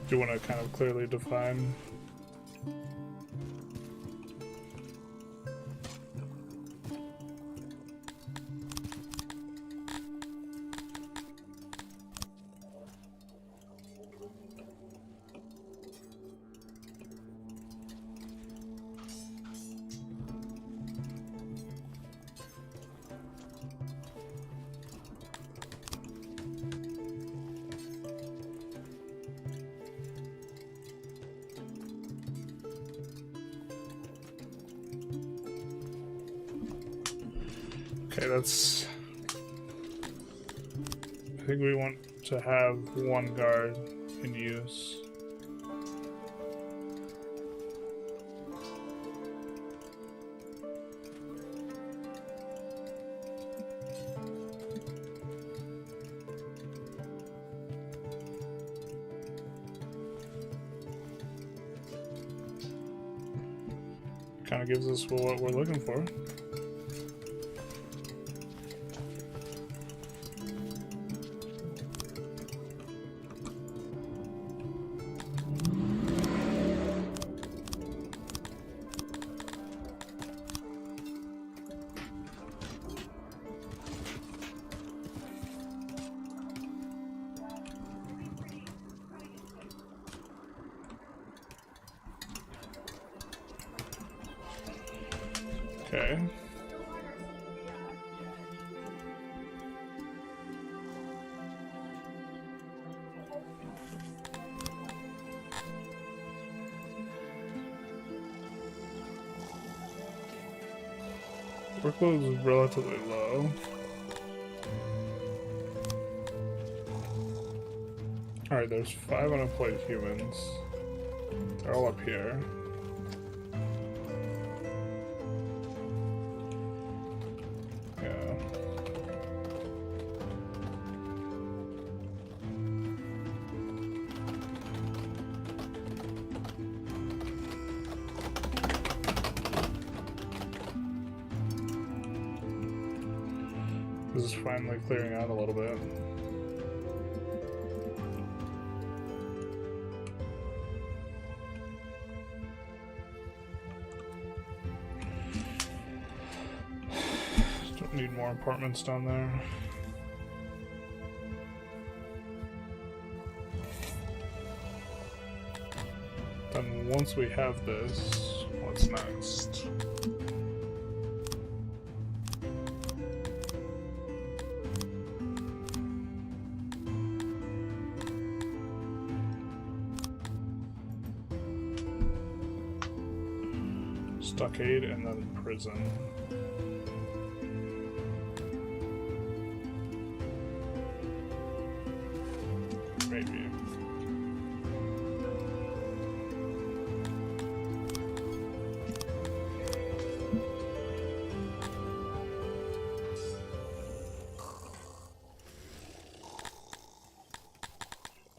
Do you want to kind of clearly define? Okay, that's... I think we want to have one guard in use. Kind of gives us what we're looking for. Okay. Workload is relatively low. Alright, there's 5 unemployed humans. They're all up here. Yeah. This is finally clearing out a little bit. Don't need more apartments down there. Then once we have this, what's next? Stockade and then prison. Maybe.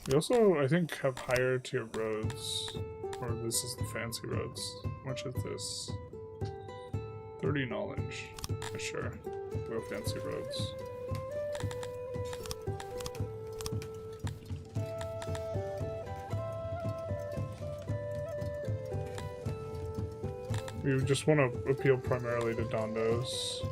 We also, I think, have higher tier roads. Or this is the fancy roads. How much is this? 30 knowledge. For sure. Go fancy roads. We just want to appeal primarily to Dondos.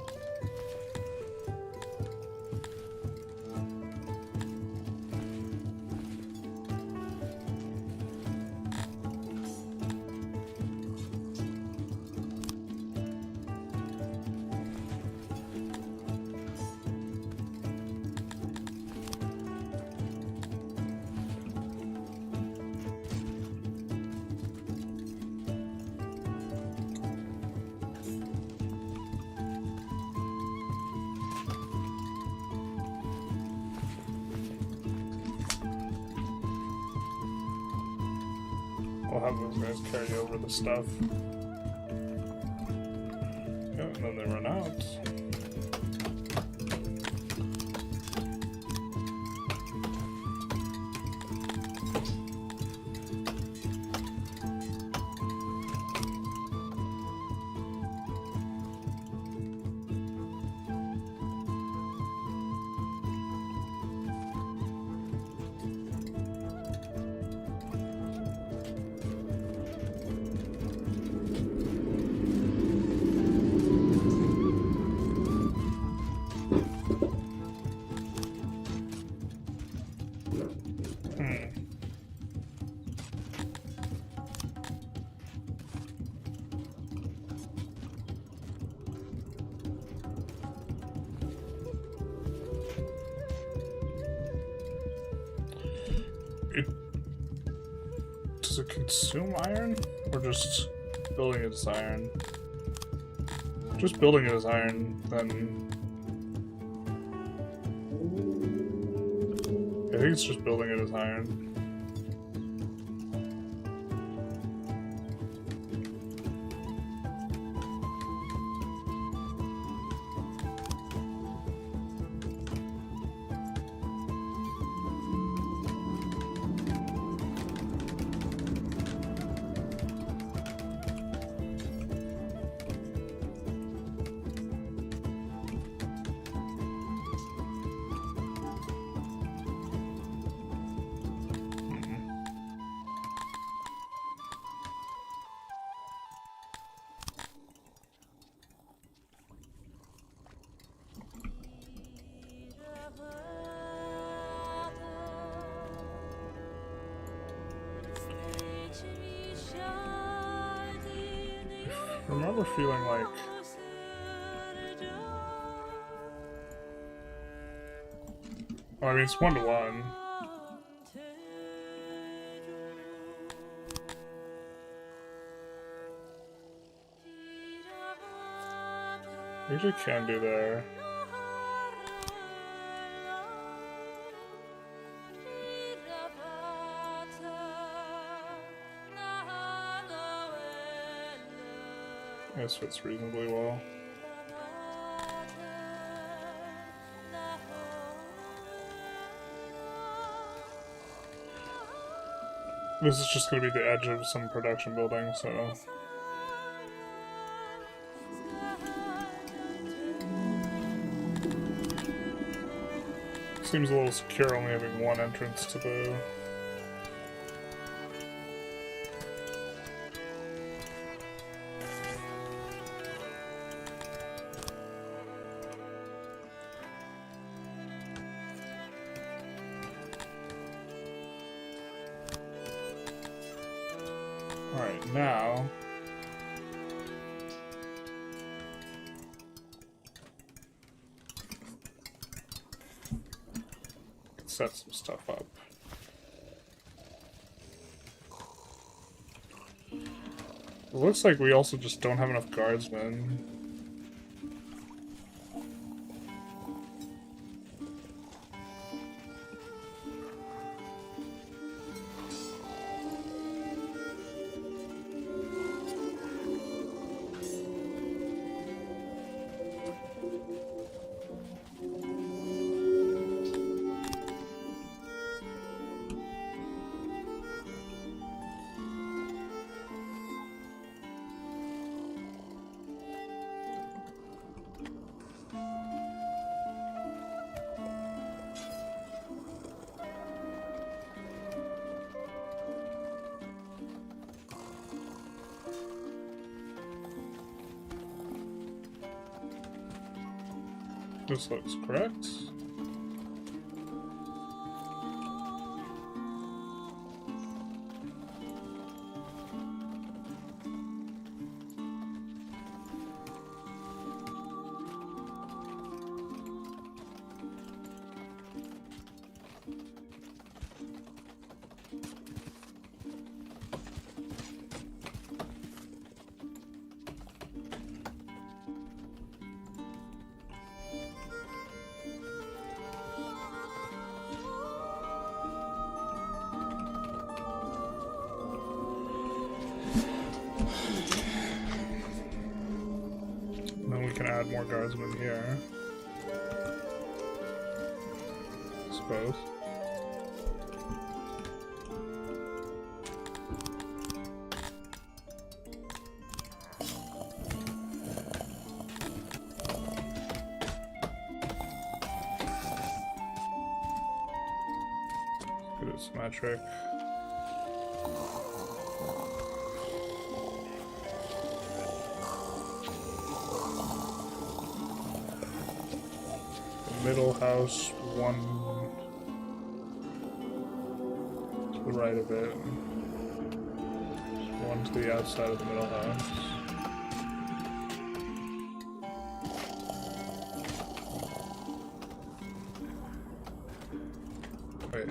We'll have those guys carry over the stuff. Yeah, and then they run out. Does it consume iron? Or just building it as iron? Just building it as iron, then... I think it's just building it as iron. I remember feeling like Oh, I mean, it's 1-to-1. I usually can do there. This fits reasonably well. This is just going to be the edge of some production building, so... Seems a little secure only having one entrance to the... Alright, now... set some stuff up. It looks like we also just don't have enough guardsmen. This looks correct. Add more guardsmen here, I suppose. Good at symmetric. Middle house, one to the right of it, one to the outside of the middle house. Wait.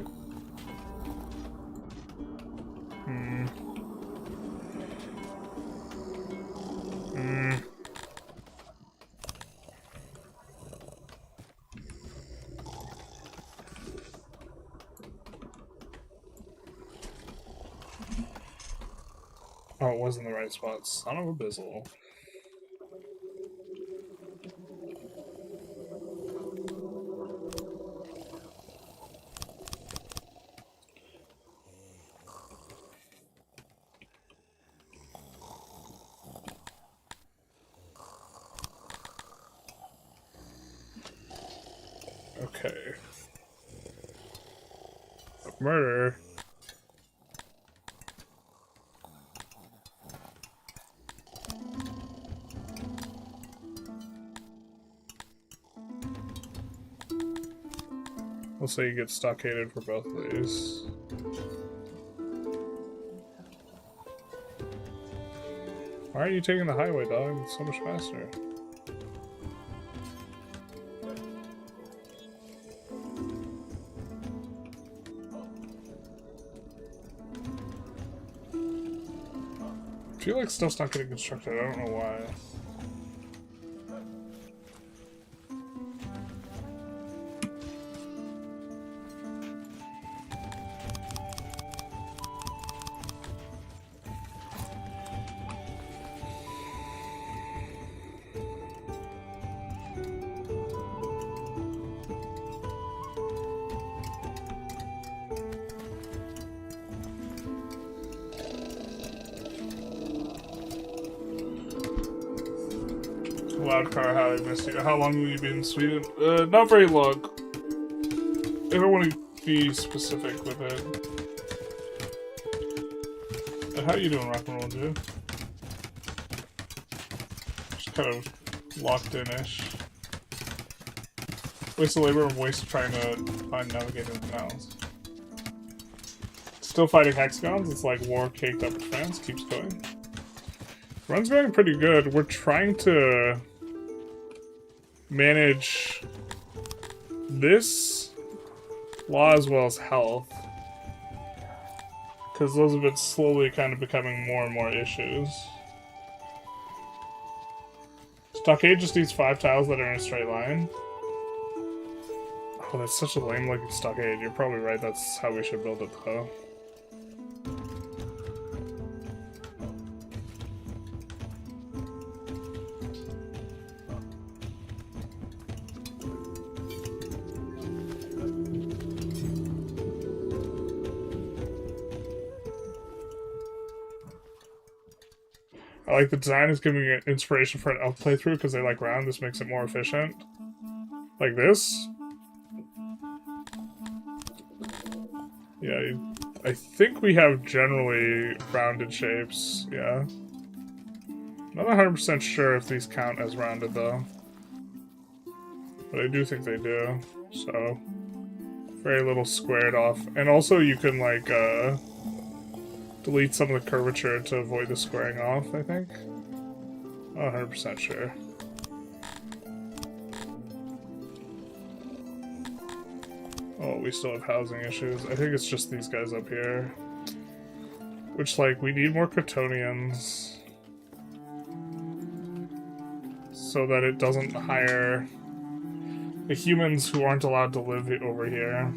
Oh, it was in the right spot. Son of a bizzle. Okay. Murder. We'll say you get stockaded for both of these. Why are you taking the highway, dog? It's so much faster. feel like stuff's not getting constructed. I don't know why. Loud car, how I missed you. How long have you been in Sweden? Not very long. I don't want to be specific with it. How you doing, rock and roll, dude? Just kind of locked in-ish. Waste of labor and waste of trying to find navigating canals. Still fighting HexaGONes. It's like war caked up with France. Keeps going. Run's going pretty good. We're trying to manage this law as well as health, because those have been slowly kind of becoming more and more issues. Stockade just needs 5 tiles that are in a straight line. Oh, that's such a lame looking stockade. You're probably right, that's how we should build it though. I like the design is giving me inspiration for an elf playthrough because they like round. This makes it more efficient. Like this. Yeah, I think we have generally rounded shapes. Yeah. Not 100% sure if these count as rounded though. But I do think they do. So, very little squared off. And also you can like, delete some of the curvature to avoid the squaring off, I think. Not 100% sure. Oh, we still have housing issues. I think it's just these guys up here. Which, like, we need more Crotonians. So that it doesn't hire the humans who aren't allowed to live over here.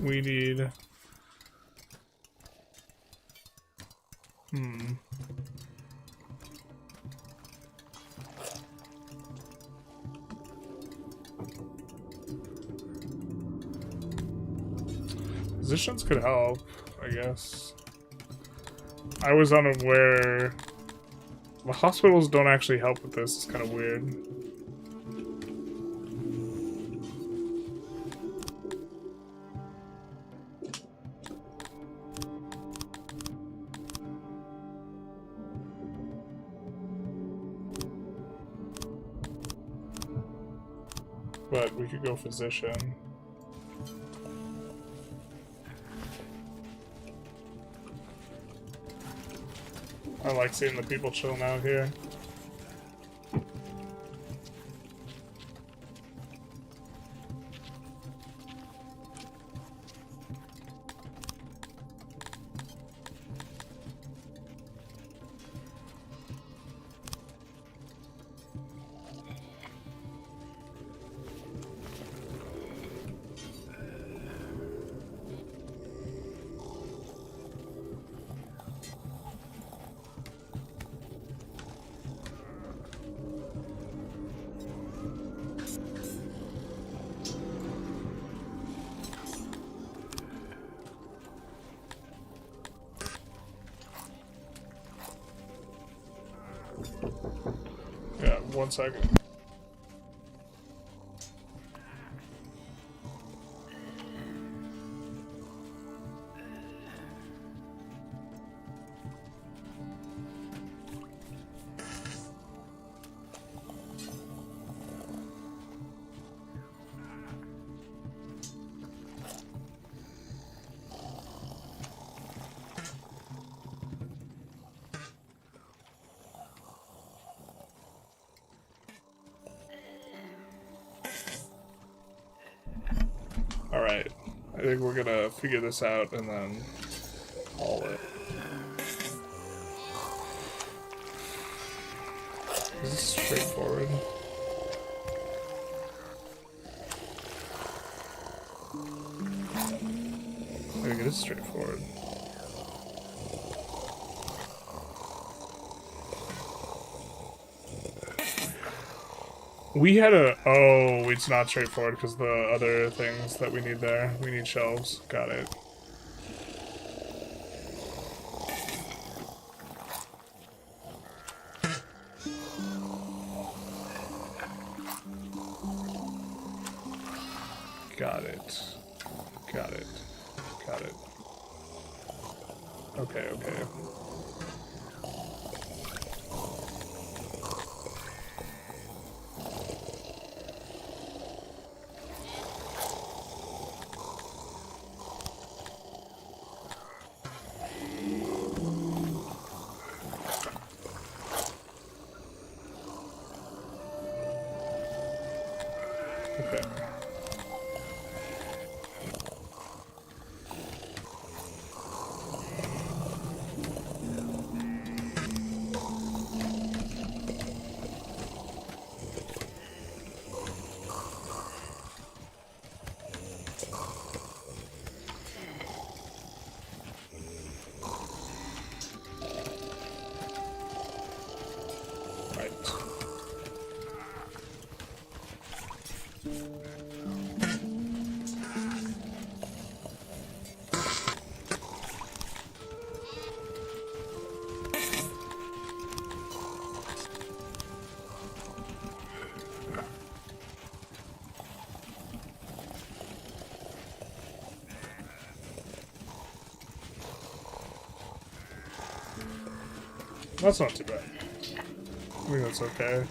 We need... Positions could help, I guess. I was unaware... The hospitals don't actually help with this, it's kind of weird. But we could go physician. I like seeing the people chilling out here. Yeah, 1 second. Alright, I think we're gonna figure this out and then haul it. Is this straightforward? I think it is straightforward. We had a... Oh, it's not straightforward because the other things that we need there. We need shelves. Got it. Got it. Got it. Got it. Okay, okay. Okay. That's not too bad. I think that's okay.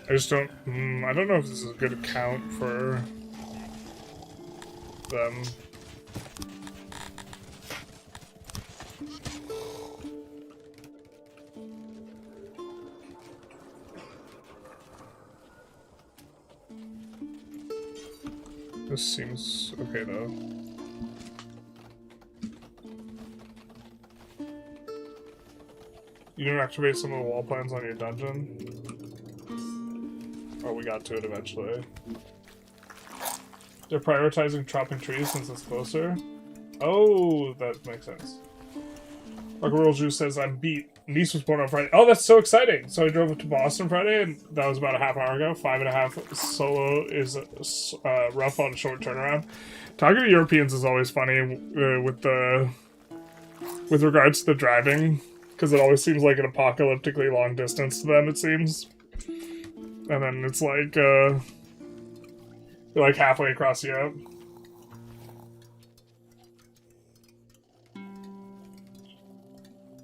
I just don't... I don't know if this is a good account for them. This seems okay though. You didn't activate some of the wall plans on your dungeon? Oh, we got to it eventually. They're prioritizing chopping trees since it's closer. Oh, that makes sense. Rock'n'Roll Juice says, I'm beat. Niece was born on Friday. Oh, that's so exciting! So I drove up to Boston Friday, and that was about a half hour ago. 5.5 solo is rough on a short turnaround. Talking to Europeans is always funny with regards to the driving, because it always seems like an apocalyptically long distance to them, it seems. And then it's like, you're like halfway across Europe.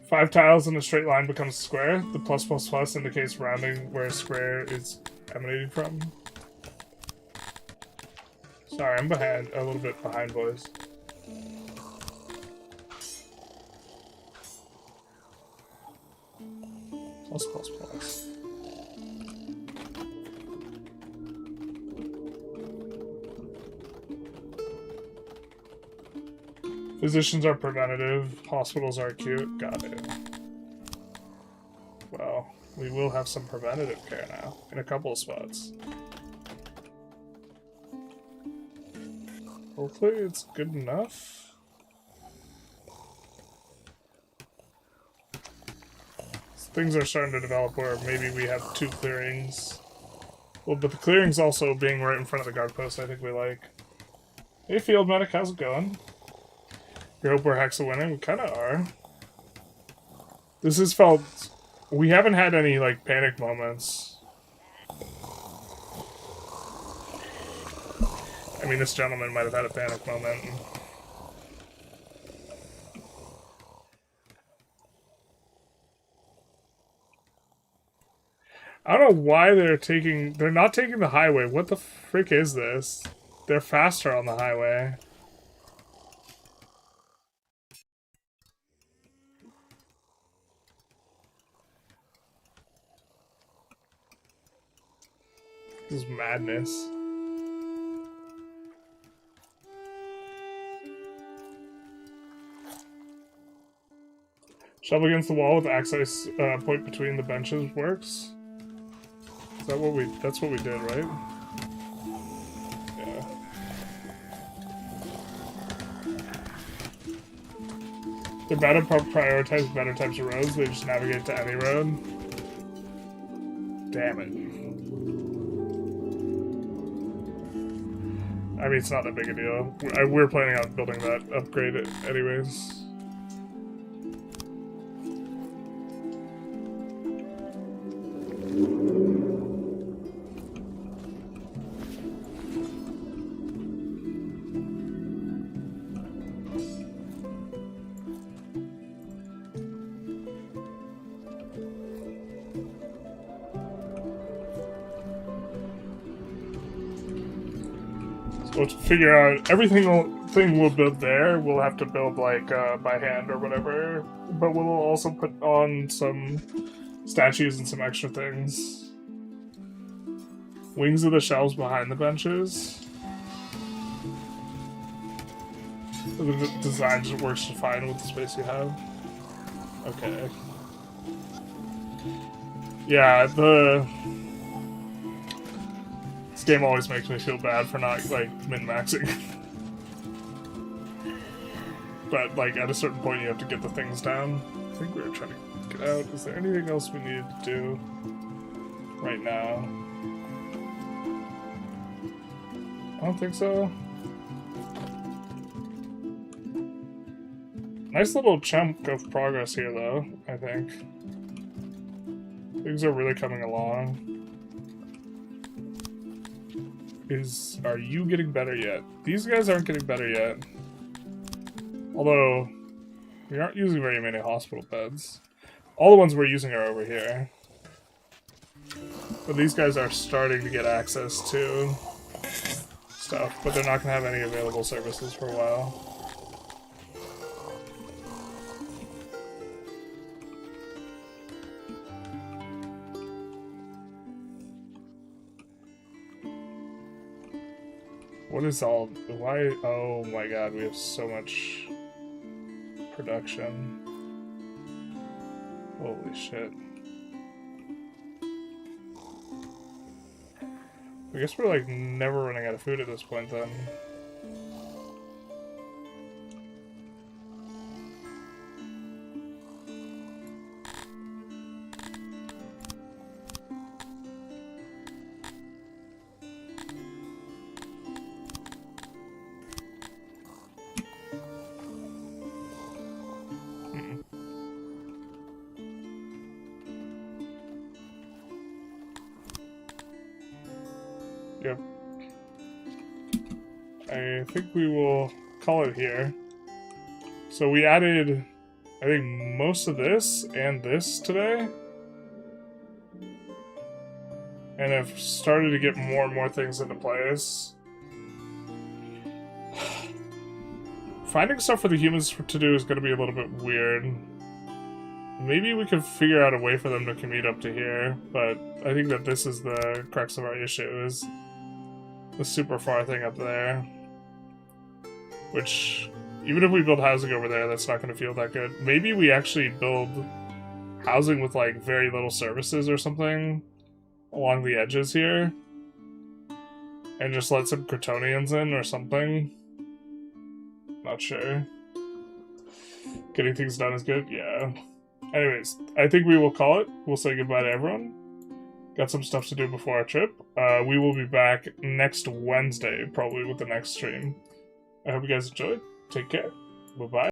Five tiles in a straight line becomes a square. The plus plus plus indicates rounding where a square is emanating from. Sorry, I'm behind, a little bit behind, boys. Plus plus plus. Physicians are preventative, hospitals are acute. Got it. Well, we will have some preventative care now, in a couple of spots. Hopefully it's good enough. Things are starting to develop where maybe we have 2 clearings. Well, but the clearings also being right in front of the guard post, I think we like. Hey, Field Medic, how's it going? You hope we're Hexa winning? We kind of are. This has felt... We haven't had any, like, panic moments. I mean, this gentleman might have had a panic moment. I don't know why they're not taking the highway. What the frick is this? They're faster on the highway. This is madness. Shove against the wall with the access point between the benches works. Is that what that's what we did, right? Yeah. They're better prioritize better types of roads, they just navigate to any road. Damn it. I mean, it's not that big a deal. We're planning on building that upgrade anyways. We'll figure out everything we'll build there. We'll have to build like by hand or whatever, but we'll also put on some statues and some extra things. Wings of the shelves behind the benches. The design just works fine with the space you have. Okay. Yeah, this game always makes me feel bad for not, like, min-maxing. But, like, at a certain point you have to get the things down. I think we were trying to get out. Is there anything else we needed to do right now? I don't think so. Nice little chunk of progress here, though, I think. Things are really coming along. Are you getting better yet? These guys aren't getting better yet. Although, we aren't using very many hospital beds. All the ones we're using are over here. But these guys are starting to get access to stuff, but they're not going to have any available services for a while. What is all... Why... Oh my god, we have so much production. Holy shit. I guess we're like never running out of food at this point then. Yep. I think we will call it here. So we added, I think, most of this and this today. And have started to get more and more things into place. Finding stuff for the humans to do is going to be a little bit weird. Maybe we could figure out a way for them to commute up to here, but I think that this is the crux of our issue, is the super far thing up there. Which, even if we build housing over there, that's not going to feel that good. Maybe we actually build housing with, like, very little services or something along the edges here. And just let some Crotonians in or something. Not sure. Getting things done is good? Yeah. Anyways, I think we will call it. We'll say goodbye to everyone. Got some stuff to do before our trip. We will be back next Wednesday, probably with the next stream. I hope you guys enjoyed. Take care. Bye-bye.